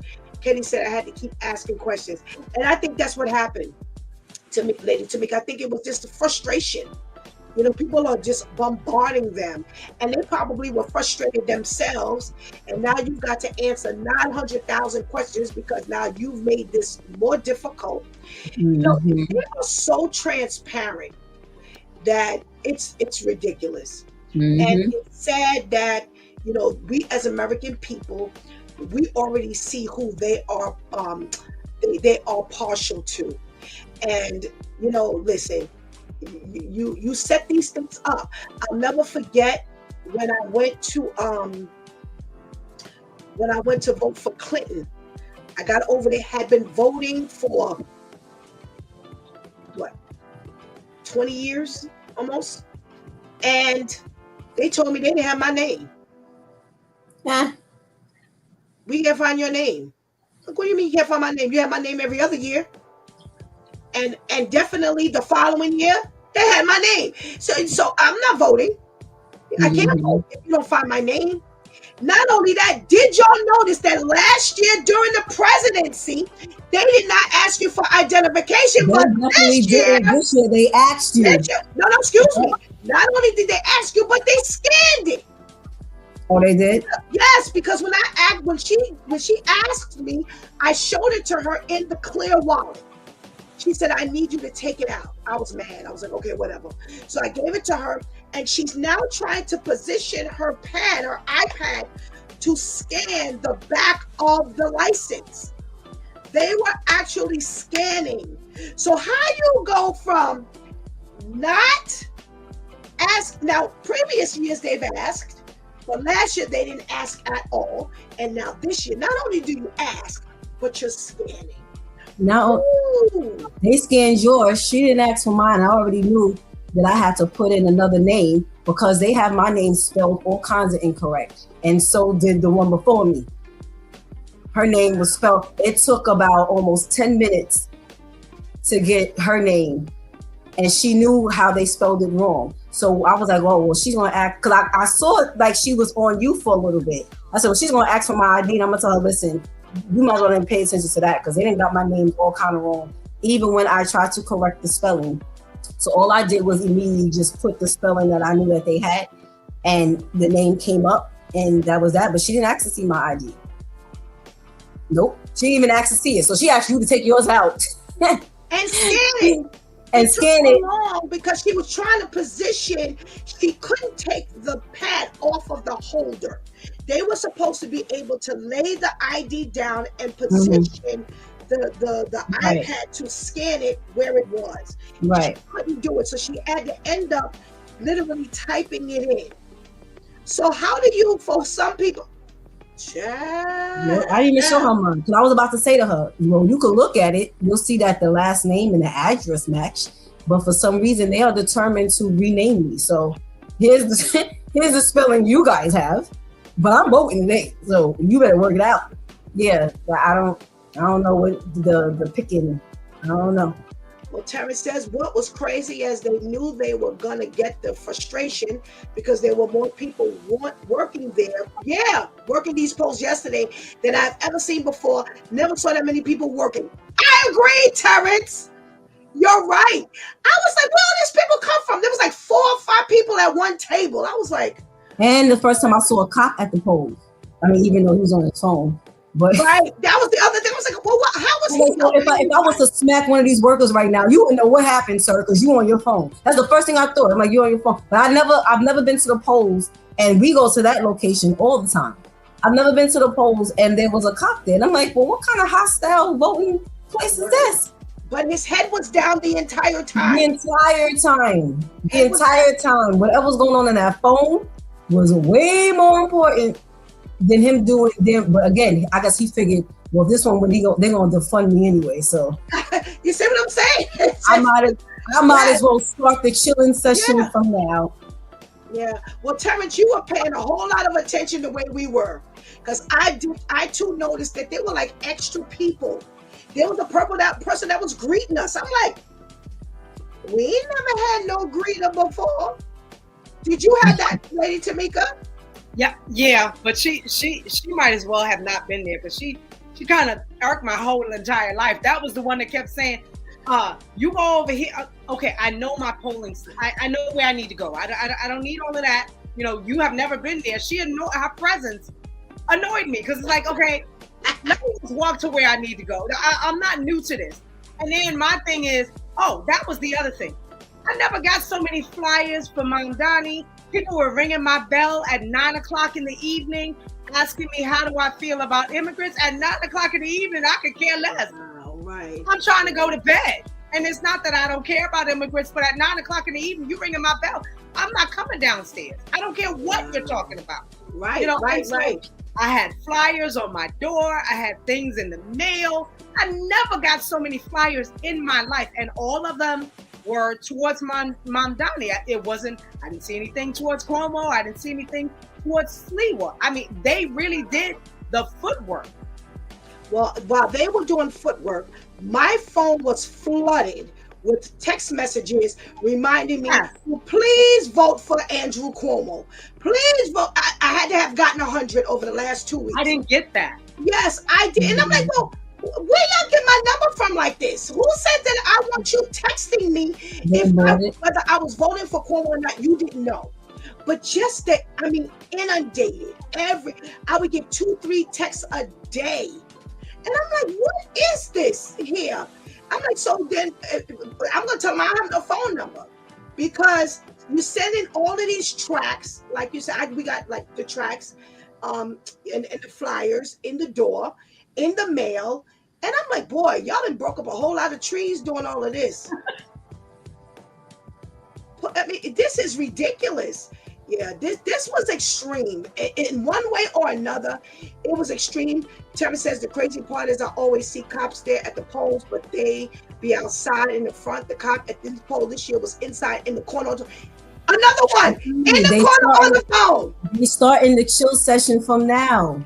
Kenny said, I had to keep asking questions. And I think that's what happened to me, Lady Tamika. I think it was just frustration. You know, people are just bombarding them, and they probably were frustrated themselves. And now you've got to answer 900,000 questions because now you've made this more difficult. You know, they are so transparent that it's ridiculous. And it's sad that, you know, we as American people, we already see who they are. They are partial to, and you know, listen. You set these things up. I'll never forget when I went to vote for Clinton. I got over there, had been voting for what, 20 years almost, and they told me they didn't have my name.
Yeah.
We can't find your name. Like, what do you mean you can't find my name? You have my name every other year. And definitely the following year, they had my name. So I'm not voting. I can't vote if you don't find my name. Not only that, did y'all notice that last year during the presidency, they did not ask you for identification,
They
but
definitely did. This year they asked you.
No, excuse me. Not only did they ask you, but they scanned it.
Oh, they did?
Yes, because when she asked me, I showed it to her in the clear wallet. She said, I need you to take it out. I was mad. I was like, okay, whatever. So I gave it to her, and she's now trying to position her iPad to scan the back of the license. They were actually scanning. So how you go from not ask, now previous years they've asked, but last year they didn't ask at all. And now this year, not only do you ask, but you're scanning.
Now they scanned yours. She didn't ask for mine. I already knew that I had to put in another name because they have my name spelled all kinds of incorrect. And so did the one before me. Her name was spelled, it took about almost 10 minutes to get her name. And she knew how they spelled it wrong. So I was like, oh, well, she's going to act, because I saw it like she was on you for a little bit. I said, well, she's going to ask for my ID. And I'm going to tell her, listen, you might as well pay attention to that because they didn't got my name all kind of wrong, even when I tried to correct the spelling. So all I did was immediately just put the spelling that I knew that they had, and the name came up, and that was that. But she didn't ask to see my ID. Nope, she didn't even ask to see it. So she asked you to take yours out
and scan it.
And scan it.
Long because she was trying to position. She couldn't take the pad off of the holder. They were supposed to be able to lay the ID down and position the
right.
iPad to scan it where it was.
Right.
She couldn't do it, so she had to end up literally typing it in. So how do you, for some people,
I didn't even show her mine. I was about to say to her, well, you can look at it. You'll see that the last name and the address match. But for some reason, they are determined to rename me. So here's the spelling you guys have. But I'm voting today, so you better work it out. Yeah, I don't know what the picking. I don't know.
Well, Terrence says what was crazy as they knew they were gonna get the frustration because there were more people working there. Yeah, working these polls yesterday than I've ever seen before. Never saw that many people working. I agree, Terrence. You're right. I was like, where all these people come from? There was like 4 or 5 people at one table. I was like.
And the first time I saw a cop at the polls. I mean, even though he was on his phone. But
right, that was the other thing. I was like, well, how was he?
If I was to smack one of these workers right now, you wouldn't know what happened, sir, because you on your phone. That's the first thing I thought. I'm like, you on your phone. But I've never been to the polls, and we go to that location all the time. I've never been to the polls, and there was a cop there. And I'm like, well, what kind of hostile voting place is this?
But his head was down the entire time.
The entire time. Whatever's going on in that phone was way more important than him doing them. But again, I guess he figured, well, this one, they're going to defund me anyway. So
you see what I'm saying?
I might as well start the chilling session from now.
Yeah. Well, Terrence, you were paying a whole lot of attention the way we were, because I too noticed that there were like extra people. There was that person that was greeting us. I'm like, we ain't never had no greeter before. Did you have that, Lady Tamika?
Yeah, but she might as well have not been there, because she kind of irked my whole entire life. That was the one that kept saying, you go over here. Okay, I know my polling. I know where I need to go. I don't need all of that. You know, you have never been there. Her presence annoyed me, because it's like, okay, let me just walk to where I need to go. I'm not new to this. And then my thing is, that was the other thing. I never got so many flyers for Mamdani. People were ringing my bell at 9:00 in the evening, asking me how do I feel about immigrants. At 9:00 in the evening, I could care less.
Right.
I'm trying to go to bed. And it's not that I don't care about immigrants, but at 9:00 in the evening, you ringing my bell. I'm not coming downstairs. I don't care what you're talking about.
Right,
you know,
right.
I had flyers on my door. I had things in the mail. I never got so many flyers in my life. And all of them were towards Mamdani. I didn't see anything towards Cuomo. I didn't see anything towards Sliwa. I mean, they really did the footwork.
Well, while they were doing footwork, my phone was flooded with text messages reminding me, please vote for Andrew Cuomo. Please vote. I had to have gotten 100 over the last 2 weeks.
I didn't get that.
Yes, I did. And I'm like, well, where y'all get my number from like this? Who said that I want you texting me whether I was voting for Cuomo or not? You didn't know. But just that, I mean, inundated. I would get 2-3 texts a day. And I'm like, what is this here? I'm like, so then I'm going to tell them I have no phone number, because you send in all of these tracks. Like you said, we got like the tracks and the flyers in the door, in the mail. And I'm like, boy, y'all done broke up a whole lot of trees doing all of this. I mean, this is ridiculous. Yeah, this was extreme. In one way or another, it was extreme. Terrence says the crazy part is I always see cops there at the polls, but they be outside in the front. The cop at the poll this year was inside in the corner. Another one in the corner on the phone.
We starting the chill session from now.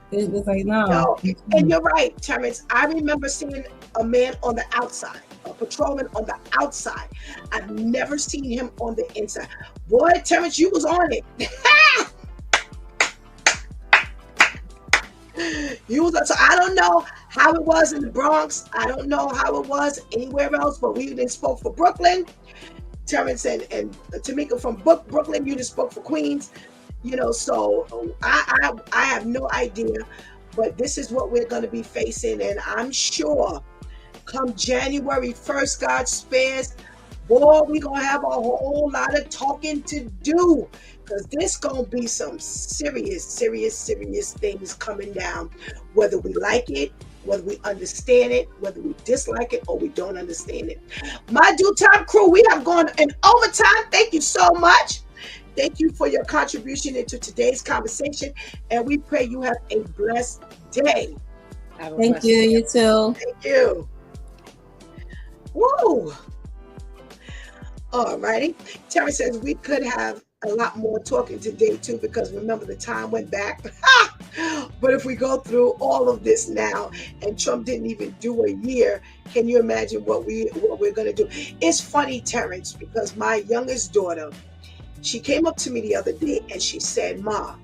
It's like, no.
And you're right, Terrence. I remember seeing a man on the outside, a patrolman on the outside. I've never seen him on the inside. Boy, Terrence, you was on it. So I don't know how it was in the Bronx. I don't know how it was anywhere else, but we didn't spoke for Brooklyn. Terrence and Tamika from Brooklyn, you just spoke for Queens. You know, so I have no idea, but this is what we're going to be facing. And I'm sure come January 1st, God spares, boy, we're going to have a whole lot of talking to do, because this going to be some serious things coming down, whether we like it, whether we understand it, whether we dislike it, or we don't understand it. My Due Time crew, we have gone in overtime. Thank you so much. Thank you for your contribution into today's conversation, and we pray you have a blessed day.
Thank you. You too.
Thank you. Woo. All righty. Terry says we could have a lot more talking today too, because remember the time went back. But if we go through all of this now, and Trump didn't even do a year, can you imagine what we're going to do? It's funny, Terrence, because my youngest daughter, she came up to me the other day and she said, Ma,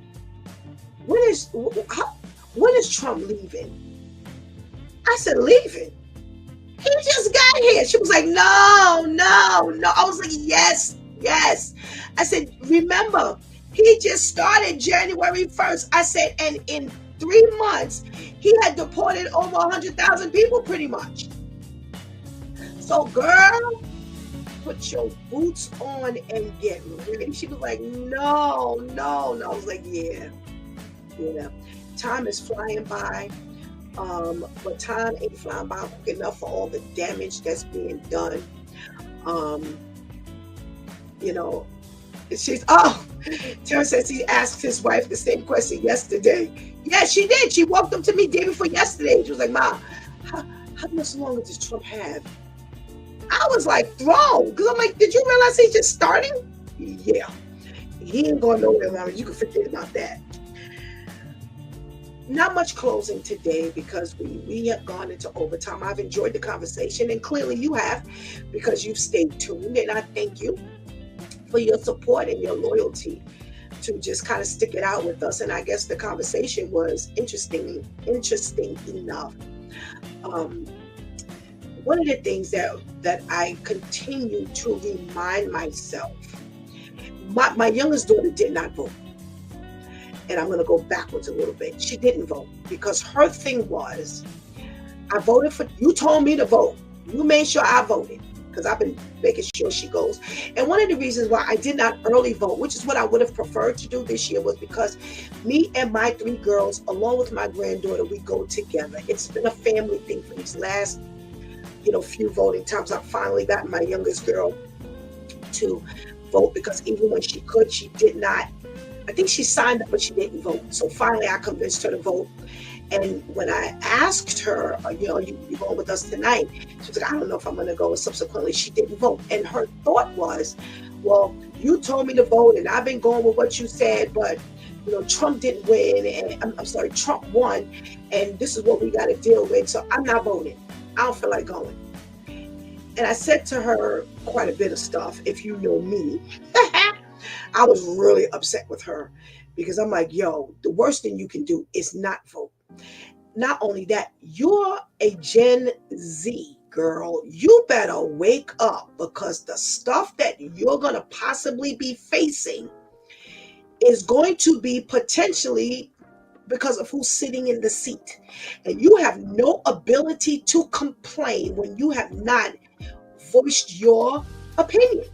when is Trump leaving? I said, leaving? He just got here. She was like, no. I was like, yes. I said, remember, he just started January 1st. I said, and in 3 months, he had deported over 100,000 people pretty much. So, girl, put your boots on and get ready. She was like, no. I was like, yeah. Yeah, time is flying by, but time ain't flying by quick enough for all the damage that's being done. Um, you know, she's Terrence says he asked his wife the same question yesterday. Yeah, she did. She walked up to me day before yesterday. She was like, "Ma, how much longer does Trump have?" I was like thrown because I'm like, "Did you realize he's just starting?" Yeah, he ain't going nowhere, Mama. You can forget about that. Not much closing today because we have gone into overtime. I've enjoyed the conversation, and clearly you have, because you've stayed tuned, and I thank you for your support and your loyalty to just kind of stick it out with us. And I guess the conversation was interesting enough. Um, One of the things that I continue to remind myself, my youngest daughter did not vote. And I'm going to go backwards a little bit. She didn't vote because her thing was, I voted for, you told me to vote. You made sure I voted because I've been making sure she goes. And one of the reasons why I did not early vote, which is what I would have preferred to do this year, was because me and my 3 girls, along with my granddaughter, we go together. It's been a family thing for these last, few voting times. I've finally gotten my youngest girl to vote because even when she could, she did not. I think she signed up, but she didn't vote. So finally, I convinced her to vote. And when I asked her, you going with us tonight? She was like, I don't know if I'm going to go. And subsequently, she didn't vote. And her thought was, well, you told me to vote, and I've been going with what you said, but Trump didn't win, and I'm sorry, Trump won, and this is what we got to deal with. So I'm not voting. I don't feel like going. And I said to her quite a bit of stuff. If you know me. I was really upset with her because I'm like, yo, the worst thing you can do is not vote. Not only that, you're a Gen Z girl. You better wake up because the stuff that you're going to possibly be facing is going to be potentially because of who's sitting in the seat. And you have no ability to complain when you have not voiced your opinion.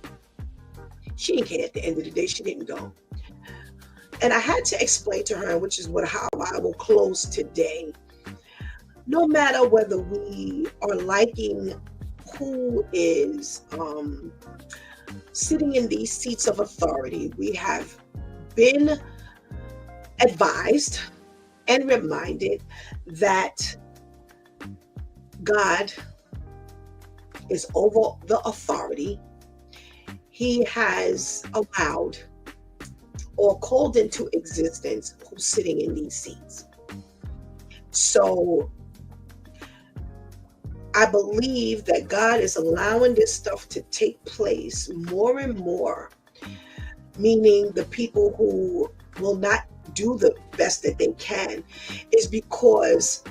She didn't care at the end of the day. She didn't go. And I had to explain to her, which is how I will close today. No matter whether we are liking who is sitting in these seats of authority, we have been advised and reminded that God is over the authority. He has allowed or called into existence who's sitting in these seats. So I believe that God is allowing this stuff to take place more and more, meaning the people who will not do the best that they can is because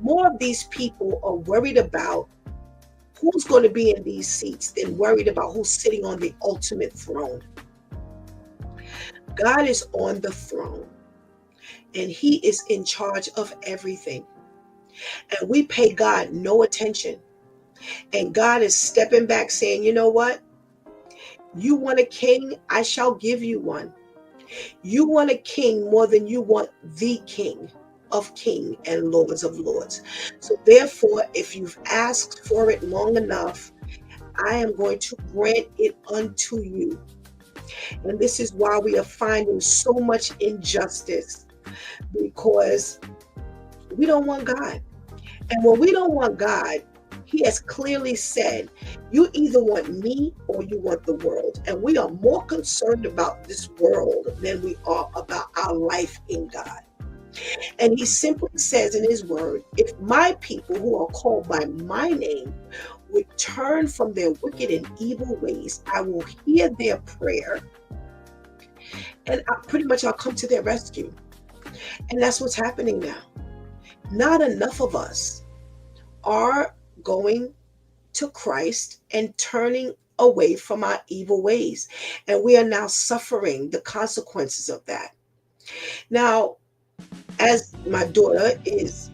more of these people are worried about who's going to be in these seats than worried about who's sitting on the ultimate throne. God is on the throne and he is in charge of everything. And we pay God no attention. And God is stepping back saying, you know what? You want a king? I shall give you one. You want a king more than you want the King of Kings and Lords of Lords. So therefore, if you've asked for it long enough, I am going to grant it unto you. And this is why we are finding so much injustice, because we don't want God. And when we don't want God, he has clearly said, you either want me or you want the world. And we are more concerned about this world than we are about our life in God. And he simply says in his word, if my people who are called by my name would turn from their wicked and evil ways, I will hear their prayer and I'll come to their rescue. And that's what's happening now. Not enough of us are going to Christ and turning away from our evil ways. And we are now suffering the consequences of that. Now, as my daughter is,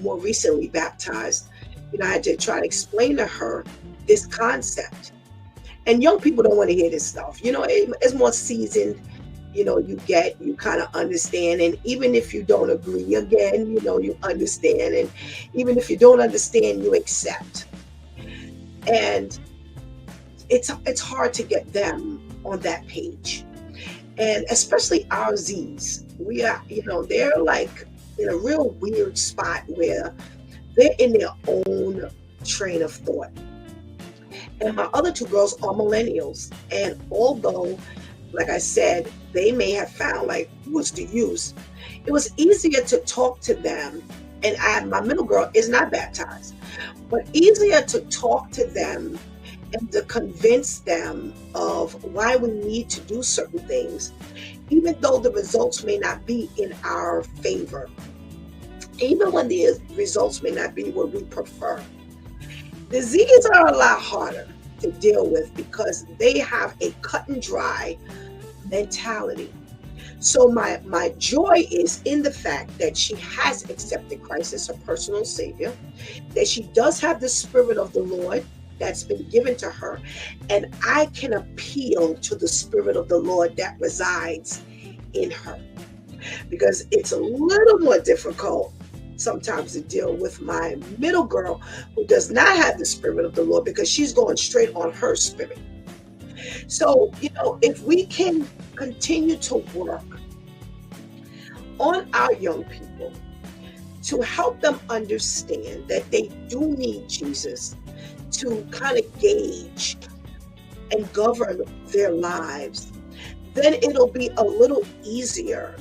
more recently baptized, I had to try to explain to her this concept. And young people don't want to hear this stuff. It's more seasoned you kind of understand. And even if you don't agree, again, you understand. And even if you don't understand, you accept. And it's hard to get them on that page. And especially our Z's. We are, they're like in a real weird spot where they're in their own train of thought. And my other two girls are millennials. And although, like I said, they may have found like what's the use, it was easier to talk to them. And my middle girl is not baptized, but easier to talk to them and to convince them of why we need to do certain things, even though the results may not be in our favor, even when the results may not be what we prefer. The Z's are a lot harder to deal with because they have a cut and dry mentality. So my joy is in the fact that she has accepted Christ as her personal Savior, that she does have the Spirit of the Lord that's been given to her, and I can appeal to the Spirit of the Lord that resides in her, because it's a little more difficult sometimes to deal with my middle girl who does not have the Spirit of the Lord, because she's going straight on her spirit. So, if we can continue to work on our young people to help them understand that they do need Jesus to kind of gauge and govern their lives, then it'll be a little easier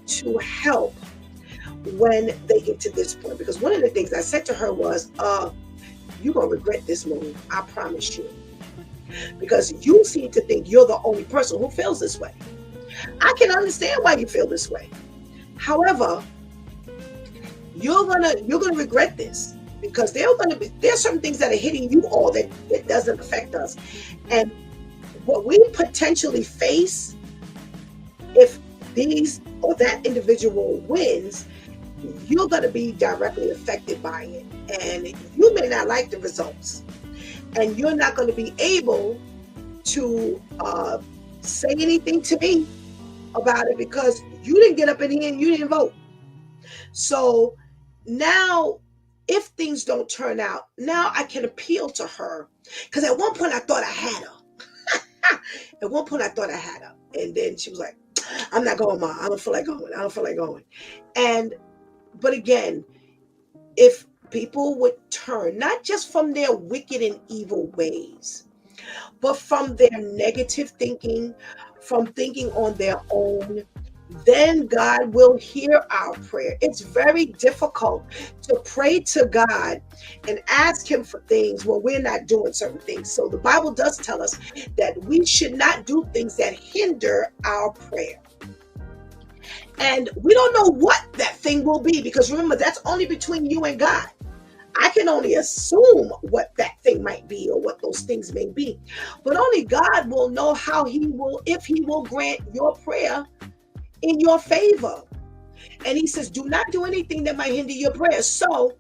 to help when they get to this point. Because one of the things I said to her was, you're going to regret this move, I promise you. Because you seem to think you're the only person who feels this way. I can understand why you feel this way. However, you're gonna regret this, because there's certain things that are hitting you all that doesn't affect us. And what we potentially face, if these or that individual wins, you're going to be directly affected by it. And you may not like the results. And you're not going to be able to say anything to me about it, because you didn't get up in here and you didn't vote. So now, if things don't turn out, now I can appeal to her. Because at one point I thought I had her. At one point I thought I had her. And then she was like, I'm not going, Ma. I don't feel like going. But again, if people would turn, not just from their wicked and evil ways, but from their negative thinking, from thinking on their own, then God will hear our prayer. It's very difficult to pray to God and ask him for things when we're not doing certain things. So the Bible does tell us that we should not do things that hinder our prayer. And we don't know what that thing will be, because remember, that's only between you and God. I can only assume what that thing might be or what those things may be. But only God will know if he will grant your prayer in your favor. And he says, do not do anything that might hinder your prayer. So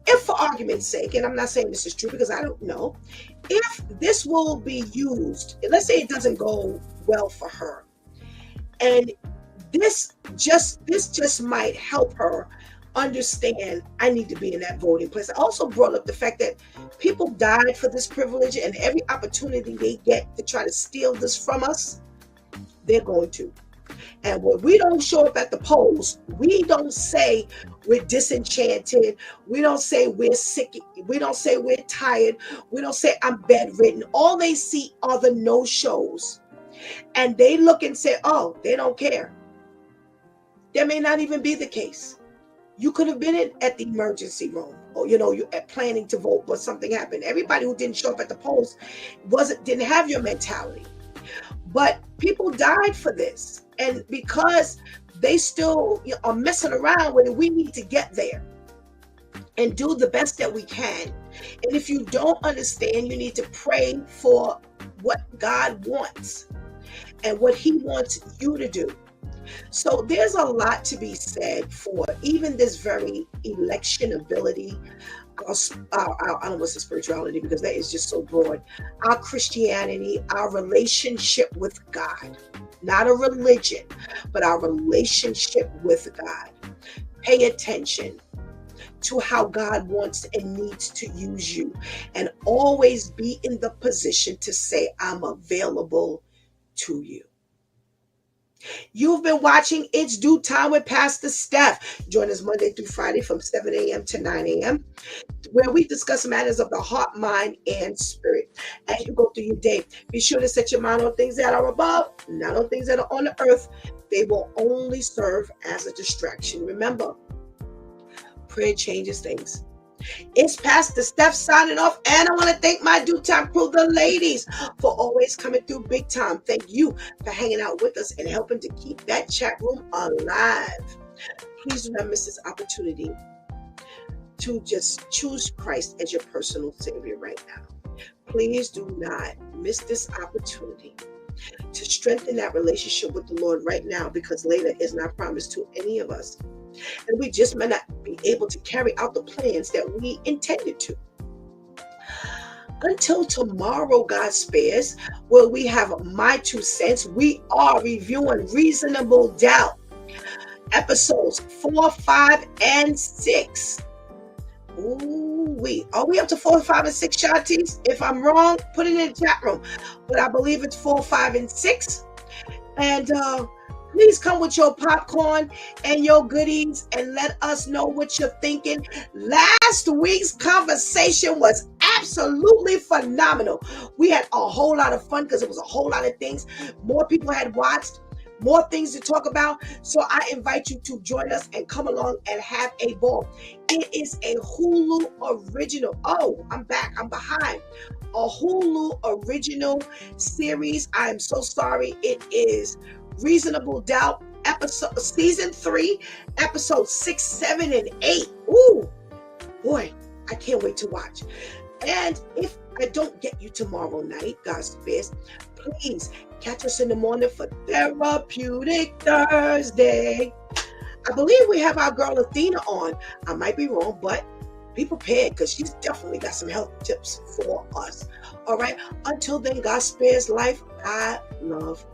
if, for argument's sake, and I'm not saying this is true because I don't know, if this will be used, let's say it doesn't go well for her, and this just might help her understand, I need to be in that voting place. I also brought up the fact that people died for this privilege, and every opportunity they get to try to steal this from us, they're going to. And when we don't show up at the polls, we don't say we're disenchanted. We don't say we're sick. We don't say we're tired. We don't say I'm bedridden. All they see are the no-shows. And they look and say, oh, they don't care. That may not even be the case. You could have been at the emergency room, or you planning to vote, but something happened. Everybody who didn't show up at the polls didn't have your mentality. But people died for this, and because they still are messing around with it, we need to get there and do the best that we can. And if you don't understand, you need to pray for what God wants and what he wants you to do. So there's a lot to be said for even this very election ability. I don't want to say spirituality, because that is just so broad. Our Christianity, our relationship with God. not a religion, but our relationship with God. Pay attention to how God wants and needs to use you, and always be in the position to say, I'm available to you. You've been watching It's Due Time with Pastor Steph. Join us Monday through Friday from 7 a.m. to 9 a.m., where we discuss matters of the heart, mind, and spirit. As you go through your day, be sure to set your mind on things that are above, not on things that are on the earth. They will only serve as a distraction. Remember, prayer changes things. It's Pastor Steph signing off, and I want to thank my Due Time crew, the ladies, for always coming through big time. Thank you for hanging out with us and helping to keep that chat room alive. Please do not miss this opportunity to just choose Christ as your personal Savior right now. Please do not miss this opportunity to strengthen that relationship with the Lord right now, because later is not promised to any of us. And we just may not be able to carry out the plans that we intended to. Until tomorrow, God spares, where we have my 2 cents, we are reviewing Reasonable Doubt, episodes 4, 5, and 6. Ooh, are we up to 4, 5, and 6, Shanties? If I'm wrong, put it in the chat room. But I believe it's 4, 5, and 6. And please come with your popcorn and your goodies and let us know what you're thinking. Last week's conversation was absolutely phenomenal. We had a whole lot of fun because it was a whole lot of things. More people had watched, more things to talk about. So I invite you to join us and come along and have a ball. It is a Hulu original. Oh, I'm back. I'm behind. A Hulu original series. I am so sorry. It is Reasonable Doubt, season 3, episodes 6, 7, and 8. Ooh, boy, I can't wait to watch. And if I don't get you tomorrow night, God spares, please catch us in the morning for Therapeutic Thursday. I believe we have our girl Athena on. I might be wrong, but be prepared, because she's definitely got some health tips for us. All right. Until then, God spares life. I love